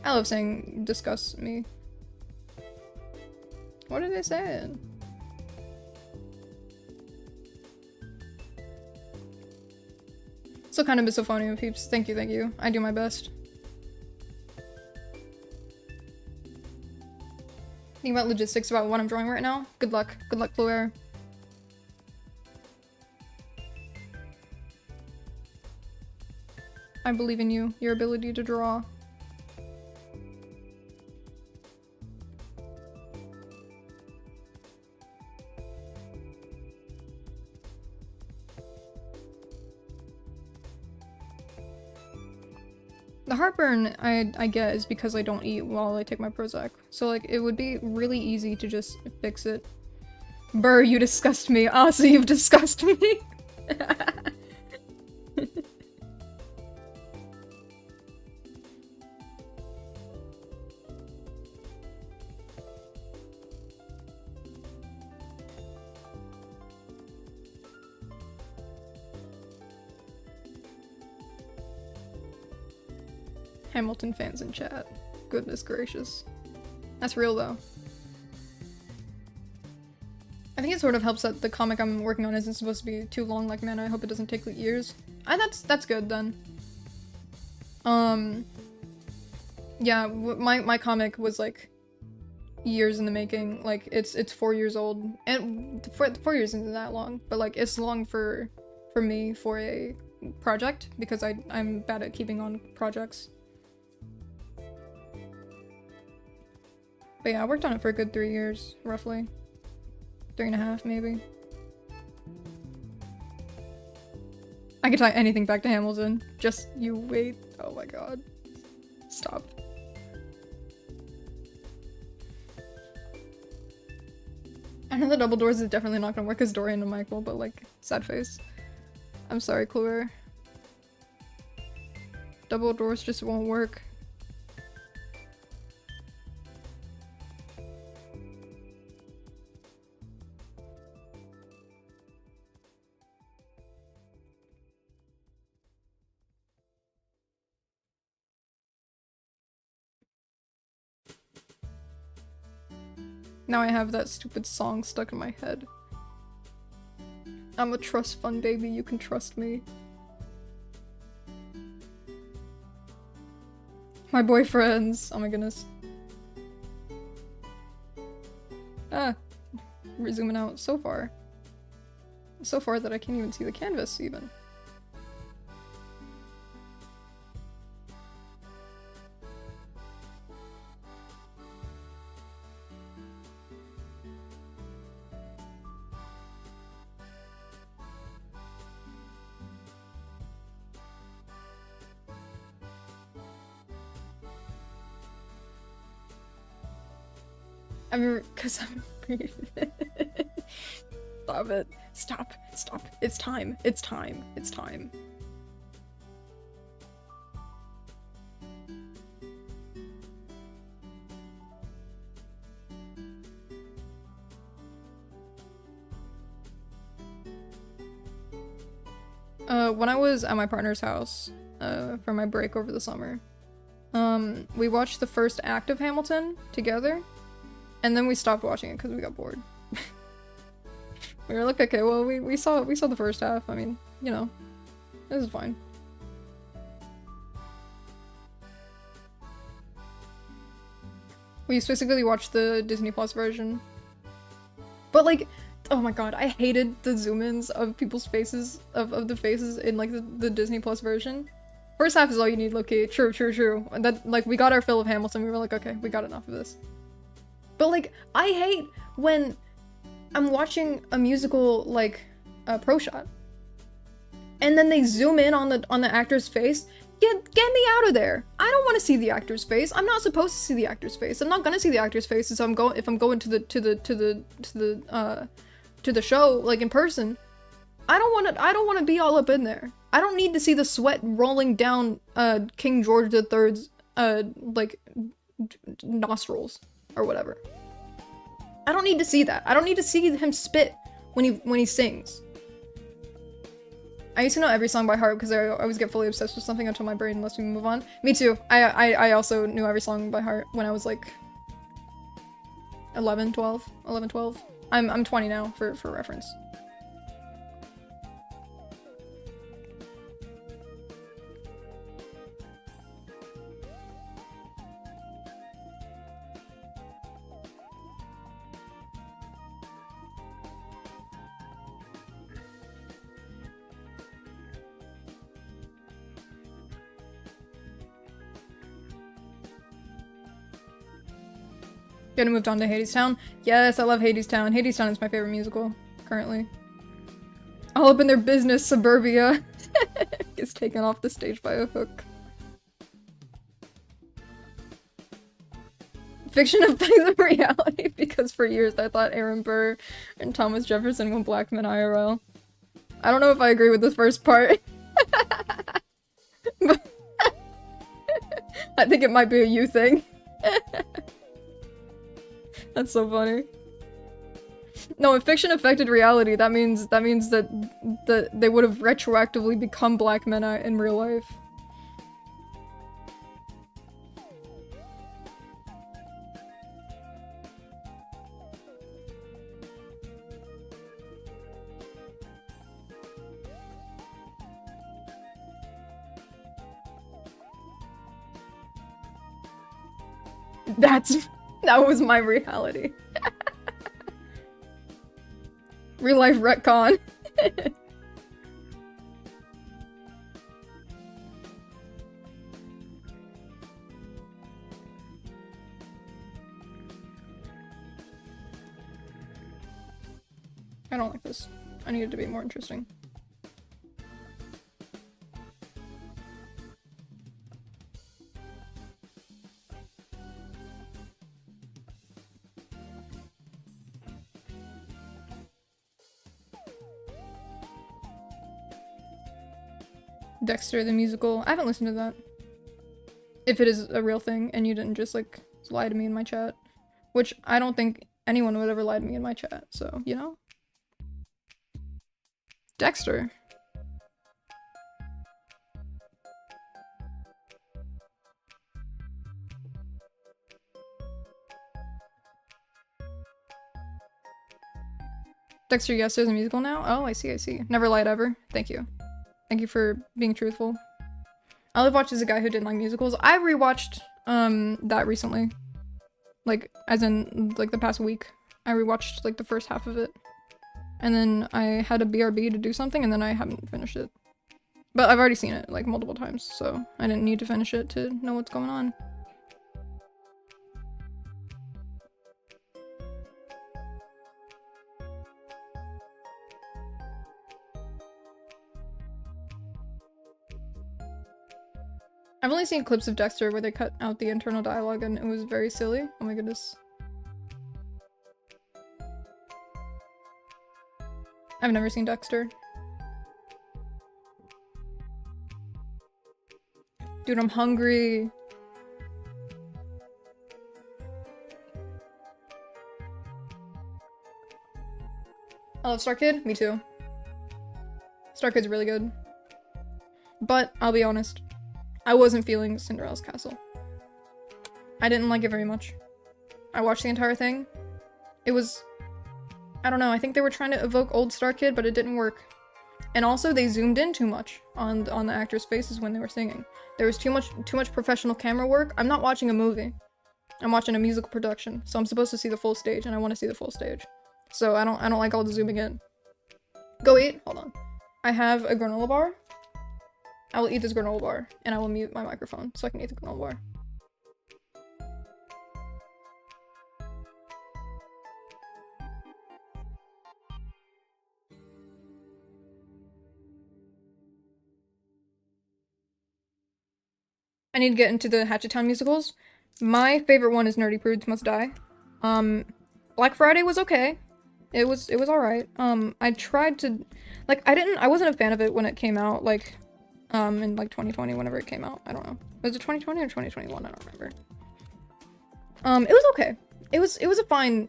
I love saying disgust me. What are they saying? Still kind of misophonia, peeps. Thank you. I do my best. Think about logistics about what I'm drawing right now. Good luck, Fluair. I believe in you, your ability to draw. The heartburn I get is because I don't eat while I take my Prozac. So like it would be really easy to just fix it. Burr, you disgust me. Ah, so you've disgusted me. Hamilton fans in chat. Goodness gracious. That's real though. I think it sort of helps that the comic I'm working on isn't supposed to be too long like man. I hope it doesn't take like years. That's good then. Yeah, my comic was like years in the making. Like it's 4 years old, and 4 years isn't that long, but like it's long for me for a project because I'm bad at keeping on projects. But yeah, I worked on it for a good 3 years, roughly. 3.5 maybe. I could tie anything back to Hamilton. Just you wait. Oh my god. Stop. I know the double doors is definitely not gonna work as Dorian and Michael, but like, sad face. I'm sorry, Chloe. Double doors just won't work. Now I have that stupid song stuck in my head. I'm a trust fund baby, you can trust me. My boyfriends, oh my goodness. Ah, we're zooming out so far. So far that I can't even see the canvas even. Cause I'm Stop it. Stop. Stop. It's time. It's time. It's time. When I was at my partner's house, for my break over the summer, we watched the first act of Hamilton together. And then we stopped watching it because we got bored. We were like, okay, well, we saw the first half. I mean, you know, this is fine. We specifically watched the Disney Plus version. But like, oh my god, I hated the zoom-ins of people's faces, of the faces in like the Disney Plus version. First half is all you need, low-key. True, true, true. And that, like, we got our fill of Hamilton. We were like, okay, we got enough of this. But like, I hate when I'm watching a musical like Pro Shot, and then they zoom in on the actor's face. Get me out of there! I don't want to see the actor's face. I'm not supposed to see the actor's face. I'm not gonna see the actor's face if I'm going to the show like in person. I don't want to be all up in there. I don't need to see the sweat rolling down King George III's like nostrils. Or whatever. I don't need to see that. I don't need to see him spit when he sings. I used to know every song by heart because I always get fully obsessed with something until my brain lets me move on. Me too. I also knew every song by heart when I was like 11, 12. I'm 20 now for reference. Gonna move on to Hadestown. Yes, I love Hadestown. Hadestown is my favorite musical, currently. All up in their business, Suburbia gets taken off the stage by a hook. Fiction affects reality because for years I thought Aaron Burr and Thomas Jefferson were black men IRL. I don't know if I agree with this first part. But I think it might be a you thing. That's so funny. No, if fiction affected reality, that means that they would have retroactively become black men in real life. That was my reality. Real life retcon. I don't like this. I need it to be more interesting. Dexter the musical. I haven't listened to that. If it is a real thing and you didn't just like lie to me in my chat. Which I don't think anyone would ever lie to me in my chat, so, you know? Dexter. Dexter, yes, there's a musical now? Oh, I see, I see. Never lied ever. Thank you. Thank you for being truthful. All I've watched is a guy who didn't like musicals. I rewatched, that recently. Like, as in, like, the past week. I rewatched, like, the first half of it. And then I had a BRB to do something, and then I haven't finished it. But I've already seen it, like, multiple times, so I didn't need to finish it to know what's going on. I've only seen clips of Dexter where they cut out the internal dialogue and it was very silly. Oh my goodness. I've never seen Dexter. Dude, I'm hungry. I love Star Kid. Me too. Star Kid's really good. But, I'll be honest. I wasn't feeling Cinderella's Castle. I didn't like it very much. I watched the entire thing. It was... I don't know, I think they were trying to evoke old Star Kid, but it didn't work. And also, they zoomed in too much on the actors' faces when they were singing. There was too much professional camera work. I'm not watching a movie. I'm watching a musical production, so I'm supposed to see the full stage, and I want to see the full stage. So I don't like all the zooming in. Go eat? Hold on. I have a granola bar. I will eat this granola bar, and I will mute my microphone so I can eat the granola bar. I need to get into the Hatchettown musicals. My favorite one is Nerdy Prudes Must Die. Black Friday was okay. It was alright. I tried to... Like, I wasn't a fan of it when it came out, like... in like 2020, whenever it came out. I don't know. Was it 2020 or 2021? I don't remember. It was okay. It was a fine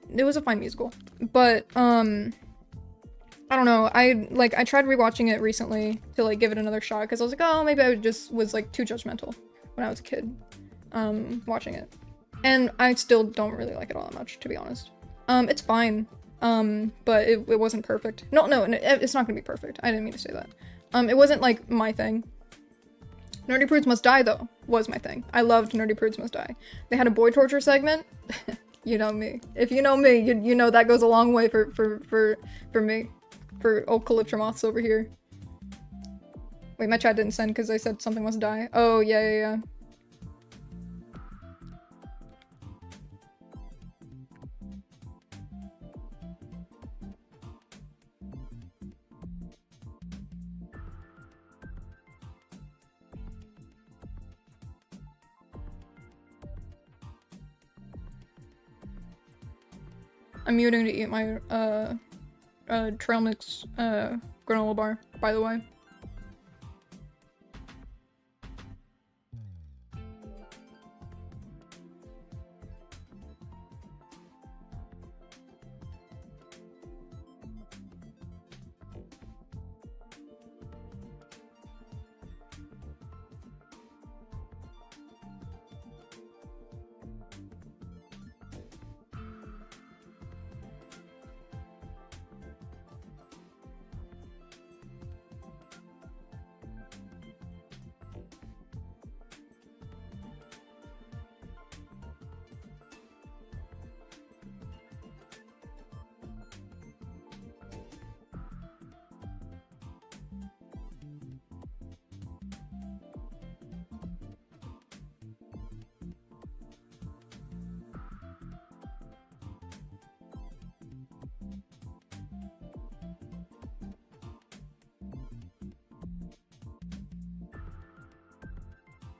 musical. But, I don't know. I tried rewatching it recently to like give it another shot because I was like, oh, maybe I just was like too judgmental when I was a kid, watching it. And I still don't really like it all that much, to be honest. It's fine. But it wasn't perfect. No, it's not gonna be perfect. I didn't mean to say that. It wasn't like my thing. Nerdy Prudes Must Die, though, was my thing. I loved Nerdy Prudes Must Die. They had a boy torture segment. You know me. If you know me, you know that goes a long way for me. For old Calyptra Moths over here. Wait, my chat didn't send because I said something must die. Oh, yeah. I'm muting to eat my, trail mix, granola bar, by the way.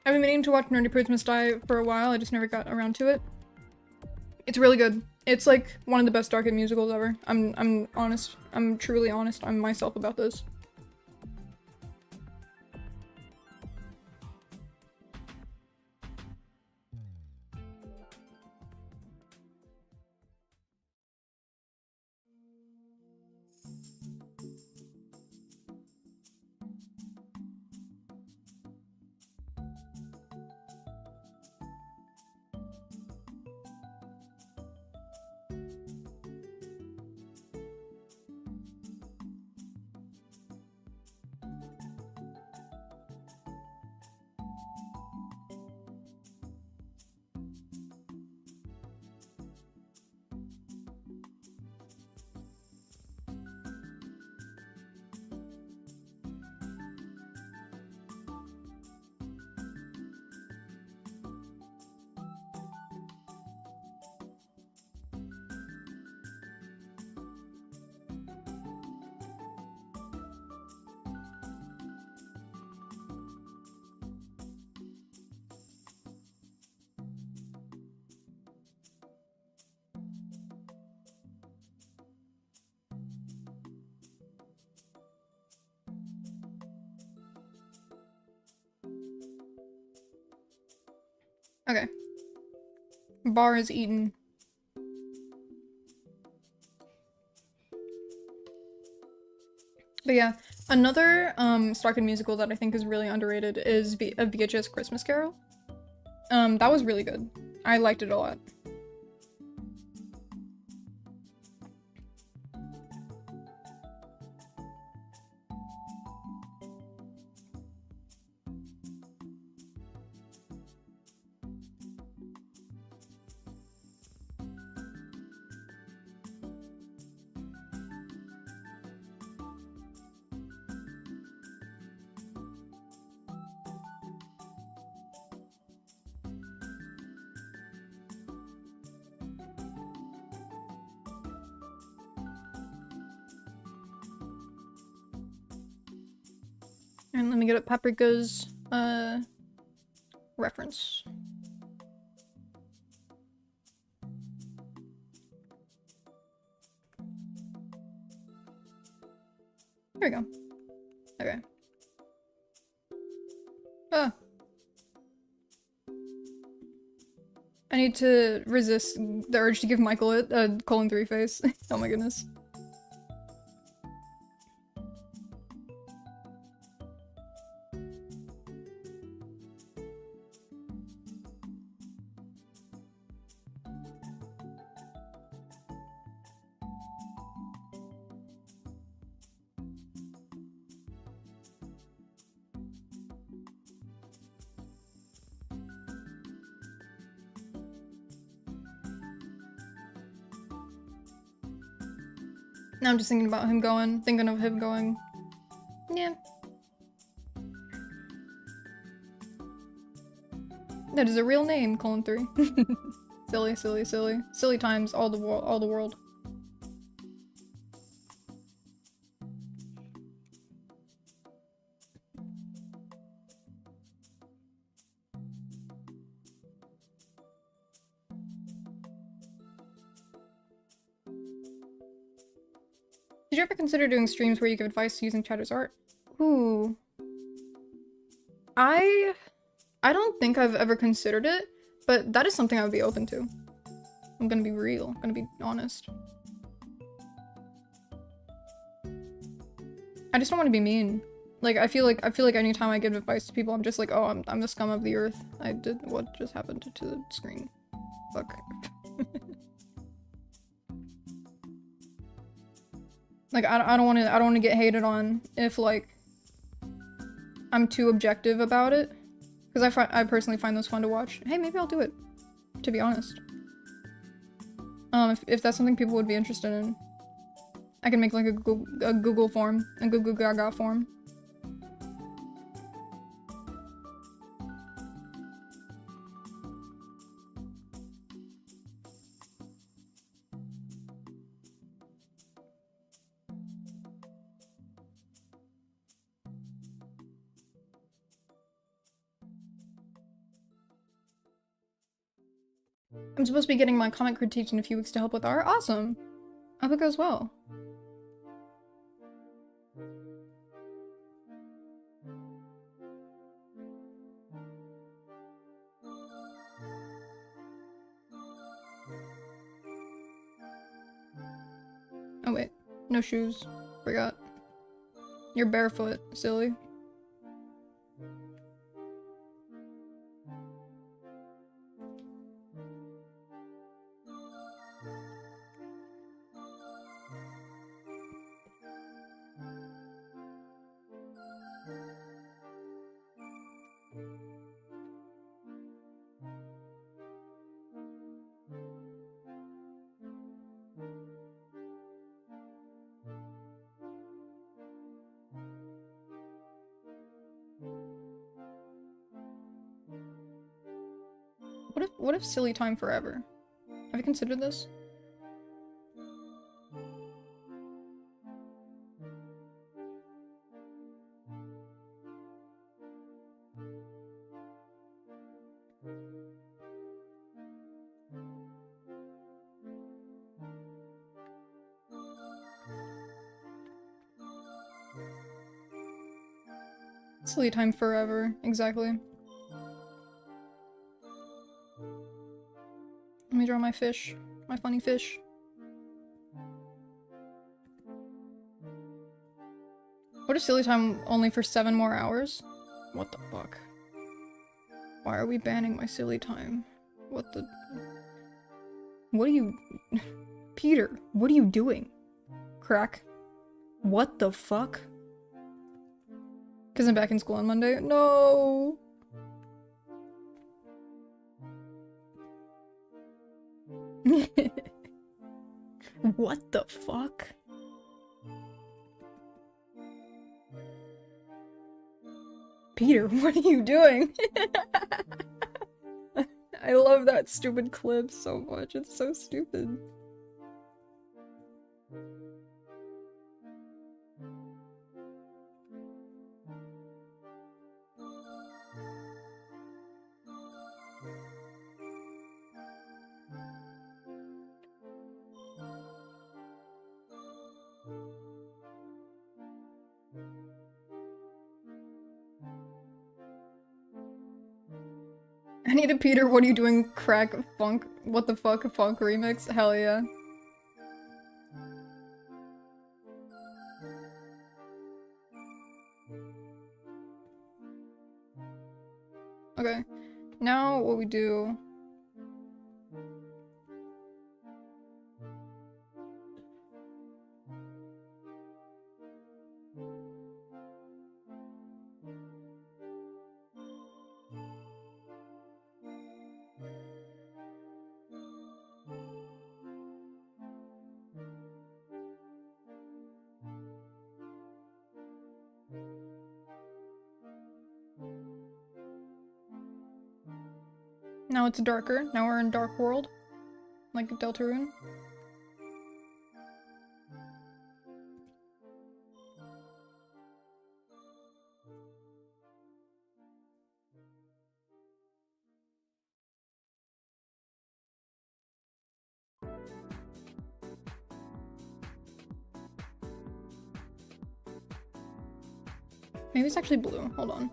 I've been meaning to watch Nerdy Prudes Must Die for a while, I just never got around to it. It's really good. It's like one of the best Dark Kid musicals ever. I'm honest. I'm truly honest. I'm myself about this. Okay. Bar is eaten. But yeah, another Star Kid musical that I think is really underrated is a VHS Christmas Carol. That was really good. I liked it a lot. And let me get up Paprika's reference. There we go. Okay. Ah. I need to resist the urge to give Michael a colon 3 face. Oh my goodness. Now I'm just thinking about him going, yeah. That is a real name, colon 3. Silly, silly, silly. Silly times all the world. Did you ever consider doing streams where you give advice using chat as art? Ooh. I don't think I've ever considered it, but that is something I would be open to. I'm gonna be real. I'm gonna be honest. I just don't want to be mean. Like, I feel like anytime I give advice to people, I'm just like, oh, I'm the scum of the earth. I did what just happened to the screen. Fuck. Like, I don't want to get hated on if, like, I'm too objective about it. Because I personally find those fun to watch. Hey, maybe I'll do it, to be honest. If that's something people would be interested in. I can make, like, a Google form. A Google Gaga form. I'm supposed to be getting my comic critiqued in a few weeks to help with art. Awesome! I hope it goes well. Oh wait, no shoes. Forgot. You're barefoot, silly. What if silly time forever? Have you considered this? Silly time forever, exactly. Let me draw my fish. My funny fish. What if silly time only for 7 more hours? What the fuck? Why are we banning my silly time? What the... What are you... Peter, what are you doing? Crack. What the fuck? Because I'm back in school on Monday? No! What the fuck? Peter, what are you doing? I love that stupid clip so much. It's so stupid. I need a Peter, what are you doing? Crack funk. What the fuck? Funk remix? Hell yeah. Okay. Now what we do... Now it's darker. Now we're in Dark World. Like Deltarune. Maybe it's actually blue. Hold on.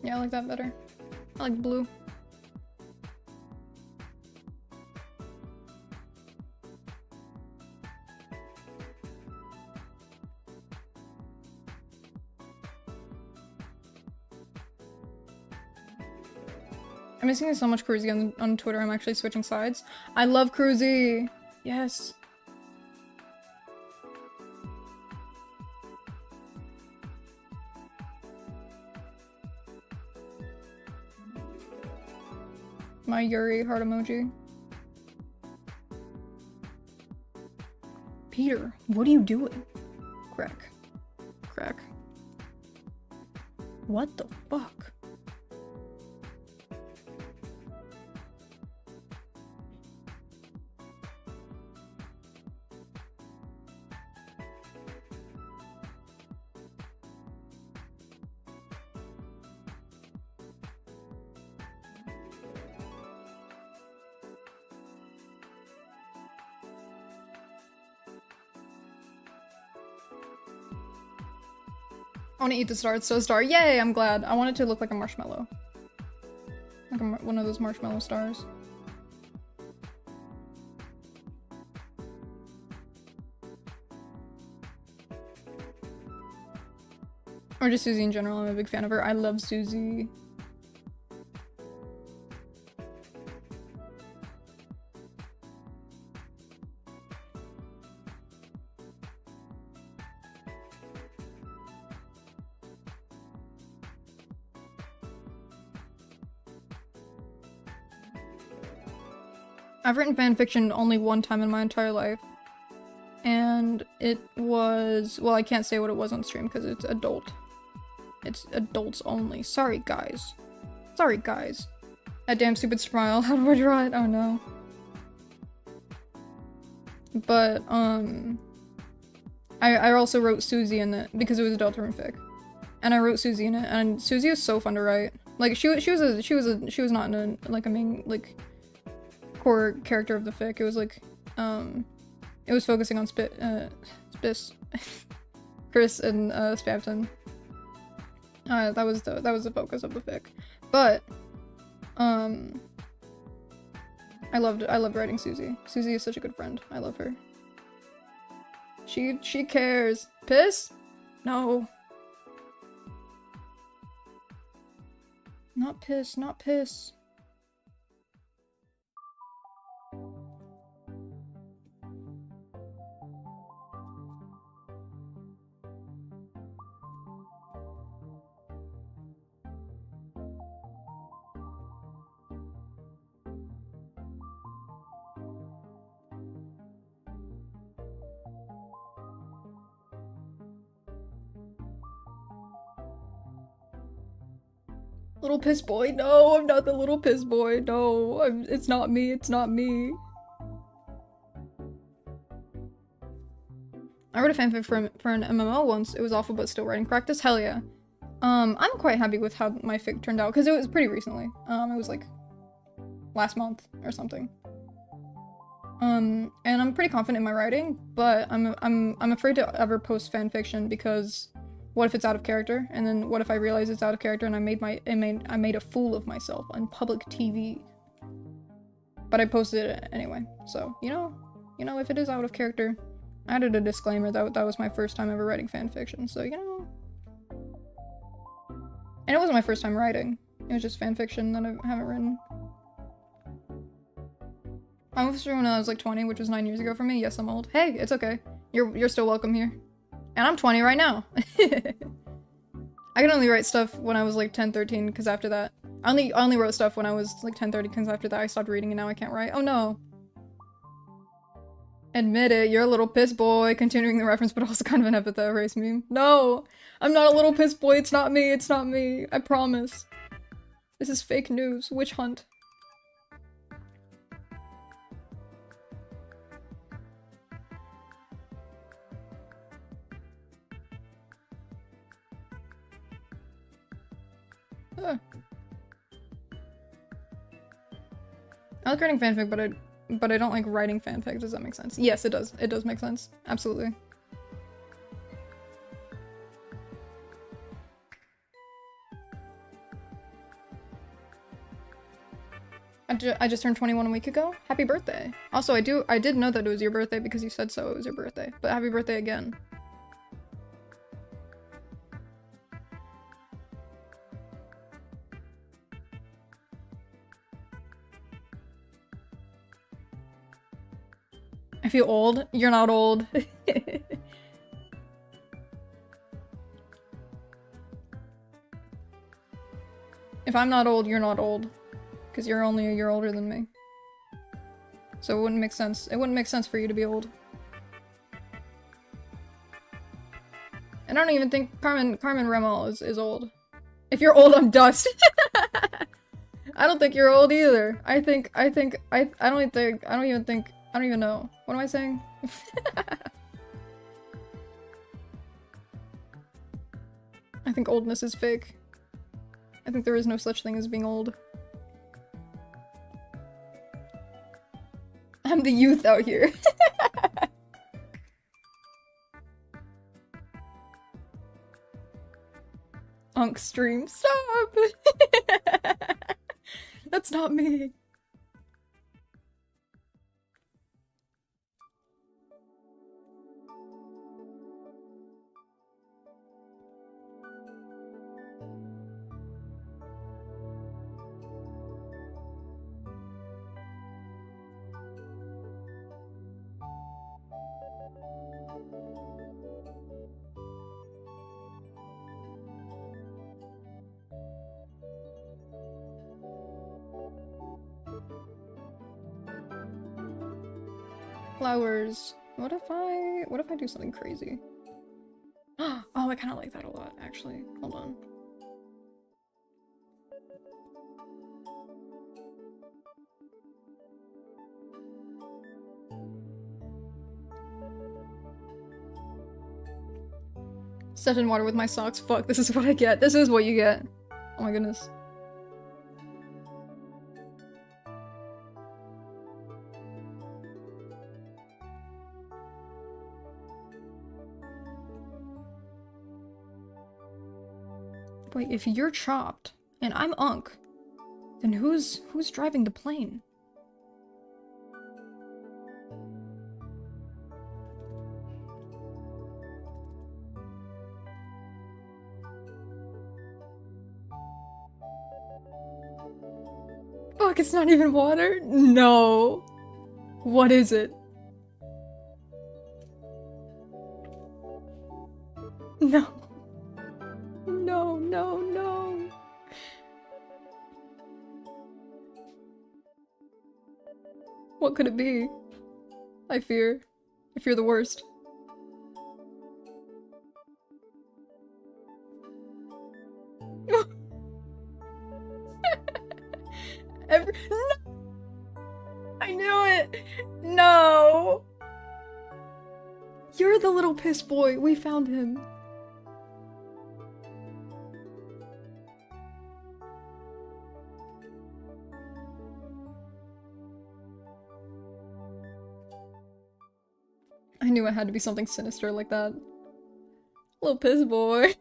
Yeah, I like that better. I like blue. I'm missing so much Cruzy on Twitter, I'm actually switching sides. I love Cruzy! Yes. My Yuri heart emoji. Peter, what are you doing? Crack. Crack. What the fuck? I want to eat the star. It's so star. Yay! I'm glad. I want it to look like a marshmallow. Like one of those marshmallow stars. Or just Susie in general. I'm a big fan of her. I love Susie. I've written fanfiction only one time in my entire life. And it was... well, I can't say what it was on stream because it's adult. It's adults only. Sorry, guys. Sorry, guys. That damn stupid smile. How do I draw it? Oh, no. But, I also wrote Susie in it because it was a Deltarune fic. And I wrote Susie in it, and Susie is so fun to write. Like, she was not in a, like, a main, like... core character of the fic. It was like, it was focusing on Chris and Spamton. That was the focus of the fic. But I loved writing Susie. Susie is such a good friend. I love her. She cares. Piss? No. Not piss, not piss. Little piss boy? No, I'm not the little piss boy. No, it's not me. It's not me. I wrote a fanfic for an MMO once. It was awful, but still writing practice. Hell yeah. I'm quite happy with how my fic turned out because it was pretty recently. It was like last month or something. And I'm pretty confident in my writing, but I'm afraid to ever post fanfiction because what if it's out of character? And then what if I realize it's out of character and I made a fool of myself on public TV? But I posted it anyway. So, you know, if it is out of character, I added a disclaimer that was my first time ever writing fanfiction, so you know. And it wasn't my first time writing. It was just fanfiction that I haven't written. I moved through when I was like 20, which was 9 years ago for me. Yes, I'm old. Hey, it's okay. You're still welcome here. And I'm 20 right now. I could only write stuff when I was like 10, 13, because after that... I only wrote stuff when I was like 10, 30, because after that I stopped reading and now I can't write. Oh no. Admit it, you're a little piss boy. Continuing the reference, but also kind of an epithet race meme. No! I'm not a little piss boy, it's not me, it's not me. I promise. This is fake news. Witch hunt. I like writing fanfic, but but I don't like writing fanfic. Does that make sense? Yes, it does. It does make sense. Absolutely. I just turned 21 a week ago. Happy birthday. Also, I did know that it was your birthday because you said so it was your birthday. But happy birthday again. I feel old. You're not old. If I'm not old, you're not old. Because you're only a year older than me. So it wouldn't make sense. It wouldn't make sense for you to be old. And I don't even think Carmen Remel is old. If you're old, I'm dust. I don't think you're old either. I don't even know. What am I saying? I think oldness is fake. I think there is no such thing as being old. I'm the youth out here. Unk stream. Stop! That's not me. Flowers. What if I do something crazy? Oh, I kind of like that a lot, actually. Hold on. Set in water with my socks. Fuck, this is what I get. This is what you get. Oh my goodness. Wait, if you're chopped and I'm Unk, then who's driving the plane? Fuck, it's not even water? No. What is it? No. No, no, no. What could it be? I fear the worst. No! I knew it! No! You're the little piss boy. We found him. I knew it had to be something sinister like that. Little piss boy.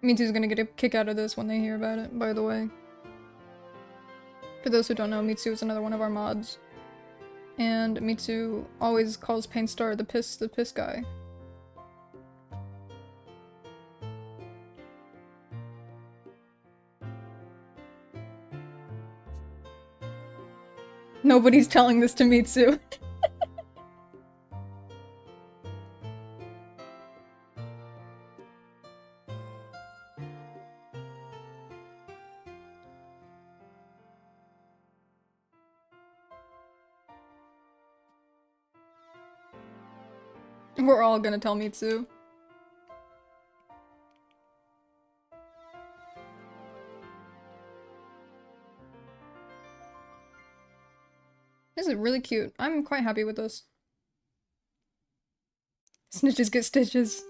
Mitsu's gonna get a kick out of this when they hear about it, by the way. For those who don't know, Mitsu is another one of our mods. And Mitsu always calls Painstar the piss guy. Nobody's telling this to Mitsu. We're all gonna tell Mitsu. This is really cute. I'm quite happy with this. Snitches get stitches.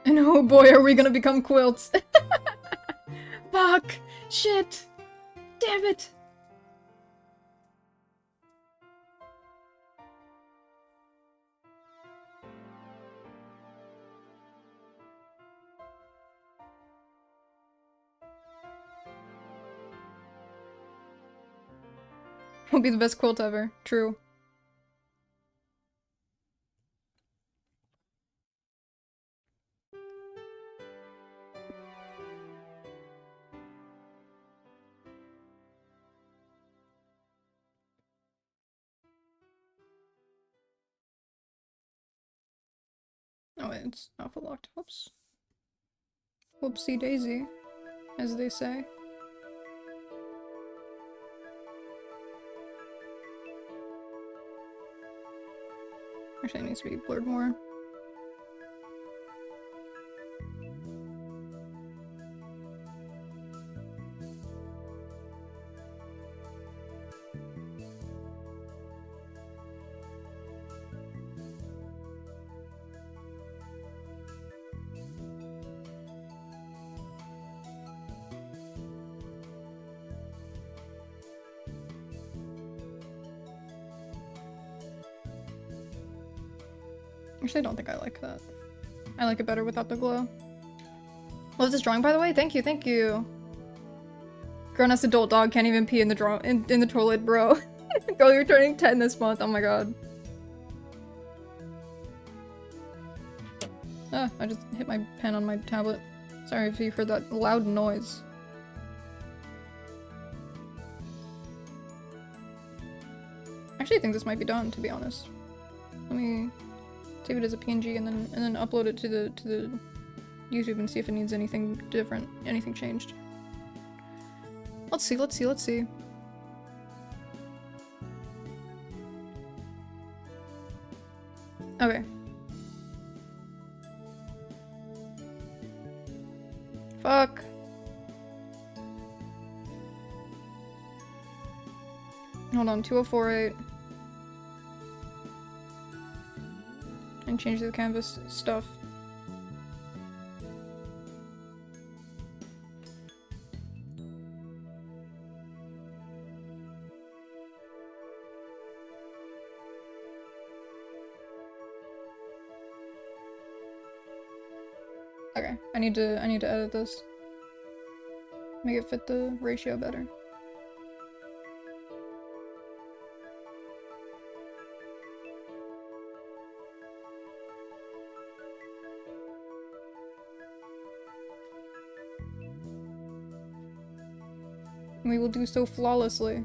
And oh boy, are we gonna become quilts. Fuck! Shit! Damn it! We'll be the best quilt ever. True. Oh, wait, it's alpha locked. Whoops. Whoopsie daisy, as they say. Actually, it needs to be blurred more. Actually, I don't think I like that. I like it better without the glow. Love this drawing, by the way. Thank you, thank you. Grown-ass adult dog can't even pee in the in the toilet, bro. Girl, you're turning 10 this month. Oh my god. Ah, I just hit my pen on my tablet. Sorry if you heard that loud noise. Actually, I think this might be done, to be honest. Let me save it as a PNG and then upload it to the YouTube and see if it needs anything different, anything changed. Let's see, let's see, let's see. Okay. Fuck. Hold on, 2048. And change the canvas stuff. Okay, I need to edit this. Make it fit the ratio better. We will do so flawlessly.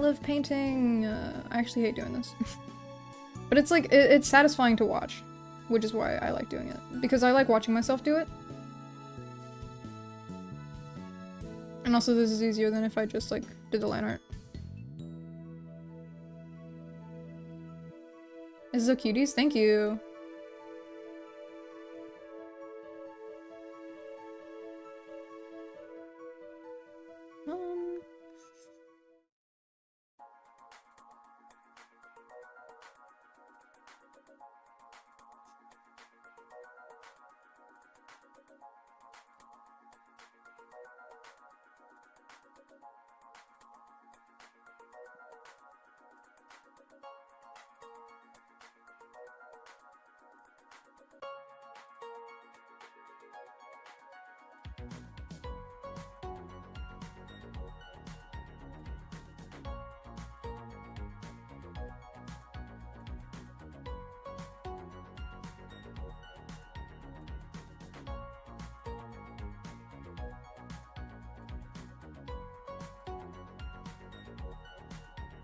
love painting. I actually hate doing this. But it's like, it's satisfying to watch, which is why I like doing it. Because I like watching myself do it. And also this is easier than if I just like did the line art. This is so cuties, thank you.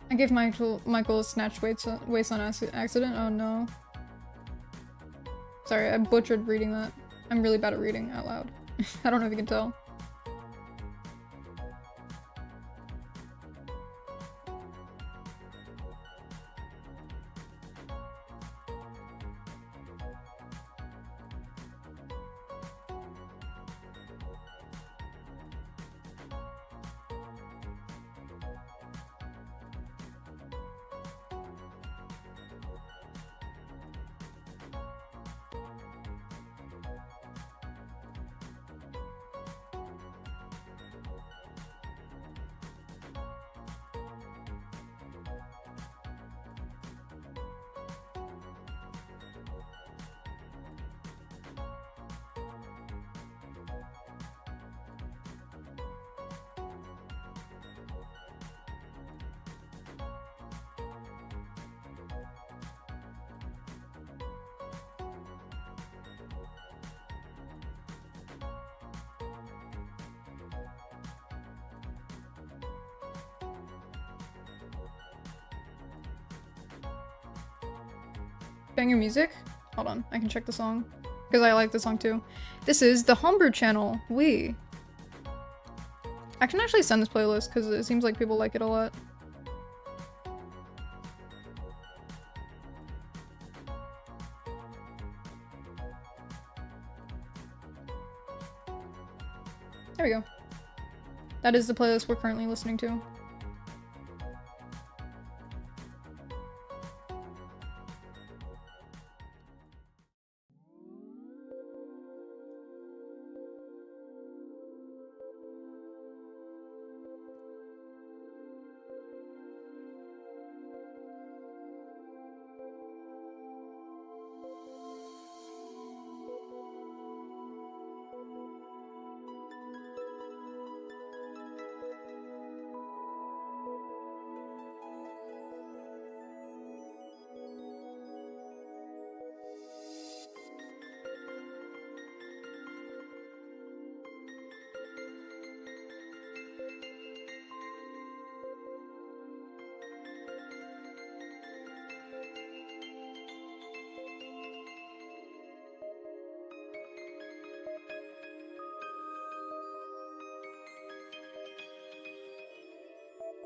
I gave Michael a snatched waist on accident. Oh no. Sorry, I butchered reading that. I'm really bad at reading out loud. I don't know if you can tell. Banger music? Hold on, I can check the song. Because I like the song too. This is the Homebrew channel. I can actually send this playlist because it seems like people like it a lot. There we go. That is the playlist we're currently listening to.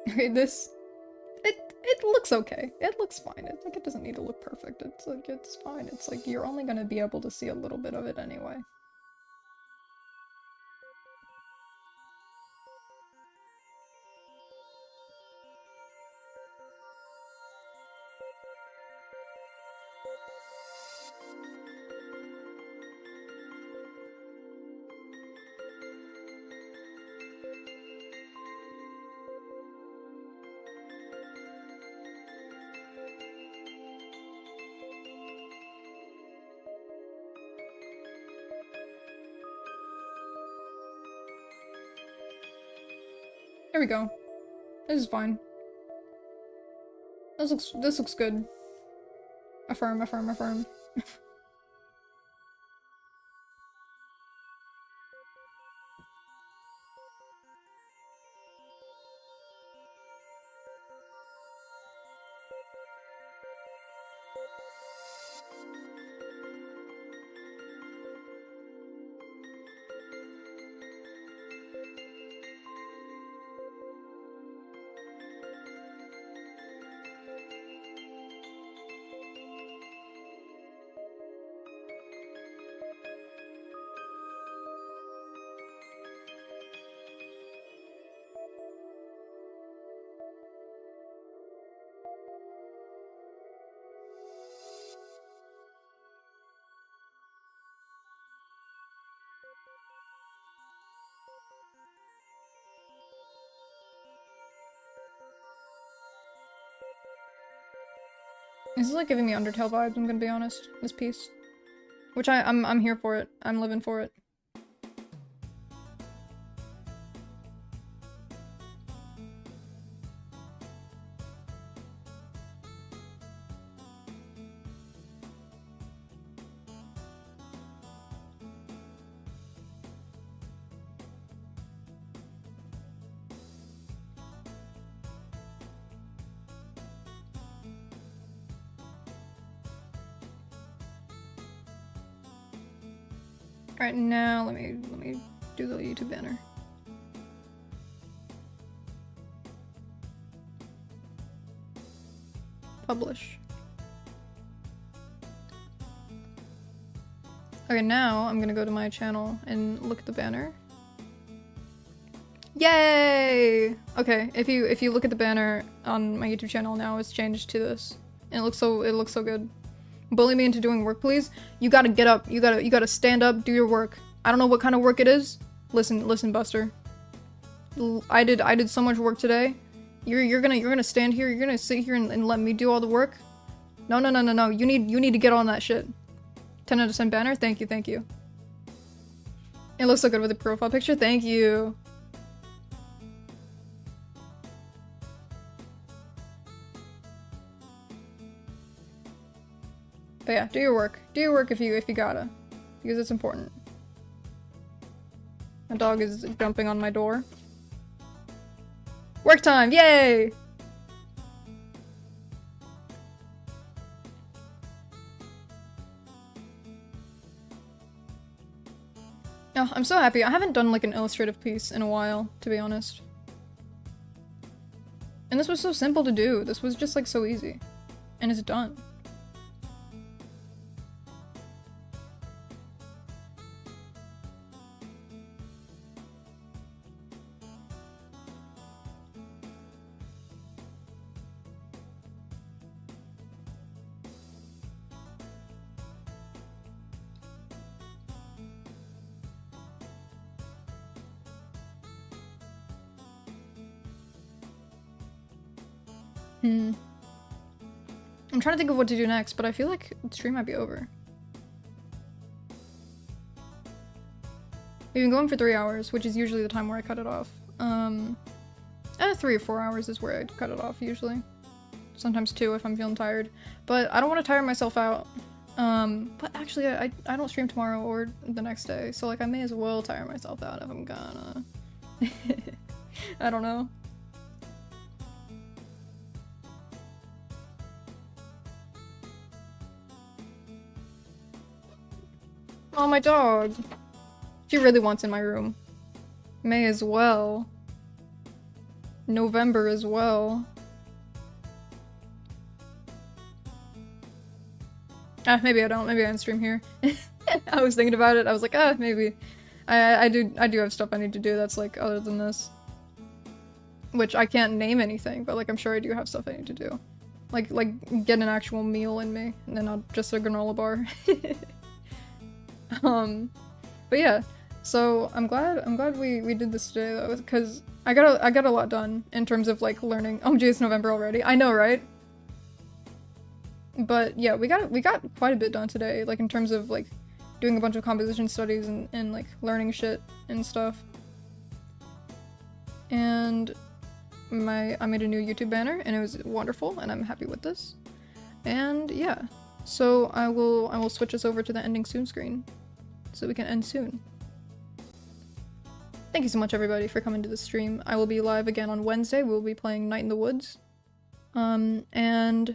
Okay, it looks okay. It looks fine. It's like it doesn't need to look perfect. It's like it's fine. It's like you're only gonna be able to see a little bit of it anyway. There we go. This is fine. This looks good. Affirm, affirm, affirm. This is like giving me Undertale vibes, I'm gonna be honest, this piece. Which I'm here for it. I'm living for it. Alright, now let me do the YouTube banner. Publish. Okay, now I'm gonna go to my channel and look at the banner. Yay! Okay, if you look at the banner on my YouTube channel now, it's changed to this. And it looks so good. Bully me into doing work, please. You gotta get up. You gotta stand up, do your work. I don't know what kind of work it is. Listen, Buster. I did so much work today. You're gonna stand here. You're gonna sit here and let me do all the work. No. You need to get on that shit. 10 out of 10 banner. Thank you. It looks so good with the profile picture. Thank you. But yeah, do your work. Do your work if you gotta. Because it's important. My dog is jumping on my door. Work time! Yay! Oh, I'm so happy. I haven't done like an illustrative piece in a while, to be honest. And this was so simple to do. This was just like so easy. And it's done. I'm trying to think of what to do next, but I feel like the stream might be over. We've been going for 3 hours, which is usually the time where I cut it off. 3 or 4 hours is where I cut it off, usually. Sometimes 2 if I'm feeling tired. But I don't want to tire myself out. But actually, I don't stream tomorrow or the next day, so like I may as well tire myself out if I'm gonna. I don't know. Oh, my dog. She really wants in my room. May as well. November as well. Maybe I don't. Maybe I can stream here. I was thinking about it. I was like, maybe. I do have stuff I need to do that's like other than this. Which I can't name anything, but like I'm sure I do have stuff I need to do. Like get an actual meal in me, and then not just a granola bar. But yeah, so I'm glad we did this today though, because I got a lot done in terms of like learning. Oh geez, it's November already. I know, right? But yeah, we got quite a bit done today, like in terms of like doing a bunch of composition studies and like learning shit and stuff. And I made a new YouTube banner and it was wonderful and I'm happy with this. And yeah, so I will switch us over to the ending soon screen so we can end soon. Thank you so much everybody for coming to the stream. I will be live again on Wednesday. We'll be playing Night in the Woods. And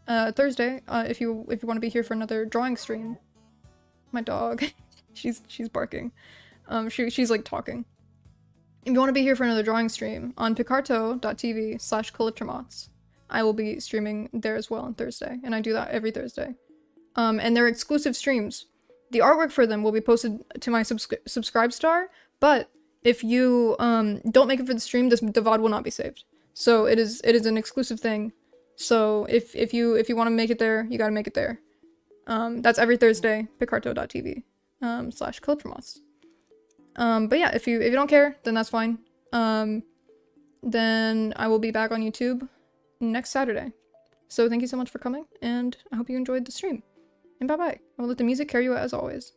Thursday, if you want to be here for another drawing stream. My dog, she's barking. She's like talking. If you want to be here for another drawing stream on picarto.tv/calyptromots, I will be streaming there as well on Thursday, and I do that every Thursday. And they're exclusive streams. The artwork for them will be posted to my subscribe star, but if you don't make it for the stream, the VOD will not be saved. So it is an exclusive thing. So if you want to make it there, you gotta make it there. That's every Thursday, picarto.tv /calyptromots. But yeah, if you don't care, then that's fine. Then I will be back on YouTube next Saturday. So thank you so much for coming, and I hope you enjoyed the stream. And bye-bye. I will let the music carry you as always.